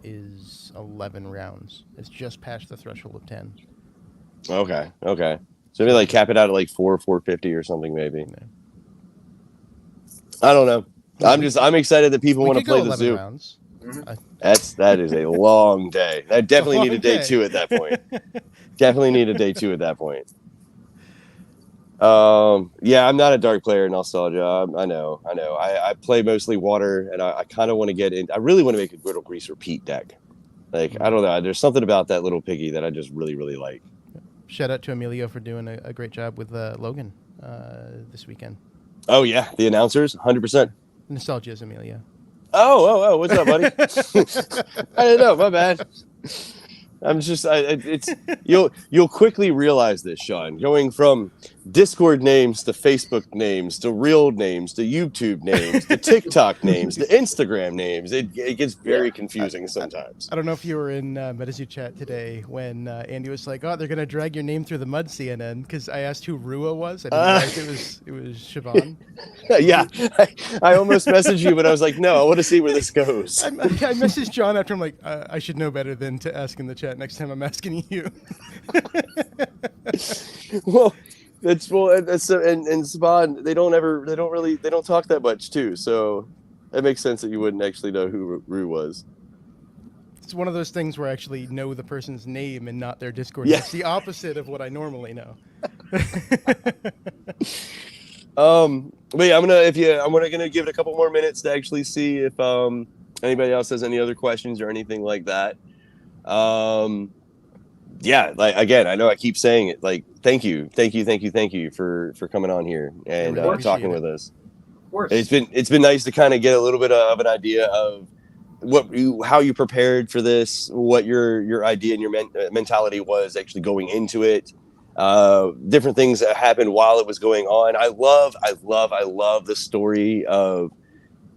S2: is 11 rounds. It's just past the threshold of 10.
S1: Okay. So maybe like cap it out at like 450 or something, maybe. No. I don't know. I'm excited that people want to play the zoo.
S2: Rounds.
S1: That is a long day. I definitely need a day 2 at that point. Definitely need a day 2 at that point. Yeah, I'm not a dark player in Nostalgia. I know. I play mostly water, and I kind of want to get in. I really want to make a Griddle Grease repeat deck. Like, I don't know. There's something about that little piggy that I just really, really like.
S2: Shout out to Emilio for doing a great job with Logan this weekend.
S1: Oh, yeah. The announcers, 100%.
S2: Nostalgia's Emilio.
S1: Oh, what's up, buddy? I didn't know. My bad. I'm just, you'll quickly realize this, Sean, going from Discord names to Facebook names to real names to YouTube names to TikTok names to Instagram names. It gets very confusing sometimes.
S2: I don't know if you were in MetaZoo chat today when Andy was like, "Oh, they're gonna drag your name through the mud, CNN," because I asked who Rua was. I didn't realize it was Siobhan.
S1: Yeah, I almost messaged you, but I was like, no, I want to see where this goes.
S2: I messaged John after I'm like, I should know better than to ask in the chat next time I'm asking you.
S1: Well, and Saban, they don't talk that much too, so it makes sense that you wouldn't actually know who Rue was.
S2: It's one of those things where I actually know the person's name and not their Discord.
S1: Yeah.
S2: It's the opposite of what I normally know.
S1: But yeah, I'm gonna give it a couple more minutes to actually see if anybody else has any other questions or anything like that. Yeah, like again, I know I keep saying it. Like, thank you for coming on here and talking with us.
S3: Of course.
S1: It's been nice to kind of get a little bit of an idea of how you prepared for this, what your idea and your mentality was actually going into it. Different things that happened while it was going on. I love the story of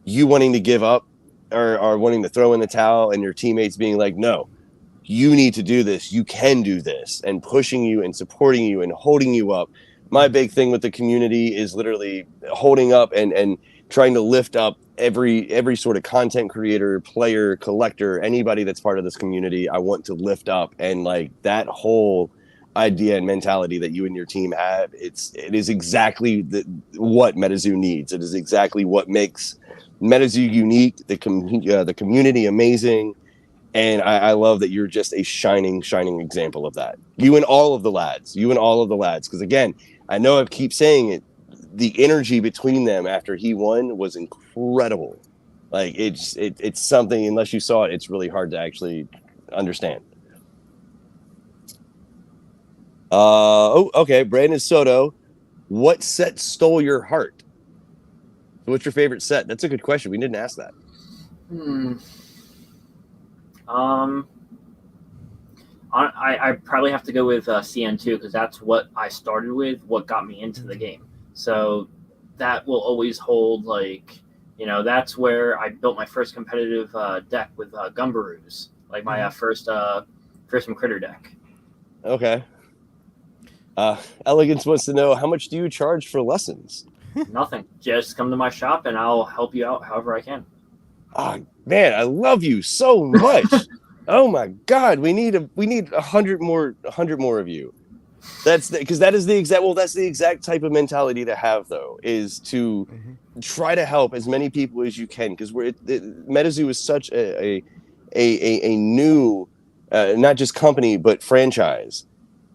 S1: you wanting to give up or wanting to throw in the towel and your teammates being like, no, you need to do this. You can do this, and pushing you and supporting you and holding you up. My big thing with the community is literally holding up and trying to lift up every sort of content creator, player, collector, anybody that's part of this community. I want to lift up, and like that whole idea and mentality that you and your team have, it is exactly what MetaZoo needs. It is exactly what makes MetaZoo unique, the community amazing, And I love that you're just a shining example of that. You and all of the lads. Because again, I know I keep saying it. The energy between them after he won was incredible. Like it's something. Unless you saw it, it's really hard to actually understand. Okay. Brandon Soto, what set stole your heart? What's your favorite set? That's a good question. We didn't ask that.
S3: I probably have to go with CN2 because that's what I started with, what got me into the game. So that will always hold, like, you know, that's where I built my first competitive deck with Gumbaroos, like my first critter deck.
S1: Okay. Elegance wants to know, how much do you charge for lessons?
S3: Nothing. Just come to my shop and I'll help you out however I can.
S1: Oh, man, I love you so much. Oh my God, we need 100 more of you. That's because that is the exact type of mentality to have, though, is to try to help as many people as you can, because MetaZoo is such a new not just company but franchise.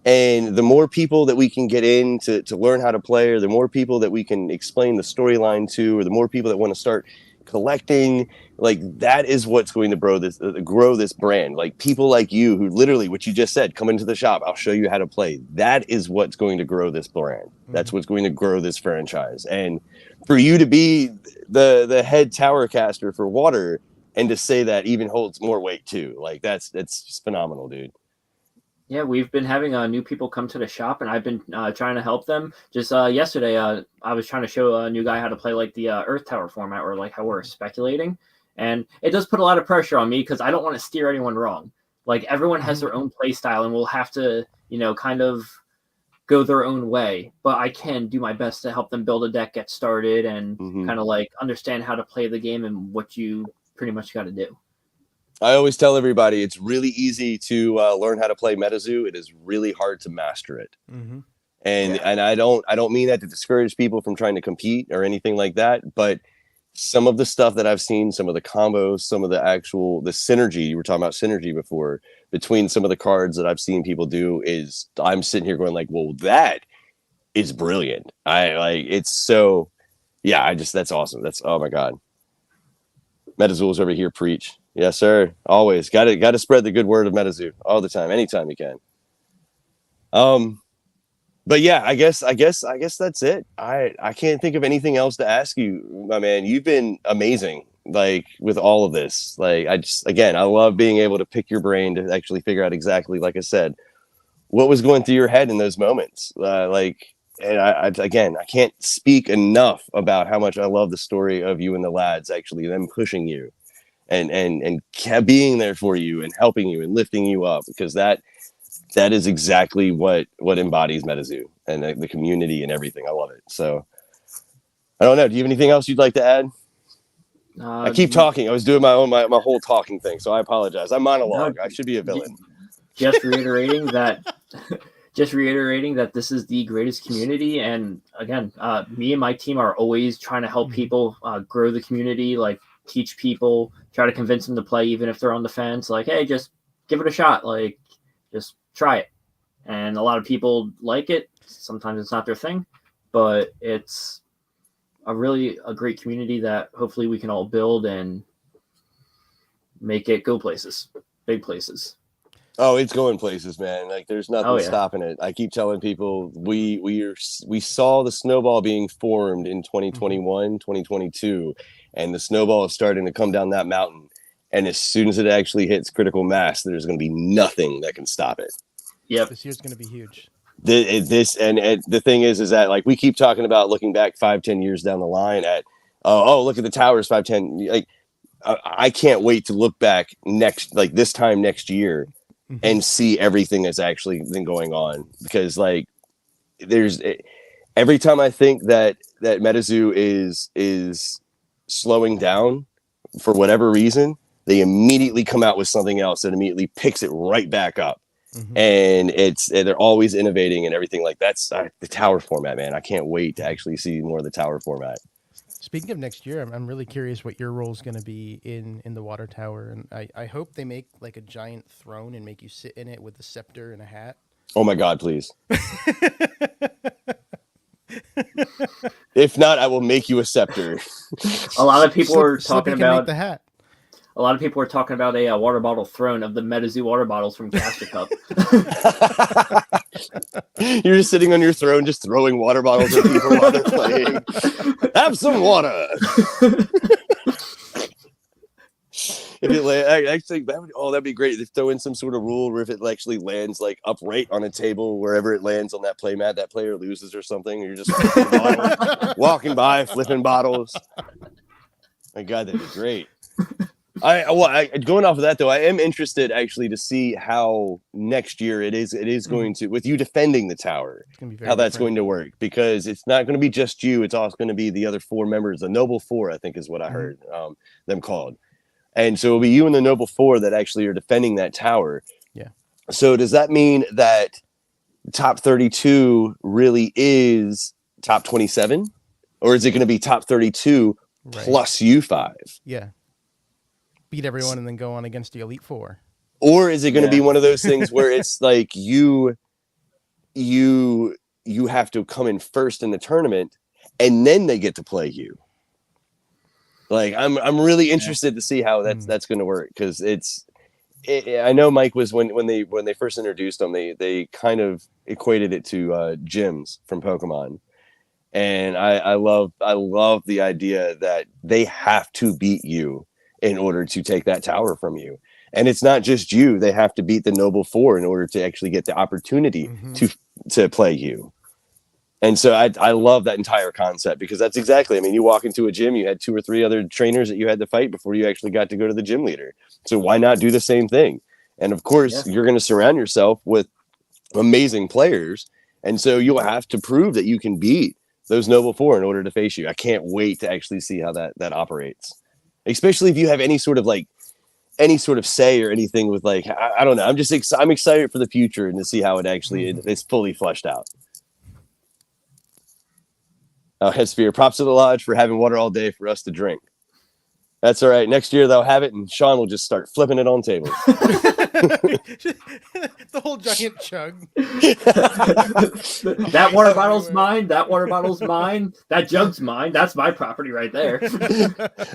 S1: And the more people that we can get in to learn how to play, or the more people that we can explain the storyline to, or the more people that want to start collecting, like, that is what's going to grow this brand. Like, people like you who literally, what you just said, come into the shop, I'll show you how to play. That is what's going to grow this brand. That's what's going to grow this franchise. And for you to be the head tower caster for water, and to say that even holds more weight too. Like, that's just phenomenal, dude.
S3: Yeah, we've been having new people come to the shop, and I've been trying to help them. Just yesterday, I was trying to show a new guy how to play like the Earth Tower format, or like how we're speculating. And it does put a lot of pressure on me because I don't want to steer anyone wrong. Like, everyone has their own play style and will have to, you know, kind of go their own way. But I can do my best to help them build a deck, get started, and kind of like understand how to play the game and what you pretty much got to do.
S1: I always tell everybody it's really easy to learn how to play MetaZoo. It is really hard to master it. And I don't mean that to discourage people from trying to compete or anything like that, but some of the stuff that I've seen, some of the combos, some of the synergy, you were talking about synergy before, between some of the cards that I've seen people do, is I'm sitting here going like, well, that is brilliant. It's so, yeah, that's awesome. Oh my God. MetaZoo's over here, preach. Yes, sir. Always got to spread the good word of MetaZoo all the time, anytime you can. But yeah, I guess that's it. I can't think of anything else to ask you, my man. You've been amazing, like, with all of this. Like, I love being able to pick your brain to actually figure out exactly, like I said, what was going through your head in those moments. And I can't speak enough about how much I love the story of you and the lads, actually, them pushing you and being there for you and helping you and lifting you up, because that is exactly what embodies MetaZoo and the community and everything. I love it. So I don't know. Do you have anything else you'd like to add? I keep talking. I was doing my whole talking thing, so I apologize. I monologue. I should be a villain.
S3: Just reiterating that this is the greatest community, and again, me and my team are always trying to help people grow the community, like teach people, try to convince them to play, even if they're on the fence. Like, hey, just give it a shot. Like, just try it. And a lot of people like it. Sometimes it's not their thing, but it's a great community that hopefully we can all build and make it go places, big places.
S1: Oh, it's going places, man. Like, there's nothing stopping it. I keep telling people we saw the snowball being formed in 2021, 2022, and the snowball is starting to come down that mountain. And as soon as it actually hits critical mass, there's going to be nothing that can stop it.
S3: Yep.
S2: This year's going to be huge.
S1: The thing is that, like, we keep talking about looking back 5-10 years down the line at, look at the towers 5-10. Like, I can't wait to look back this time next year and see everything that's actually been going on, because, like, every time I think that MetaZoo is slowing down for whatever reason, they immediately come out with something else that immediately picks it right back up. And they're always innovating and everything. Like, that's the tower format, man. I can't wait to actually see more of the tower format.
S2: Speaking of next year, I'm really curious what your role is going to be in the water tower, and I hope they make like a giant throne and make you sit in it with a scepter and a hat.
S1: Oh my God, please. If not, I will make you a scepter.
S3: A lot of people were
S2: Slippy
S3: talking
S2: can make
S3: about
S2: the hat.
S3: a lot of people were talking about a water bottle throne of the MetaZoo water bottles from Caster Cup.
S1: You're just sitting on your throne, just throwing water bottles at people while they're playing. Have some water. If it I think that'd be great. If throw in some sort of rule where if it actually lands like upright on a table, wherever it lands on that play mat, that player loses or something. You're just walking by, flipping bottles. My God, that'd be great. Going off of that though, I am interested actually to see how next year it is going to, with you defending the tower, how that's going to work, because it's not going to be just you. It's also going to be the other 4 members, the Noble 4, I think is what I heard them called. And so it'll be you and the Noble 4 that actually are defending that tower.
S2: Yeah.
S1: So does that mean that top 32 really is top 27? Or is it going to be top 32 plus you 5?
S2: Yeah. Beat everyone and then go on against the Elite 4.
S1: Or is it going to be one of those things where it's like you have to come in first in the tournament and then they get to play you? Like I'm really interested to see how that's going to work, because I know Mike was when they first introduced them, they kind of equated it to gyms from Pokemon, and I love the idea that they have to beat you in order to take that tower from you, and it's not just you; they have to beat the Noble 4 in order to actually get the opportunity to play you. And so I love that entire concept, because that's exactly, I mean, you walk into a gym, you had 2 or 3 other trainers that you had to fight before you actually got to go to the gym leader. So why not do the same thing? And of course, you're going to surround yourself with amazing players. And so you'll have to prove that you can beat those Noble 4 in order to face you. I can't wait to actually see how that operates, especially if you have any sort of say or anything with like, I don't know. I'm excited for the future and to see how it actually is fully fleshed out. Headsphere, props to the lodge for having water all day for us to drink. That's all right. Next year they'll have it, and Sean will just start flipping it on tables.
S2: The whole giant chug.
S3: That water bottle's mine. That water bottle's mine. That jug's mine. That's my property right there.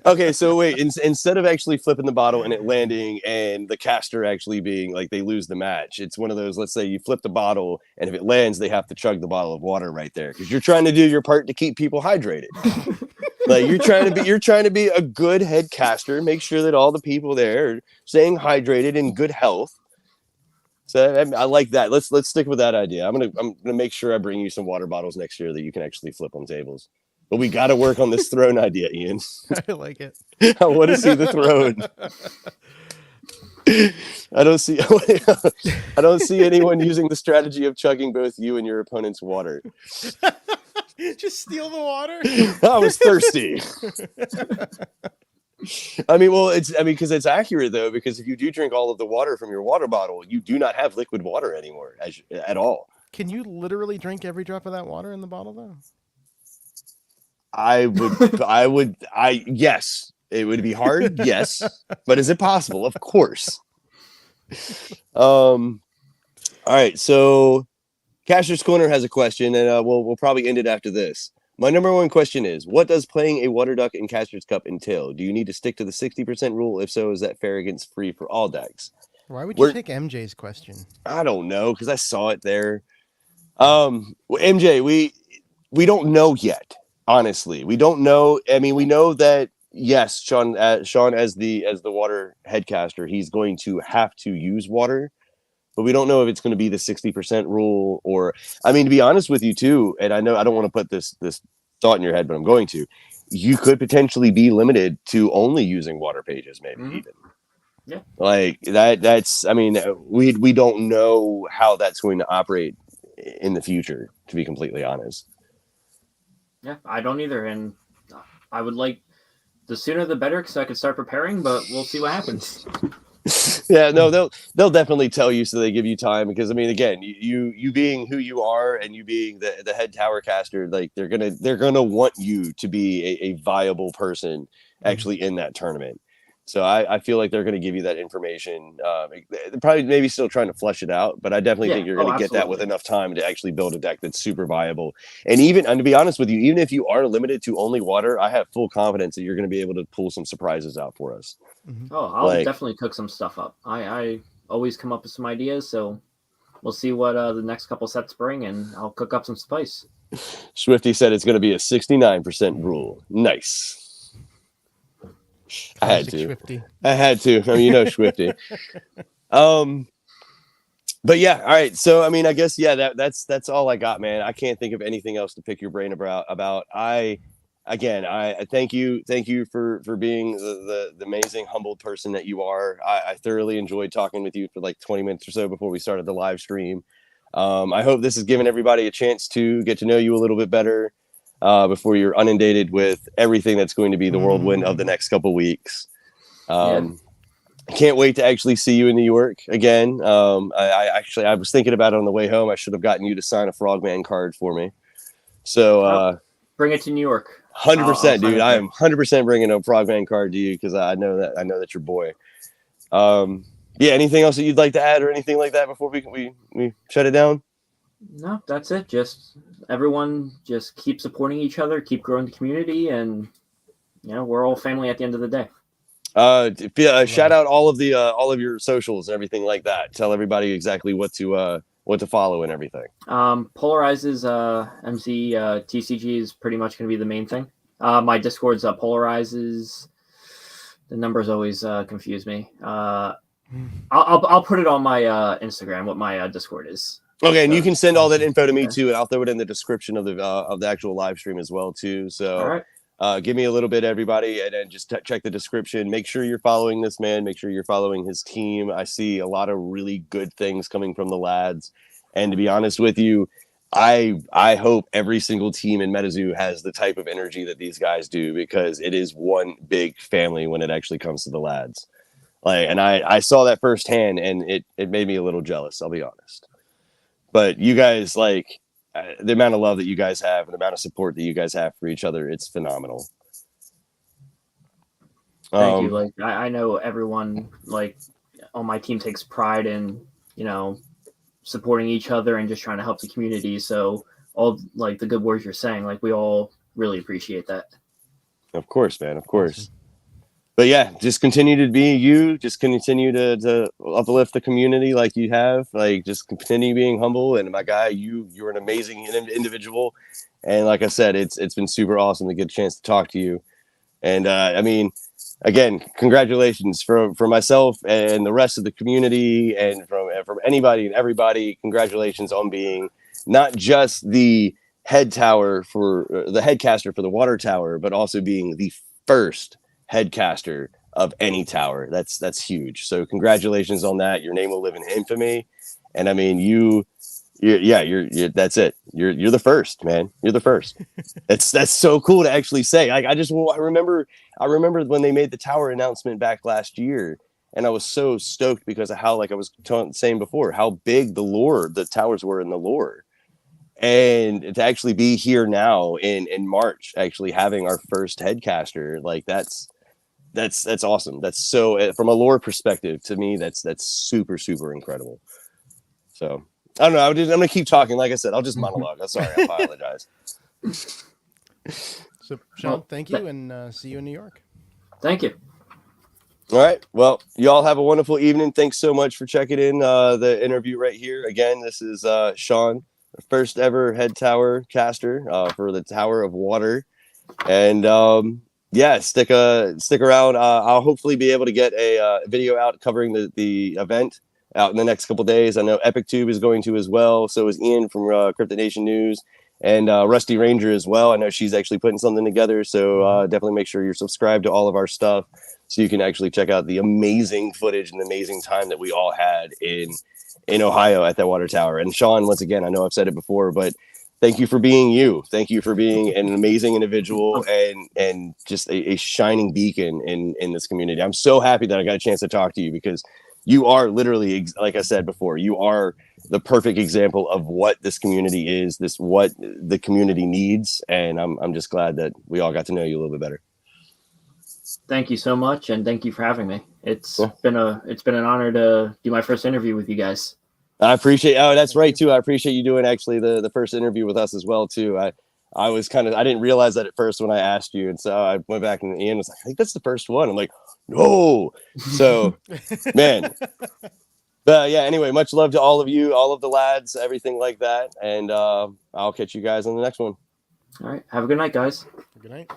S1: Okay, so wait. Instead of actually flipping the bottle and it landing and the caster actually being like they lose the match, it's one of those. Let's say you flip the bottle, and if it lands, they have to chug the bottle of water right there, because you're trying to do your part to keep people hydrated. Like you're trying to be a good head caster, make sure that all the people there are staying hydrated in good health. So I like that. Let's stick with that idea. I'm gonna make sure I bring you some water bottles next year that you can actually flip on tables. But we got to work on this throne idea, Ian.
S2: I like it.
S1: I want to see the throne. I don't see anyone using the strategy of chugging both you and your opponent's water.
S2: Just steal the water.
S1: I was thirsty. I mean, because it's accurate though, because if you do drink all of the water from your water bottle, you do not have liquid water anymore at all.
S2: Can you literally drink every drop of that water in the bottle though?
S1: Yes, it would be hard. Yes, but is it possible? Of course. All right, so Caster's Corner has a question, and we'll probably end it after this. My number one question is, what does playing a Water Duck in Caster's Cup entail? Do you need to stick to the 60% rule? If so, is that fair against free for all decks?
S2: Why would you take MJ's question?
S1: I don't know, because I saw it there. MJ, we don't know yet. Honestly, we don't know. I mean, we know that yes, Sean as the water headcaster, he's going to have to use water. But we don't know if it's going to be the 60% rule, or, I mean, to be honest with you too, and I know I don't want to put this thought in your head, but I'm going to, you could potentially be limited to only using water pages, maybe even.
S3: Yeah.
S1: Like that's, I mean, we don't know how that's going to operate in the future, to be completely honest.
S3: Yeah, I don't either. And I would like the sooner the better, because I could start preparing, but we'll see what happens.
S1: Yeah, no, they'll definitely tell you, so they give you time, because I mean, again, you being who you are and you being the head tower caster, like they're gonna want you to be a viable person actually in that tournament. So I feel like they're going to give you that information. They're probably maybe still trying to flesh it out, but I definitely think you're going to get that with enough time to actually build a deck that's super viable. And to be honest with you, even if you are limited to only water, I have full confidence that you're going to be able to pull some surprises out for us.
S3: Oh, I'll definitely cook some stuff up. I always come up with some ideas, so we'll see what the next couple sets bring, and I'll cook up some spice.
S1: Swifty said it's going to be a 69% rule. Nice. I had to.
S2: Swifty.
S1: I had to. I mean, Swifty. But yeah, all right. So I mean, I guess that's all I got, man. I can't think of anything else to pick your brain about. I thank you for being the amazing, humbled person that you are. I thoroughly enjoyed talking with you for like 20 minutes or so before we started the live stream. I hope this has given everybody a chance to get to know you a little bit better before you're inundated with everything that's going to be the whirlwind of the next couple weeks. I can't wait to actually see you in New York again. I was thinking about it on the way home. I should have gotten you to sign a Frogman card for me. So
S3: bring it to New York.
S1: 100%, dude. I am 100% bringing a Frogman card to you, because I know that you're boy. Yeah. Anything else that you'd like to add or anything like that before we shut it down?
S3: No, that's it. Just everyone just keep supporting each other, keep growing the community, and we're all family at the end of the day.
S1: Shout out all of your socials and everything like that. Tell everybody exactly what to follow and everything.
S3: Polarizes MC TCG is pretty much going to be the main thing. My Discord's Polarizes. The numbers always confuse me. I'll put it on my Instagram what my Discord is.
S1: Okay, and you can send all that info to me too, and I'll throw it in the description of the actual live stream as well too. So.
S3: All right.
S1: Give me a little bit, everybody, and then just check the description. Make sure you're following this man. Make sure you're following his team. I see a lot of really good things coming from the lads. And to be honest with you, I hope every single team in MetaZoo has the type of energy that these guys do, because it is one big family when it actually comes to the lads. And I saw that firsthand, and it made me a little jealous, I'll be honest. But you guys, the amount of love that you guys have and the amount of support that you guys have for each other, it's phenomenal.
S3: Thank you. I know everyone on my team takes pride in, supporting each other and just trying to help the community. So all the good words you're saying, we all really appreciate that. Of course, man. Of course. Awesome. But yeah, just continue to be you. Just continue to uplift the community like you have. Just continue being humble. And my guy, you're an amazing individual. And like I said, it's been super awesome to get a chance to talk to you. And I mean, again, congratulations for myself and the rest of the community, and from anybody and everybody. Congratulations on being not just the headcaster for the water tower, but also being the first headcaster of any tower. That's huge. So congratulations on that. Your name will live in infamy. And I mean, you're that's it. You're the first, man. You're the first. That's so cool to actually say. I remember when they made the tower announcement back last year, and I was so stoked because of how, I was saying before, how big the towers were in the lore. And to actually be here now in March, actually having our first headcaster, that's awesome. That's so, from a lore perspective, to me, that's super, super incredible. So I don't know. I'm gonna keep talking. Like I said, I'll just monologue. I'm sorry. I apologize.
S2: So Sean, thank you, and see you in New York.
S3: Thank you.
S1: All right. Well, y'all have a wonderful evening. Thanks so much for checking in the interview right here. Again, this is Sean, first ever head tower caster for the Tower of Water. And yeah, stick around. I'll hopefully be able to get a video out covering the event out in the next couple days. I know EpicTube is going to as well. So is Ian from Cryptid Nation News, and Rusty Ranger as well. I know she's actually putting something together. So definitely make sure you're subscribed to all of our stuff, so you can actually check out the amazing footage and the amazing time that we all had in Ohio at that water tower. And Sean, once again, I know I've said it before, but thank you for being you. Thank you for being an amazing individual and just a shining beacon in this community. I'm so happy that I got a chance to talk to you because you are literally, like I said before, you are the perfect example of what this community is, what the community needs, and I'm just glad that we all got to know you a little bit better.
S3: Thank you so much, and thank you for having me. It's been an honor to do my first interview with you guys.
S1: I appreciate. Oh, that's right too. I appreciate you doing actually the first interview with us as well too. I was I didn't realize that at first when I asked you, and so I went back and Ian was like, I think that's the first one. I'm like, no. So, man. But yeah. Anyway, much love to all of you, all of the lads, everything like that, and I'll catch you guys on the next one.
S3: All right. Have a good night, guys.
S2: Good night.